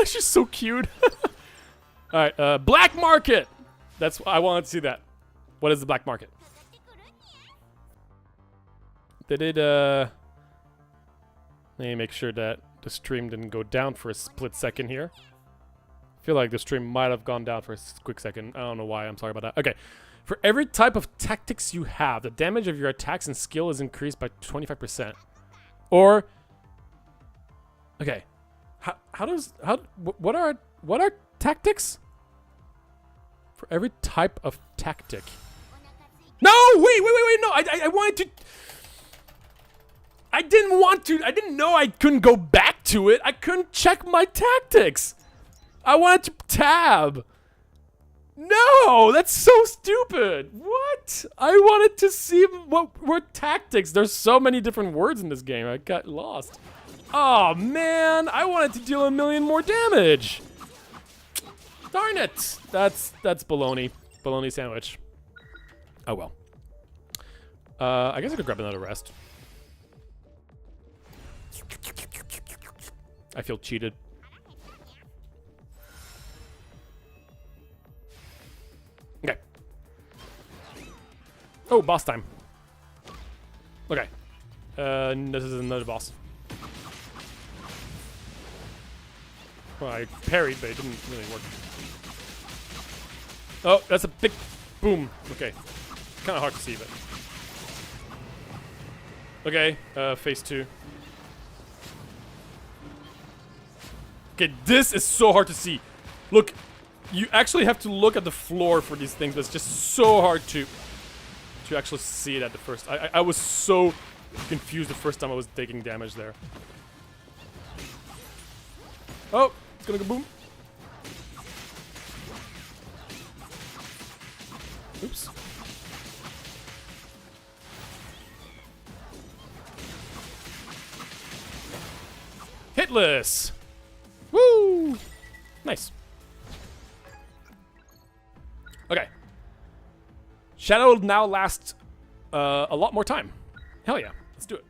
She's so cute. All right, black market. I wanted to see that. What is the black market? Did it? Let me make sure that the stream didn't go down for a split second here. I feel like the stream might have gone down for a quick second. I don't know why. I'm sorry about that. Okay. For every type of tactics you have, the damage of your attacks and skill is increased by 25%. Or, okay, what are tactics? For every type of tactic. No, wait, no, I wanted to. I didn't know I couldn't go back to it. I couldn't check my tactics. I wanted to tab. No, that's so stupid. What? I wanted to see what were tactics. There's so many different words in this game. I got lost. Oh, man. I wanted to deal 1 million more damage. Darn it. That's baloney. Baloney sandwich. Oh, well. I guess I could grab another rest. I feel cheated. Okay. Oh, boss time. Okay. This is another boss. Well, I parried, but it didn't really work. Oh, that's a big boom. Okay. Kind of hard to see, but. Okay, phase 2. Okay, this is so hard to see. Look. You actually have to look at the floor for these things, but it's just so hard to actually see it at the first. I was so confused the first time I was taking damage there. Oh, it's gonna go boom. Oops. Hitless! Woo! Nice. Okay. Shadow will now last a lot more time. Hell yeah, let's do it.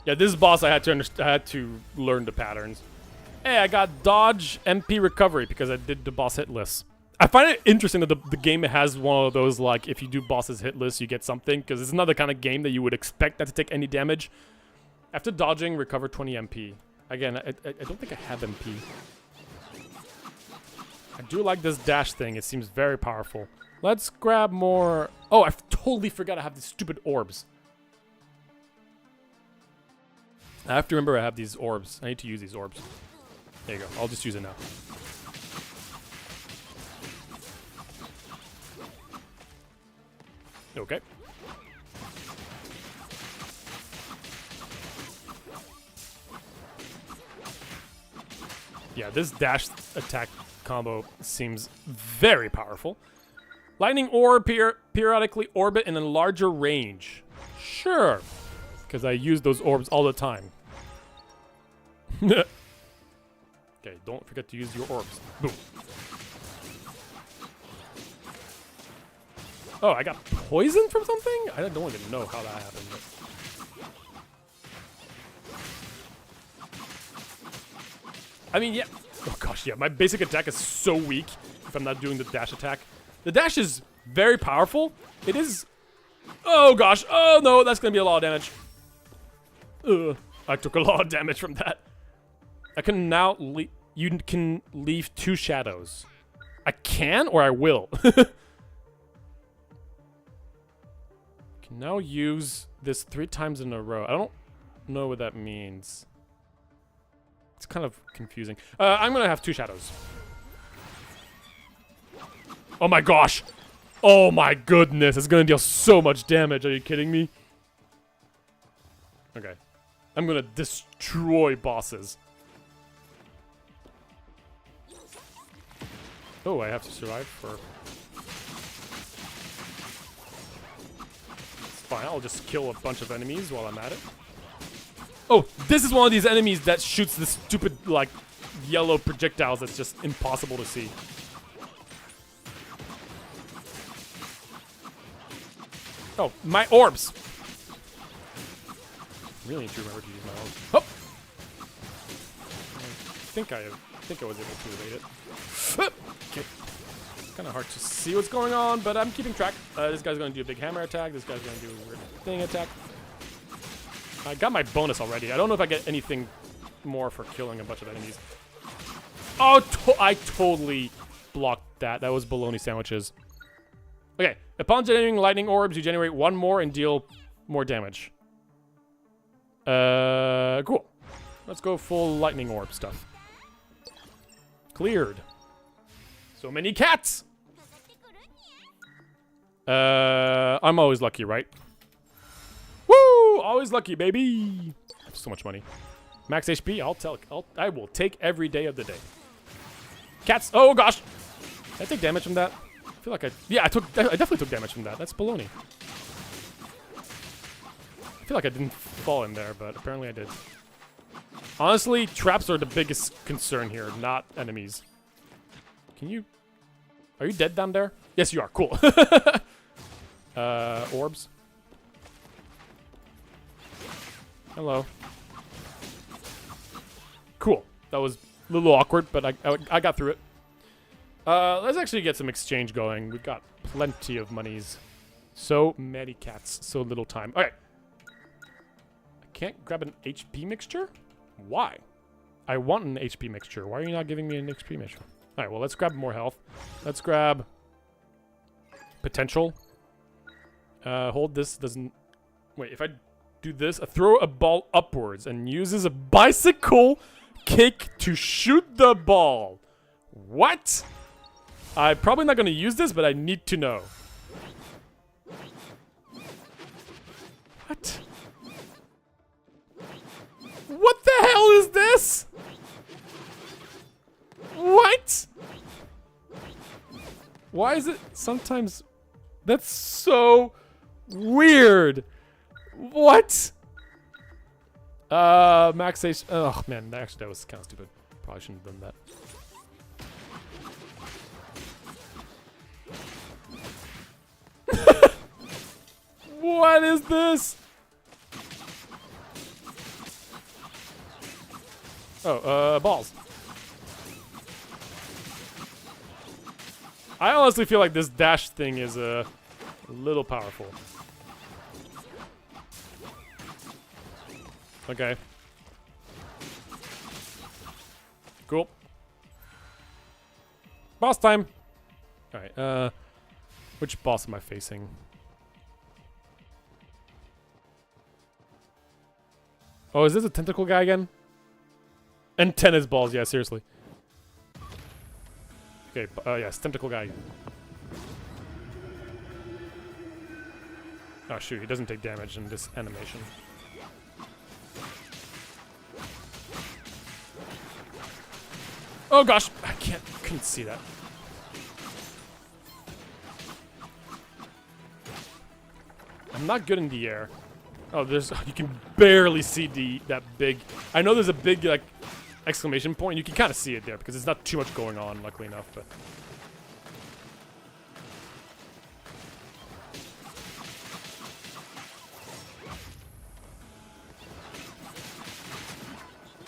Yeah, this boss I had to learn the patterns. Hey, I got dodge MP recovery because I did the boss hitless. I find it interesting that the game has one of those, like, if you do bosses hitless, you get something, because it's not the kind of game that you would expect not to take any damage. After dodging, recover 20 MP. Again, I don't think I have MP. I do like this dash thing. It seems very powerful. Let's grab more. Oh, I totally forgot I have these stupid orbs. I have to remember I have these orbs. I need to use these orbs. There you go. I'll just use it now. Okay. Yeah, this dash attack combo seems very powerful. Lightning orb periodically orbit in a larger range. Sure. Because I use those orbs all the time. Okay, don't forget to use your orbs. Boom. Oh, I got poisoned from something? I don't even know how that happened. But... I mean, yeah. Oh gosh, yeah. My basic attack is so weak if I'm not doing the dash attack. The dash is very powerful. It is... Oh gosh. Oh no, that's going to be a lot of damage. Ugh. I took a lot of damage from that. I can now... You can leave 2 shadows. I can or I will? Can now use this 3 times in a row. I don't know what that means. It's kind of confusing. I'm gonna have 2 shadows. Oh my gosh! Oh my goodness! It's gonna deal so much damage. Are you kidding me? Okay. I'm gonna destroy bosses. Oh, I have to survive for... It's fine, I'll just kill a bunch of enemies while I'm at it. Oh, this is one of these enemies that shoots this stupid, like, yellow projectiles that's just impossible to see. Oh, my orbs! Really need to remember to use my orbs. Oh! I think I was able to evade it. Okay. Kind of hard to see what's going on, but I'm keeping track. This guy's going to do a big hammer attack. This guy's going to do a weird thing attack. I got my bonus already. I don't know if I get anything more for killing a bunch of enemies. Oh, I totally blocked that. That was bologna sandwiches. Okay. Upon generating lightning orbs, you generate one more and deal more damage. Cool. Let's go full lightning orb stuff. Cleared. So many cats! I'm always lucky, right? Woo! Always lucky, baby! So much money. Max HP, I will take every day of the day. Cats! Oh gosh! Did I take damage from that? I feel like yeah, I definitely took damage from that. That's baloney. I feel like I didn't fall in there, but apparently I did. Honestly, traps are the biggest concern here, not enemies. Can you... Are you dead down there? Yes, you are. Cool. Orbs. Hello. Cool. That was a little awkward, but I got through it. Let's actually get some exchange going. We've got plenty of monies. So many cats, so little time. Okay. I can't grab an HP mixture? Why? I want an HP mixture. Why are you not giving me an HP mixture? Alright, well, let's grab more health. Let's grab... Potential. Hold this. Doesn't... Wait, if I do this, I throw a ball upwards and uses a bicycle kick to shoot the ball. What? I'm probably not going to use this, but I need to know. What? What the hell is this? What? Why is it sometimes... That's so weird. What? Max H... Oh, man. Actually, that was kind of stupid. Probably shouldn't have done that. What is this? Oh, balls. I honestly feel like this dash thing is a little powerful. Okay. Cool. Boss time! Alright, which boss am I facing? Oh, is this a tentacle guy again? And tennis balls, yeah, seriously. Okay, yes, tentacle guy. Oh shoot, he doesn't take damage in this animation. Oh gosh, I couldn't see that. I'm not good in the air. Oh, you can barely see that big. I know there's a big like exclamation point. You can kind of see it there because there's not too much going on, luckily enough. But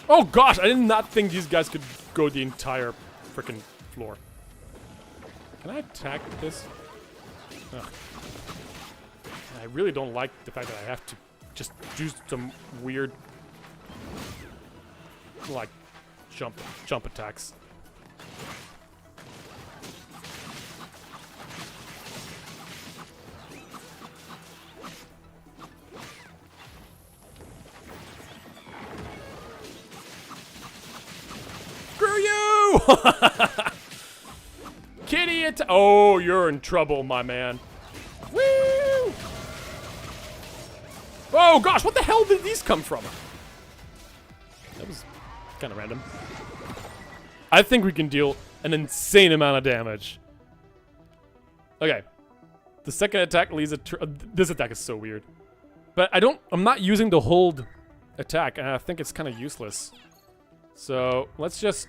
oh gosh, I did not think these guys could go the entire freaking floor. Can I attack this? Ugh. I really don't like the fact that I have to just do some weird, like, jump attacks. Screw you! Kitty oh, you're in trouble, my man. Woo! Oh gosh, what the hell did these come from? That was kind of random. I think we can deal an insane amount of damage. Okay. The second attack leaves a this attack is so weird. But I'm not using the hold attack, and I think it's kind of useless. So, let's just...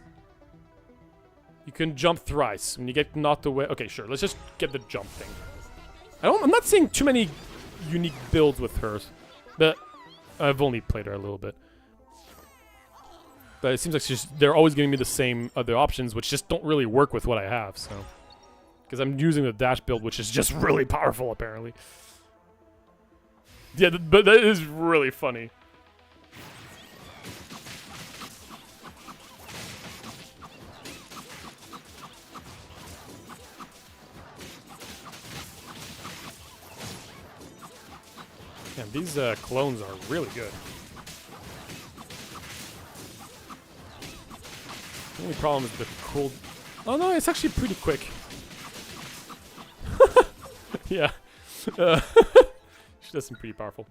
You can jump thrice when you get knocked away. Okay, sure. Let's just get the jump thing. I'm not seeing too many unique builds with her. But I've only played her a little bit. But it seems like they're always giving me the same other options, which just don't really work with what I have, so... Because I'm using the dash build, which is just really powerful, apparently. Yeah, but that is really funny. Man, these clones are really good. The only problem is the cold... Oh no, it's actually pretty quick. Yeah. She does seem pretty powerful.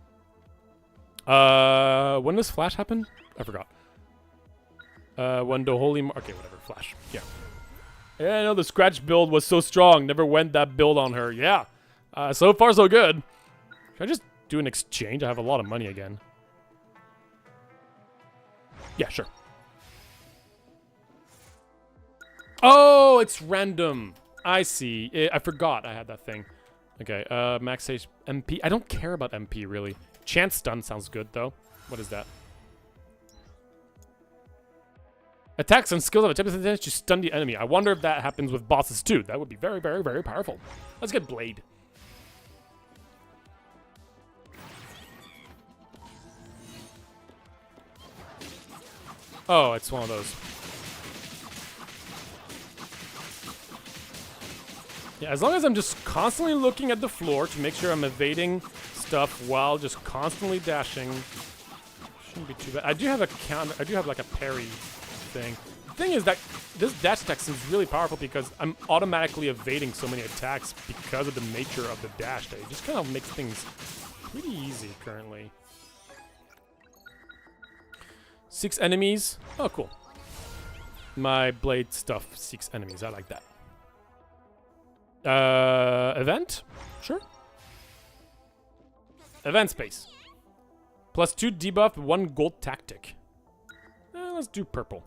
When does Flash happen? I forgot. When the Holy... Okay, whatever. Flash. Yeah. Yeah, I know the Scratch build was so strong. Never went that build on her. Yeah. So far, so good. Should I just do an exchange? I have a lot of money again. Yeah, sure. Oh, it's random. I see. I forgot I had that thing. Okay, max MP. I don't care about MP, really. Chance stun sounds good, though. What is that? Attacks and skills of a 10% chance to stun the enemy. I wonder if that happens with bosses, too. That would be very, very, very powerful. Let's get Blade. Oh, it's one of those. Yeah, as long as I'm just constantly looking at the floor to make sure I'm evading stuff while just constantly dashing, shouldn't be too bad. I do have a counter. I do have like a parry thing. The thing is that this dash attack seems really powerful because I'm automatically evading so many attacks because of the nature of the dash. That it just kind of makes things pretty easy currently. 6 enemies. Oh, cool. My blade stuff 6 enemies. I like that. Event? Sure. Event space. +2 debuff, 1 gold tactic. Let's do purple.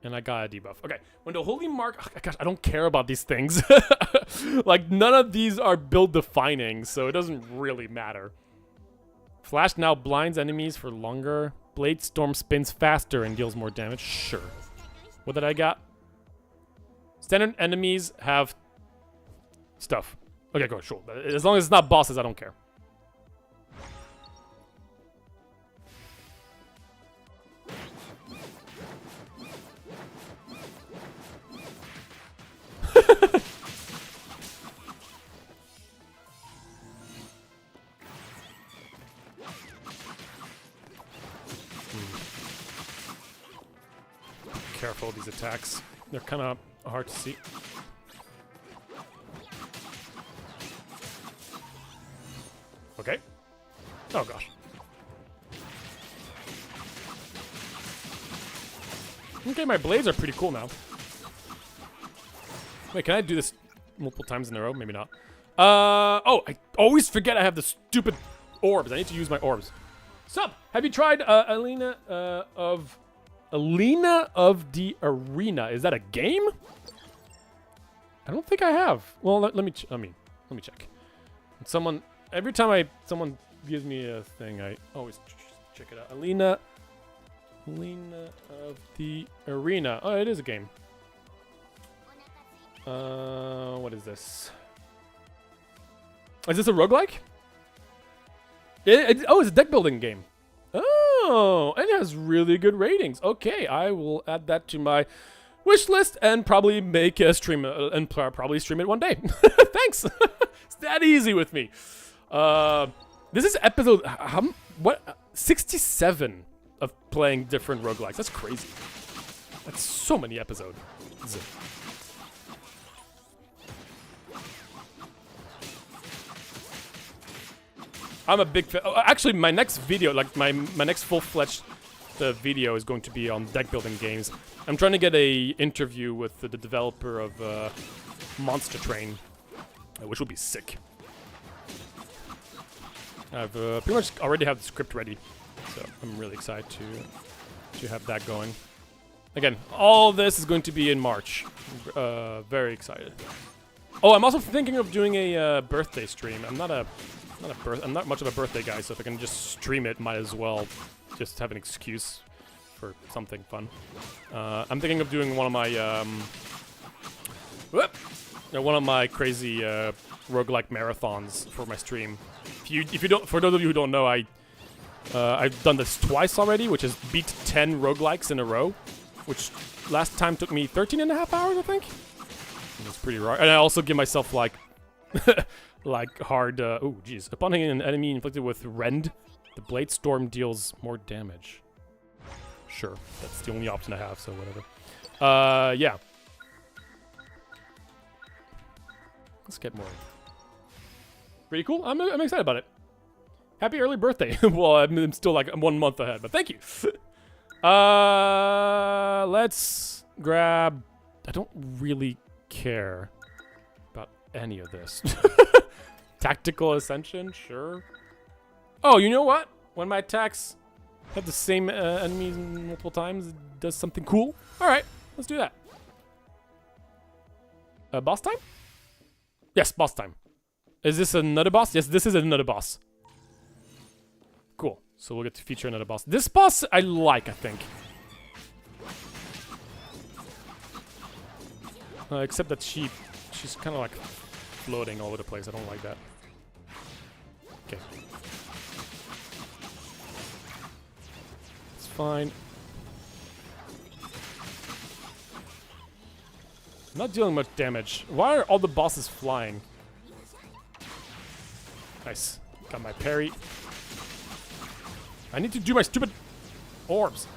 And I got a debuff. Okay. When the holy mark... Oh, gosh, I don't care about these things. Like, none of these are build defining, so it doesn't really matter. Flash now blinds enemies for longer. Blade storm spins faster and deals more damage. Sure. What did I got? Standard enemies have stuff. Okay, go, sure. As long as it's not bosses, I don't care. Careful of these attacks. They're kind of hard to see. Okay. Oh gosh. Okay, my blades are pretty cool now. Wait, can I do this multiple times in a row? Maybe not. Oh, I always forget I have the stupid orbs. I need to use my orbs. Sup? Have you tried Alina of the Arena? Is that a game? I don't think I have. Well, let me check. Someone every time someone gives me a thing, I always check it out. Alina of the Arena. Oh, it is a game. What is this? Is this a roguelike? Oh, it's a deck building game. Oh, and it has really good ratings. Okay, I will add that to my wish list and probably make a stream and probably stream it one day. Thanks. It's that easy with me. This is episode 67 of playing different roguelikes. That's crazy. That's so many episodes. I'm a big fan. Actually, my next video, like my next full-fledged video is going to be on deck building games. I'm trying to get a interview with the developer of Monster Train, which will be sick. I've pretty much already have the script ready, so I'm really excited to have that going. Again, all this is going to be in March. Very excited. Oh, I'm also thinking of doing a birthday stream. I'm not much of a birthday guy, so if I can just stream it, might as well just have an excuse for something fun. I'm thinking of doing one of my crazy roguelike marathons for my stream. If you don't, for those of you who don't know, I've done this twice already, which is beat 10 roguelikes in a row, which last time took me 13.5 hours, I think. It's pretty raw. And I also give myself like like hard oh jeez. Upon hitting an enemy inflicted with rend, the blade storm deals more damage. Sure, that's the only option I have, so whatever. Yeah. Let's get more. Pretty cool. I'm excited about it. Happy early birthday. Well, I'm still like 1 month ahead, but thank you. Let's grab. I don't really care about any of this. Tactical Ascension, sure. Oh, you know what? When my attacks have the same enemies multiple times, it does something cool. All right, let's do that. Boss time? Yes, boss time. Is this another boss? Yes, this is another boss. Cool. So we'll get to feature another boss. This boss I like, I think. Except that she's kind of like floating all over the place. I don't like that. Okay. It's fine. I'm not dealing much damage. Why are all the bosses flying? Nice. Got my parry. I need to do my stupid orbs.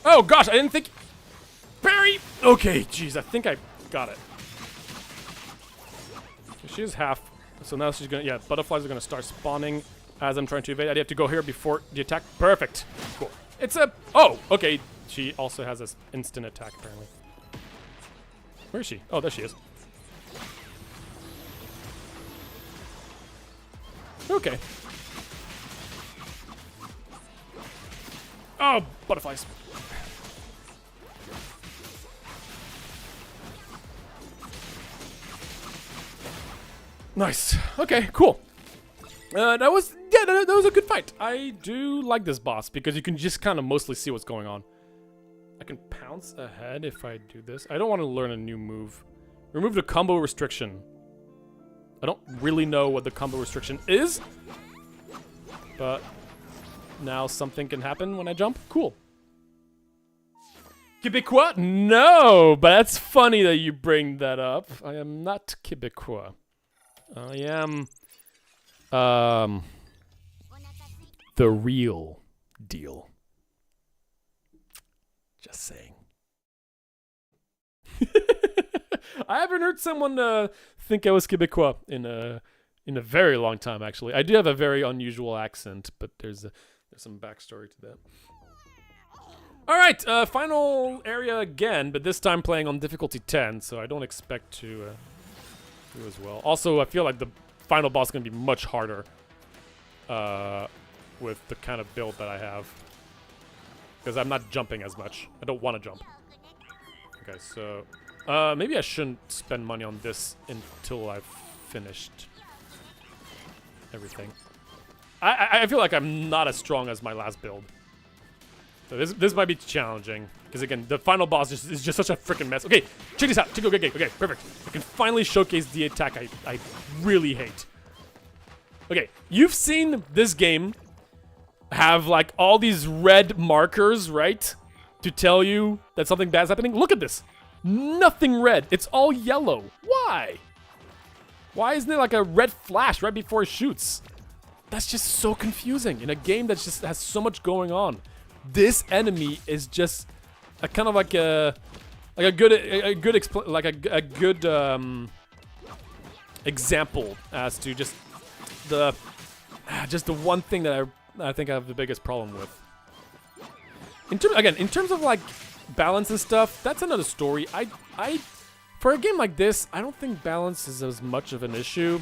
Oh gosh, I didn't think. Parry! Okay, jeez, I think I got it. She is half. So now she's gonna, yeah, butterflies are gonna start spawning as I'm trying to evade. I have to go here before the attack. Perfect. Cool. It's a, oh, okay. She also has this instant attack, apparently. Where is she? Oh, there she is. Okay. Oh, butterflies. Nice. Okay, cool. That was a good fight. I do like this boss because you can just kind of mostly see what's going on. I can pounce ahead if I do this. I don't want to learn a new move. Remove the combo restriction. I don't really know what the combo restriction is, but now something can happen when I jump. Cool. Québécois? No, but that's funny that you bring that up. I am not Québécois. I am the real deal. Just saying. I haven't heard someone think I was Québécois in a very long time, actually. I do have a very unusual accent, but there's some backstory to that. All right, final area again, but this time playing on difficulty 10, so I don't expect to do as well. Also, I feel like the final boss is going to be much harder with the kind of build that I have. Because I'm not jumping as much. I don't want to jump. Okay, so maybe I shouldn't spend money on this until I've finished everything. I feel like I'm not as strong as my last build. So this might be challenging. Because again, the final boss is just such a freaking mess. Okay, check this out. Okay, perfect. I can finally showcase the attack I really hate. Okay, you've seen this game have like all these red markers, right? To tell you that something bad's happening. Look at this. Nothing red. It's all yellow. Why? Why isn't there like a red flash right before it shoots? That's just so confusing in a game that just has so much going on. This enemy is just a kind of like a good example as to just the one thing that I think I have the biggest problem with. In terms of like balance and stuff, that's another story. For a game like this, I don't think balance is as much of an issue.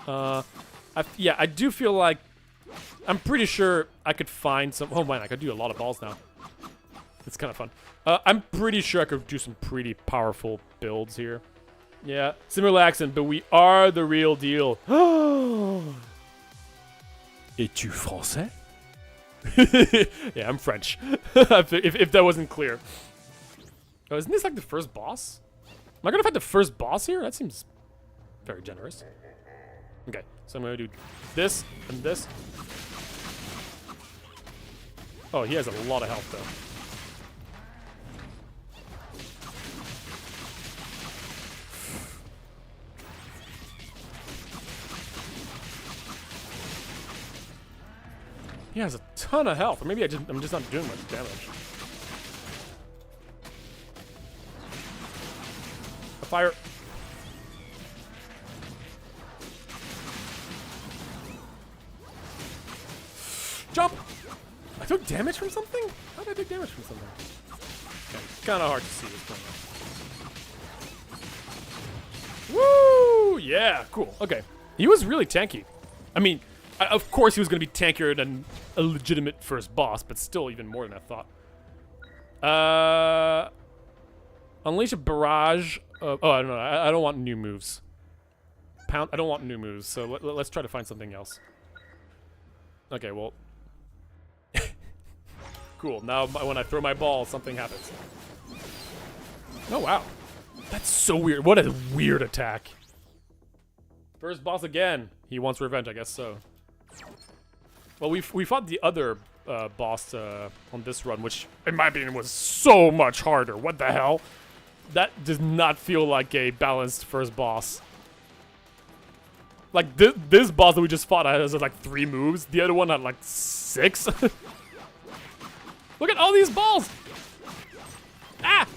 Yeah, I do feel like I'm pretty sure I could find some. Oh man, I could do a lot of balls now. It's kind of fun. I'm pretty sure I could do some pretty powerful builds here. Yeah, similar accent, but we are the real deal. Es-tu français? Yeah, I'm French. if that wasn't clear. Oh, isn't this like the first boss? Am I gonna fight the first boss here? That seems very generous. Okay, so I'm gonna do this and this. Oh, he has a lot of health though. He has a ton of health, or maybe I'm just not doing much damage. A fire. Jump! I took damage from something? How did I take damage from something? Okay, kind of hard to see what's going on. Woo! Yeah, cool. Okay. He was really tanky. I mean, of course he was going to be tankier than a legitimate first boss, but still even more than I thought. Unleash a barrage of... Oh, I don't know. I don't want new moves. I don't want new moves, so let's try to find something else. Okay, well... Cool. Now when I throw my ball, something happens. Oh, wow. That's so weird. What a weird attack. First boss again. He wants revenge, I guess so. Well, we fought the other boss on this run, which, in my opinion, was so much harder. What the hell? That does not feel like a balanced first boss. Like, this boss that we just fought has like 3 moves. The other one had like 6. Look at all these balls! Ah!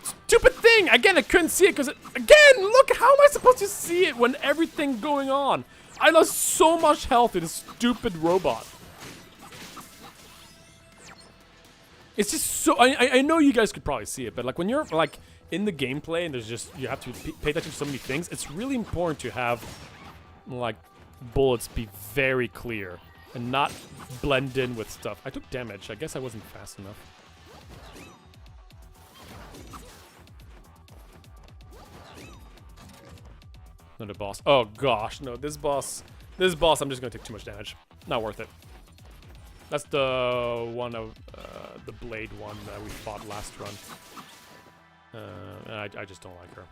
Stupid thing! Again, I couldn't see it because again, look, how am I supposed to see it when everything's going on? I lost so much health in this stupid robot. It's just so... I know you guys could probably see it, but like when you're like in the gameplay and there's just... You have to pay attention to so many things, it's really important to have like bullets be very clear and not blend in with stuff. I took damage. I guess I wasn't fast enough. Another boss. Oh gosh, no. This boss, I'm just gonna take too much damage. Not worth it. That's the one of the blade one that we fought last run. And I just don't like her.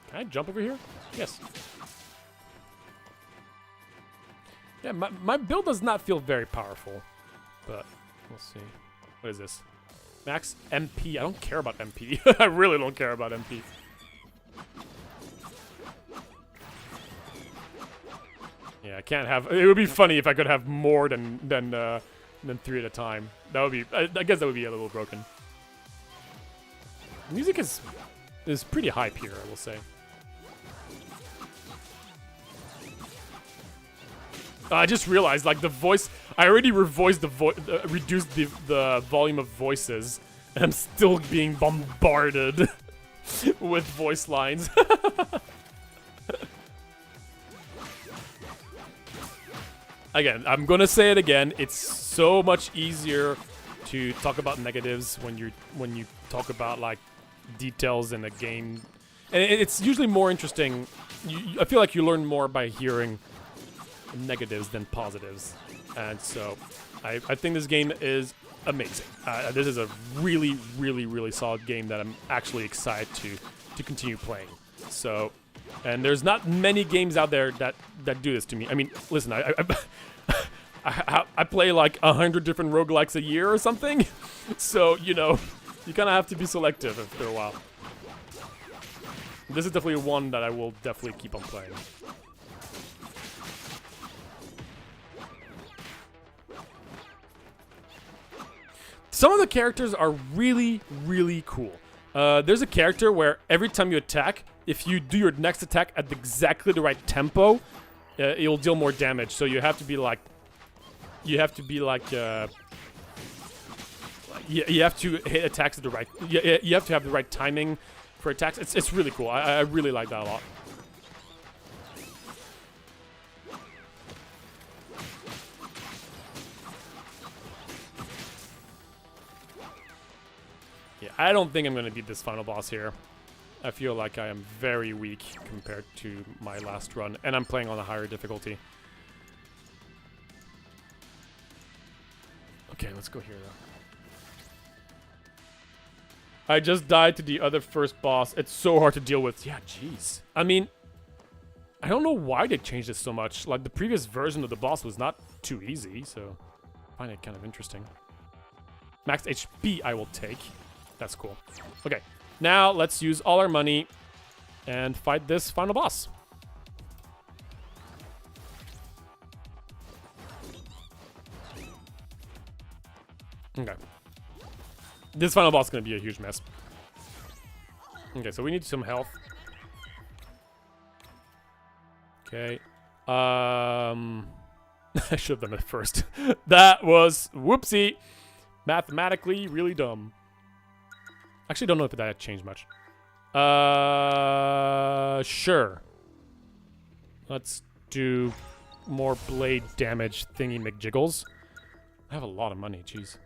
Can I jump over here? Yes. Yeah, my build does not feel very powerful, but we'll see. What is this? Max MP. I don't care about MP. I really don't care about MP. Yeah, I can't have... It would be funny if I could have more than 3 at a time. That would be... I guess that would be a little broken. The music is pretty hype here, I will say. I just realized, like, the voice... I already reduced the volume of voices, and I'm still being bombarded with voice lines. Again, I'm gonna say it again. It's so much easier to talk about negatives when you talk about like details in a game, and it's usually more interesting. I feel like you learn more by hearing negatives than positives, and so I think this game is amazing. This is a really, really, really solid game that I'm actually excited to continue playing. So. And there's not many games out there that do this to me. I mean, listen, I play like 100 different roguelikes a year or something. So, you know, you kind of have to be selective after a while. This is definitely one that I will definitely keep on playing. Some of the characters are really, really cool. There's a character where every time you attack, if you do your next attack at exactly the right tempo, it'll deal more damage. So you have to be like, you have to hit attacks at the right. You have to have the right timing for attacks. It's really cool. I really like that a lot. Yeah, I don't think I'm gonna beat this final boss here. I feel like I am very weak compared to my last run, and I'm playing on a higher difficulty. Okay, let's go here, though. I just died to the other first boss. It's so hard to deal with. Yeah, jeez. I mean, I don't know why they changed this so much. Like, the previous version of the boss was not too easy, so I find it kind of interesting. Max HP I will take. That's cool. Okay. Now, let's use all our money and fight this final boss. Okay. This final boss is going to be a huge mess. Okay, so we need some health. Okay. I should have done it first. That was, whoopsie, mathematically really dumb. Actually, don't know if that changed much. Sure. Let's do more blade damage thingy McJiggles. I have a lot of money, jeez.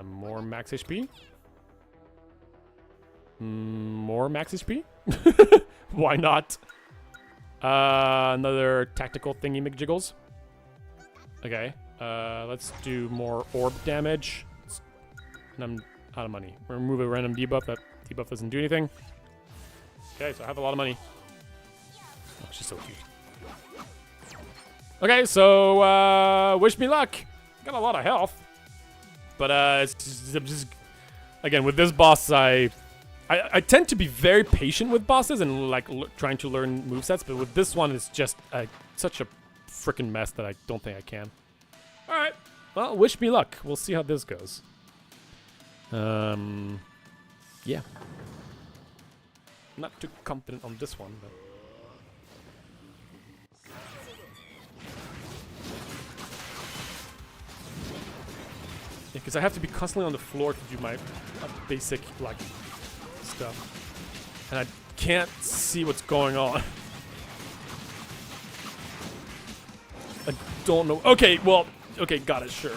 More max HP? More max HP? Why not? Another tactical thingy McJiggles. Okay. Let's do more orb damage. And I'm out of money. Remove a random debuff. That debuff doesn't do anything. Okay, so I have a lot of money. Oh, she's so cute. Okay, so wish me luck. Got a lot of health, but it's just again with this boss, I tend to be very patient with bosses and like trying to learn movesets, but with this one, it's just such a freaking mess that I don't think I can. All right, well, wish me luck. We'll see how this goes. Yeah. Not too confident on this one, but. Yeah, because I have to be constantly on the floor to do my basic, like, stuff. And I can't see what's going on. I don't know. Okay, well, okay, got it, sure.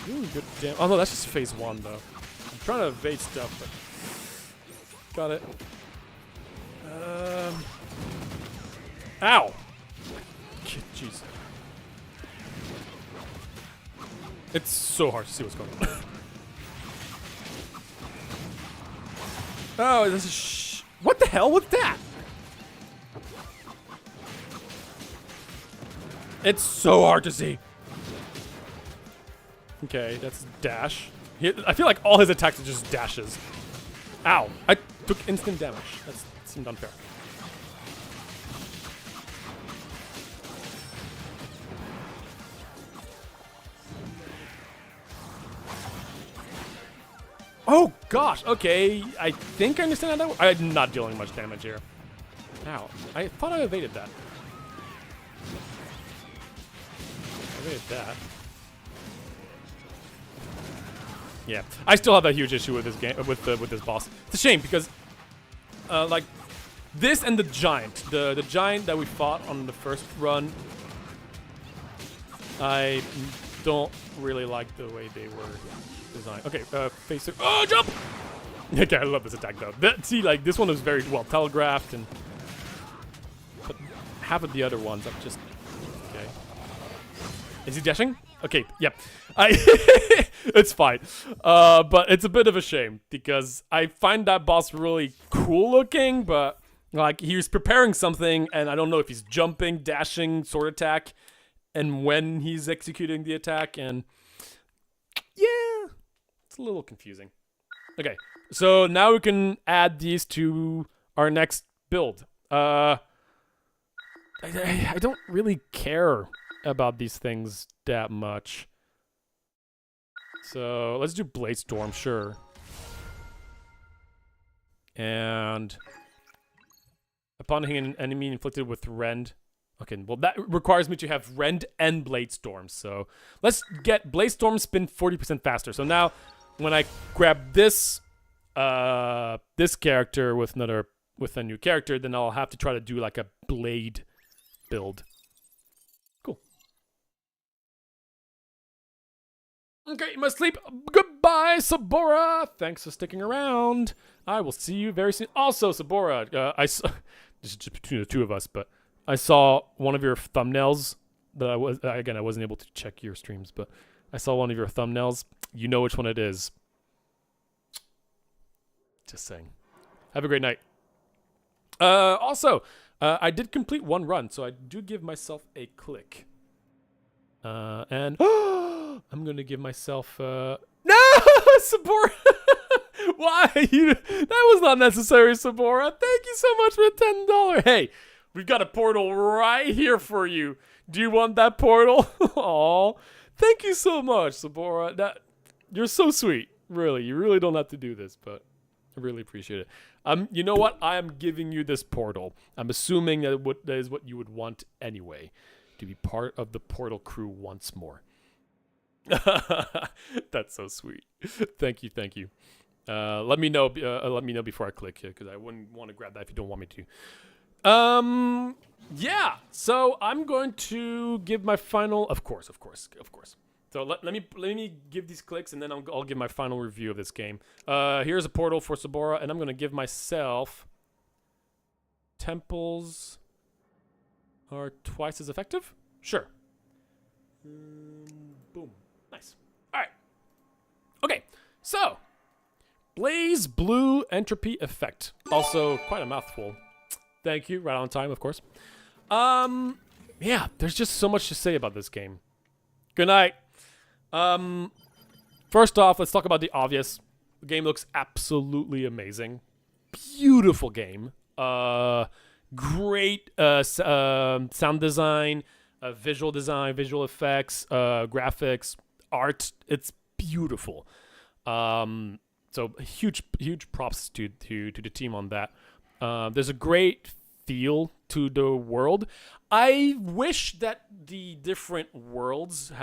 Ooh, good damn. Oh no, that's just phase 1 though. I'm trying to evade stuff, but got it. Ow! Jeez. It's so hard to see what's going on. Oh, this is what the hell was that? It's so hard to see. Okay, that's dash. I feel like all his attacks are just dashes. Ow. I took instant damage. That seemed unfair. Oh, gosh. Okay. I think I understand how that works. I'm not dealing much damage here. Ow. I thought I evaded that. I evaded that. Yeah, I still have a huge issue with this game, with this boss. It's a shame because, like, this and the giant, the giant that we fought on the first run, I don't really like the way they were designed. Okay, face it. Oh, jump! Okay, I love this attack though. See, like this one was very well telegraphed, and but half of the other ones I'm just okay. Is he dashing? Okay, yep. It's fine. But it's a bit of a shame because I find that boss really cool looking, but like he was preparing something and I don't know if he's jumping, dashing, sword attack, and when he's executing the attack, and yeah, it's a little confusing. Okay, so now we can add these to our next build. I don't really care about these things that much. So let's do Blade Storm, sure. And upon hitting an enemy inflicted with rend. Okay, well that requires me to have rend and blade storm. So let's get blade storm spin 40% faster. So now when I grab this this character with a new character, then I'll have to try to do like a blade build. Cool. Okay, you must sleep. Goodbye, Sabora. Thanks for sticking around. I will see you very soon. Also, Sabora, I saw, this is just between the two of us, but I saw one of your thumbnails that I wasn't able to check your streams, but I saw one of your thumbnails. You know which one it is. Just saying. Have a great night. Also, I did complete one run, so I do give myself a click. And I'm gonna give myself no, Sabora. Why? That was not necessary, Sabora. Thank you so much for the $10. Hey, we've got a portal right here for you. Do you want that portal? Aw, thank you so much, Sabora. You're so sweet. Really, you really don't have to do this, but I really appreciate it. You know what? I am giving you this portal. I'm assuming that is what you would want anyway, to be part of the portal crew once more. That's so sweet. Thank you, thank you. Let me know. Let me know before I click here, because I wouldn't want to grab that if you don't want me to. Yeah. So I'm going to give my final. Of course. So let me give these clicks, and then I'll give my final review of this game. Here's a portal for Sabora, and I'm gonna give myself temples are twice as effective. Sure. Boom. Nice. All right. Okay. So, BLAZBLUE Entropy Effect. Also, quite a mouthful. Thank you. Right on time, of course. Yeah. There's just so much to say about this game. Good night. First off, let's talk about the obvious. The game looks absolutely amazing. Beautiful game. Great sound design, visual design, visual effects, graphics, art. It's beautiful. So huge props to the team on that. There's a great feel to the world. I wish that the different worlds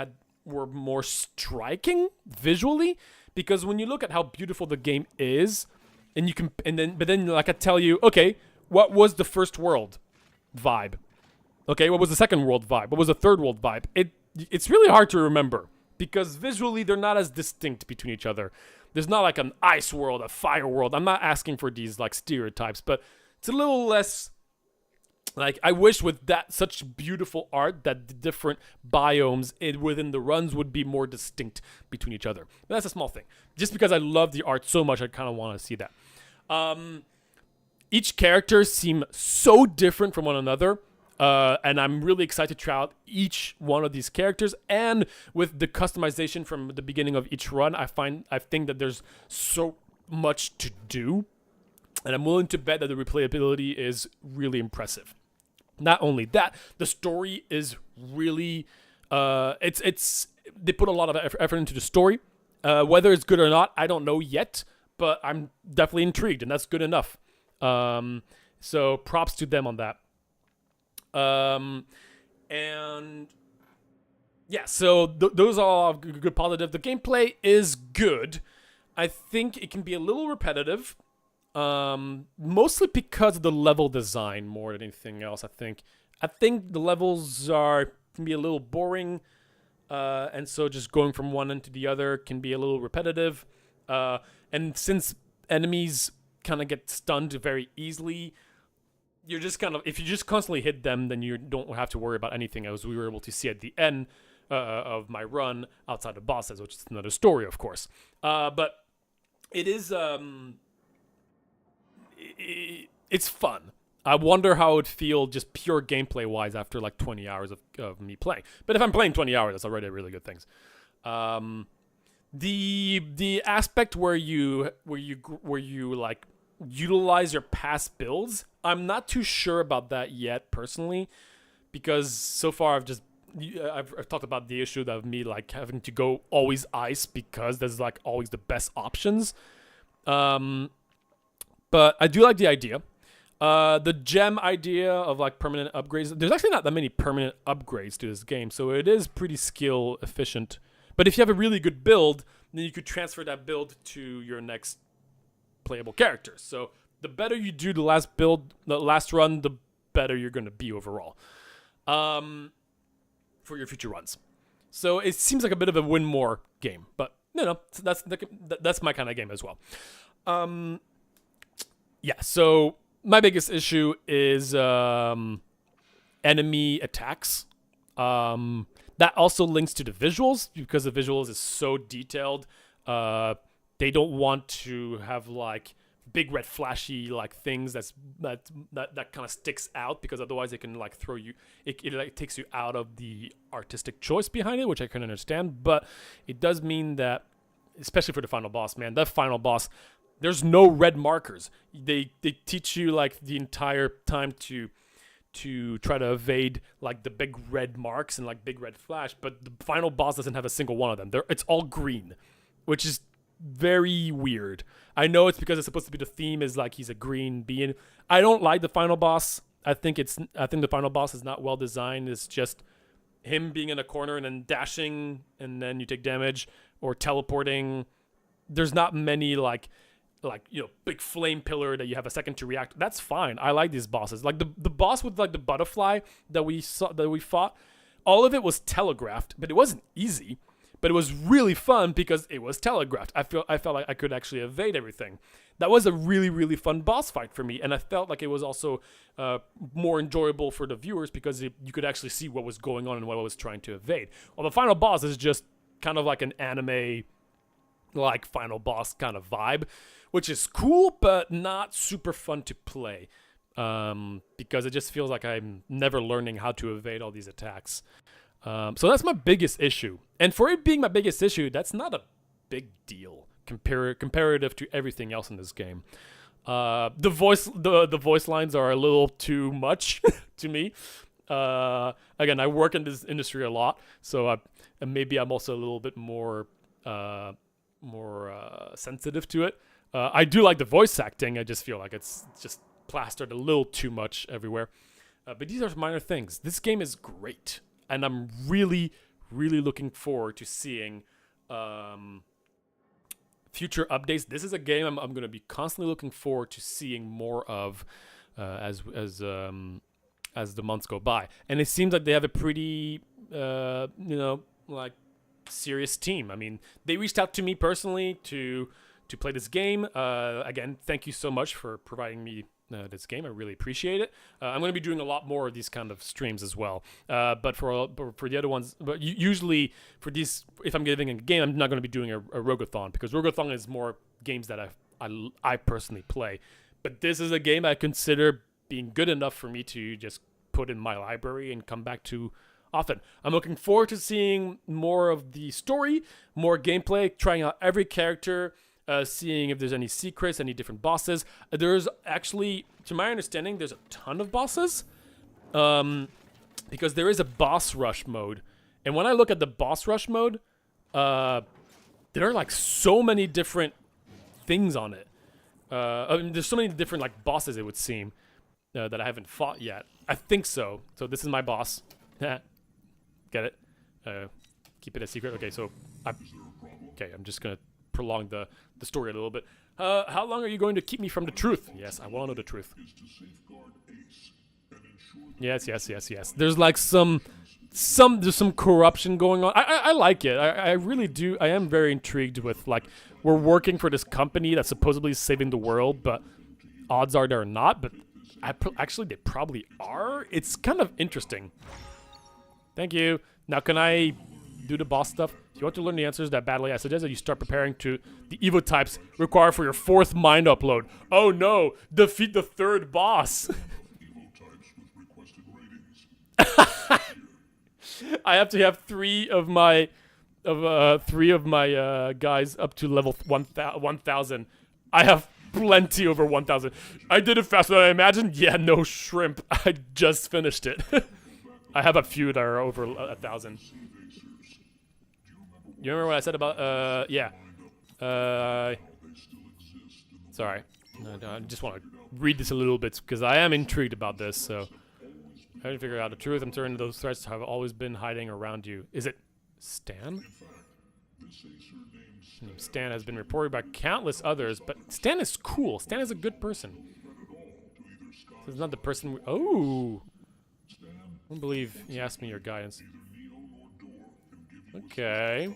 were more striking visually, because when you look at how beautiful the game is, and you can, but then like I tell you, okay, what was the first world vibe? Okay, what was the second world vibe? What was the third world vibe? It's really hard to remember, because visually they're not as distinct between each other. There's not like an ice world, a fire world. I'm not asking for these like stereotypes, but it's a little less. Like, I wish with that such beautiful art that the different biomes within the runs would be more distinct between each other. But that's a small thing. Just because I love the art so much, I kind of want to see that. Each character seem so different from one another. And I'm really excited to try out each one of these characters. And with the customization from the beginning of each run, I think that there's so much to do. And I'm willing to bet that the replayability is really impressive. Not only that, the story is really, they put a lot of effort into the story. Whether it's good or not, I don't know yet, but I'm definitely intrigued, and that's good enough. So props to them on that. And yeah, so those are all good positive. The gameplay is good. I think it can be a little repetitive. Mostly because of the level design more than anything else. I think the levels can be a little boring, and so just going from one end to the other can be a little repetitive. And since enemies kind of get stunned very easily, you're just if you just constantly hit them, then you don't have to worry about anything, as we were able to see at the end of my run outside of bosses, which is another story, of course. But it is. It's fun. I wonder how it would feel just pure gameplay wise after like 20 hours of me playing. But if I'm playing 20 hours, that's already really good things. The aspect where you like utilize your past builds, I'm not too sure about that yet personally, because so far I've talked about the issue of me like having to go always ice because there's like always the best options. But I do like the idea. The gem idea of like permanent upgrades. There's actually not that many permanent upgrades to this game, so it is pretty skill efficient. But if you have a really good build, then you could transfer that build to your next playable characters. So the better you do the last build, the last run, the better you're going to be overall for your future runs. So it seems like a bit of a win more game, but that's my kind of game as well. Yeah, so my biggest issue is enemy attacks. That also links to the visuals, because the visuals is so detailed. They don't want to have like big red flashy like things that kind of sticks out, because otherwise it can like throw you. It like takes you out of the artistic choice behind it, which I can understand. But it does mean that, especially for the final boss, man, that final boss, there's no red markers. They teach you like the entire time to try to evade like the big red marks and like big red flash, but the final boss doesn't have a single one of them. It's all green, which is very weird. I know it's because it's supposed to be the theme is like he's a green being. I don't like the final boss. I think the final boss is not well designed. It's just him being in a corner and then dashing and then you take damage, or teleporting. There's not many like big flame pillar that you have a second to react. That's fine. I like these bosses. Like the boss with like the butterfly that we fought, all of it was telegraphed, but it wasn't easy. But it was really fun because it was telegraphed. I felt like I could actually evade everything. That was a really, really fun boss fight for me, and I felt like it was also more enjoyable for the viewers because you could actually see what was going on and what I was trying to evade. Well, the final boss is just kind of like an anime like final boss kind of vibe, which is cool but not super fun to play, because it just feels like I'm never learning how to evade all these attacks. So that's my biggest issue, and for it being my biggest issue, that's not a big deal comparative to everything else in this game. The voice lines are a little too much to me. Again, I work in this industry a lot, so maybe I'm also a little bit more sensitive to it. I do like the voice acting. I just feel like it's just plastered a little too much everywhere. But these are minor things. This game is great, and I'm really, really looking forward to seeing future updates. This is a game I'm going to be constantly looking forward to seeing more of as the months go by. And it seems like they have a pretty, like serious team. I mean, they reached out to me personally to play this game. Again, thank you so much for providing me this game. I really appreciate it. I'm going to be doing a lot more of these kind of streams as well. But for the other ones, but usually for these, if I'm giving a game, I'm not going to be doing a Rogue-a-thon, because Rogue-a-thon is more games that I personally play. But this is a game I consider being good enough for me to just put in my library and come back to often. I'm looking forward to seeing more of the story, more gameplay, trying out every character, seeing if there's any secrets, any different bosses. There's actually, to my understanding, there's a ton of bosses, because there is a boss rush mode. And when I look at the boss rush mode, there are like so many different things on it. I mean, there's so many different like bosses, it would seem, that I haven't fought yet. I think so. So this is my boss. Get it? Keep it a secret. Okay, so I'm just gonna prolong the story a little bit. How long are you going to keep me from the truth? Yes, I want to know the truth. Yes. There's like there's some corruption going on. I like it. I really do. I am very intrigued with, like, we're working for this company that's supposedly saving the world, but odds are they're not. But actually, they probably are. It's kind of interesting. Thank you. Now, can I do the boss stuff? If you want to learn the answers that badly, I suggest that you start preparing to the Evo types required for your 4th mind upload. Oh no! Defeat the 3rd boss! I have to have 3 of my guys up to level 1,000. I have plenty over 1,000. I did it faster than I imagined. Yeah, no shrimp. I just finished it. I have a few that are over 1,000. You remember what I said about, yeah. Sorry. I just want to read this a little bit because I am intrigued about this. So, how do you figure out the truth? I'm certain those threats have always been hiding around you. Is it Stan? Stan has been reported by countless others, but Stan is cool. Stan is a good person. This is not the person. Oh, I don't believe he asked me your guidance. Okay.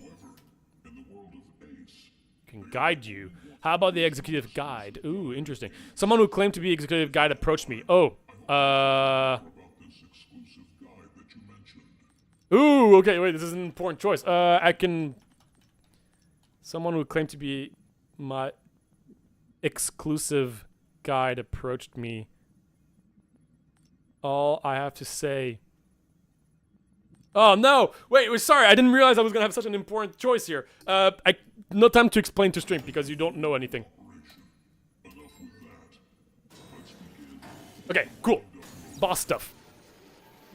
Can guide you. How about the executive guide? Ooh, interesting. Someone who claimed to be executive guide approached me. Oh, ooh, okay, wait, this is an important choice. I can... Someone who claimed to be my exclusive guide approached me. All I have to say... Oh, no! Wait, sorry, I didn't realize I was gonna have such an important choice here. No time to explain to stream because you don't know anything. Okay, cool. Boss stuff.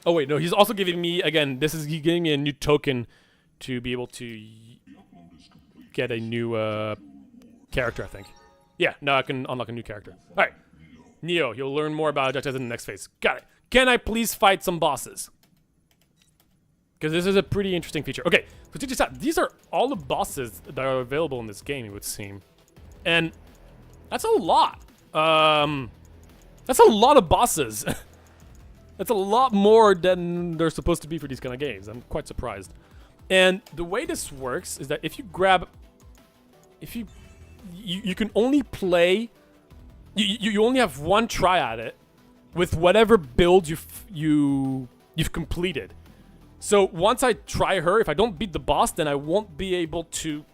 Oh wait, no, he's also giving me, again, he's giving me a new token to be able to get a new character, I think. Yeah, now I can unlock a new character. Alright. Neo, you'll learn more about objectives in the next phase. Got it. Can I please fight some bosses? Because this is a pretty interesting feature. Okay, so check this out. These are all the bosses that are available in this game, it would seem. And that's a lot. That's a lot of bosses. That's a lot more than they're supposed to be for these kind of games. I'm quite surprised. And the way this works is that if you grab... You can only play... You only have one try at it with whatever build you've completed. So once I try her, if I don't beat the boss, then I won't be able to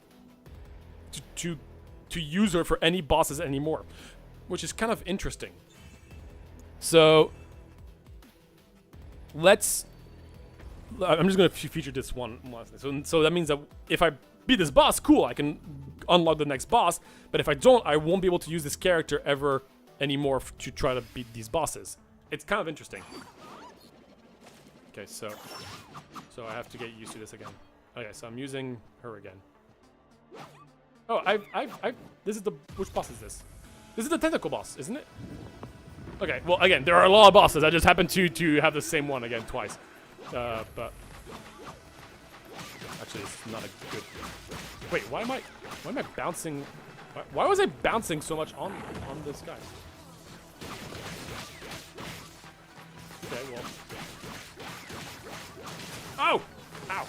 use her for any bosses anymore, which is kind of interesting. So I'm just gonna feature this one last thing. So that means that if I beat this boss, cool, I can unlock the next boss. But if I don't, I won't be able to use this character ever anymore to try to beat these bosses. It's kind of interesting. Okay, so I have to get used to this again. Okay, so I'm using her again. Oh, this is which boss is this? This is the tentacle boss, isn't it? Okay, well, again, there are a lot of bosses. I just happen to have the same one again twice. But actually, it's not a good... Wait, why am I bouncing? Why was I bouncing so much on this guy? Okay, well... Oh! Ow!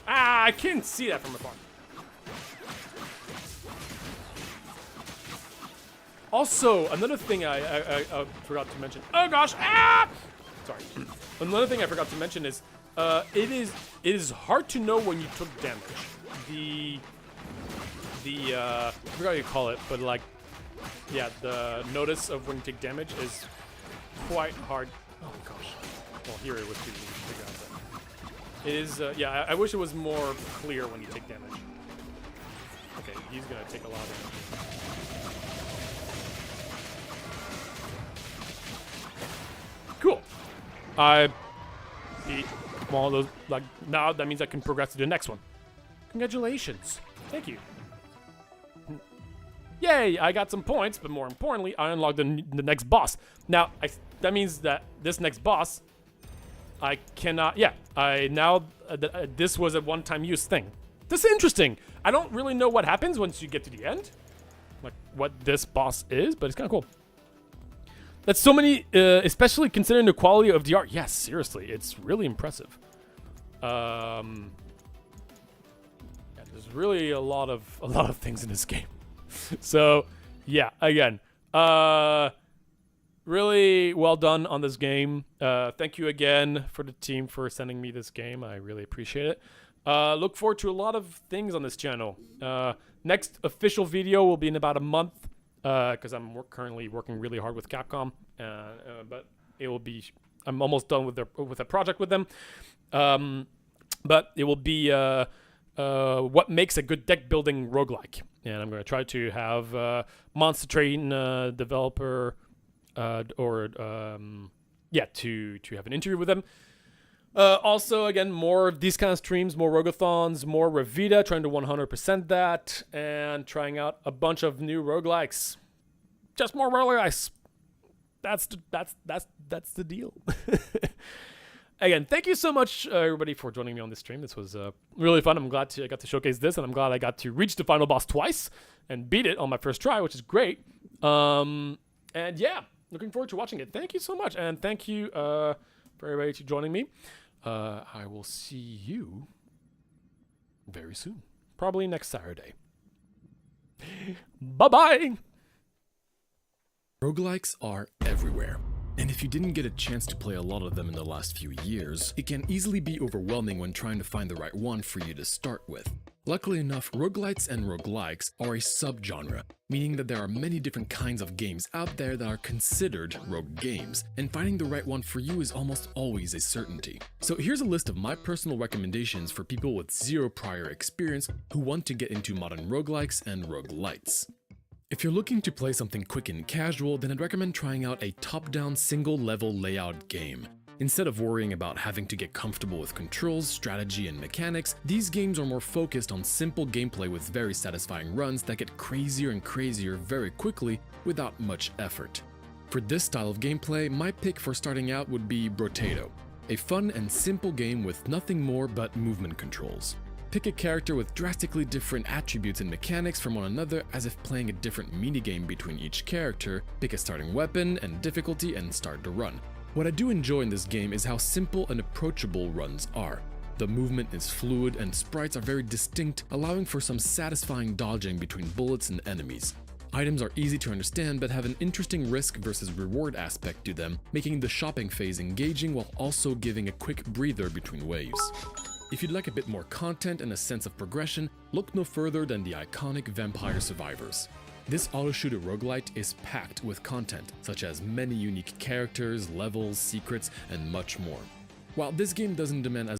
Ah, I can't see that from afar. Also, another thing I forgot to mention. Oh gosh! Ah! Sorry. Another thing I forgot to mention is, it is hard to know when you took damage. I forgot how you call it, but like, yeah, the notice of when you take damage is quite hard. Oh gosh. Well, here it was too easy to figure out that. It is, yeah, I wish it was more clear when you take damage. Okay, he's gonna take a lot of damage. Cool. I beat one of those, like, now that means I can progress to the next one. Congratulations. Thank you. Yay, I got some points, but more importantly, I unlocked the next boss. Now, that means that this next boss, I cannot, yeah, this was a one-time use thing. This is interesting. I don't really know what happens once you get to the end, like what this boss is, but it's kind of cool. That's so many, especially considering the quality of the art. Yes, seriously, it's really impressive. Yeah, there's really a lot of things in this game. So, yeah, again, really well done on this game. Thank you again for the team for sending me this game. I really appreciate it. Look forward to a lot of things on this channel. Next official video will be in about a month, because I'm currently working really hard with Capcom. But it will be, I'm almost done with a project with them. But it will be what makes a good deck building roguelike. And I'm going to try to have Monster Train developer, yeah, to have an interview with them. Also, again, more of these kind of streams, more Rogue-a-thons, more Revita, trying to 100% that, and trying out a bunch of new roguelikes. Just more roguelikes. That's the deal. Again, thank you so much, everybody, for joining me on this stream. This was really fun. I'm glad I got to showcase this, and I'm glad I got to reach the final boss twice and beat it on my first try, which is great. And yeah, looking forward to watching it. Thank you so much, and thank you for everybody to joining me. I will see you very soon, probably next Saturday. Bye-bye! Roguelikes are everywhere. And if you didn't get a chance to play a lot of them in the last few years, it can easily be overwhelming when trying to find the right one for you to start with. Luckily enough, roguelites and roguelikes are a subgenre, meaning that there are many different kinds of games out there that are considered rogue games, and finding the right one for you is almost always a certainty. So here's a list of my personal recommendations for people with zero prior experience who want to get into modern roguelikes and roguelites. If you're looking to play something quick and casual, then I'd recommend trying out a top-down single-level layout game. Instead of worrying about having to get comfortable with controls, strategy, and mechanics, these games are more focused on simple gameplay with very satisfying runs that get crazier and crazier very quickly without much effort. For this style of gameplay, my pick for starting out would be Brotato, a fun and simple game with nothing more but movement controls. Pick a character with drastically different attributes and mechanics from one another as if playing a different minigame between each character, pick a starting weapon and difficulty, and start the run. What I do enjoy in this game is how simple and approachable runs are. The movement is fluid and sprites are very distinct, allowing for some satisfying dodging between bullets and enemies. Items are easy to understand but have an interesting risk versus reward aspect to them, making the shopping phase engaging while also giving a quick breather between waves. If you'd like a bit more content and a sense of progression, look no further than the iconic Vampire Survivors. This auto-shooter roguelite is packed with content, such as many unique characters, levels, secrets, and much more. While this game doesn't demand as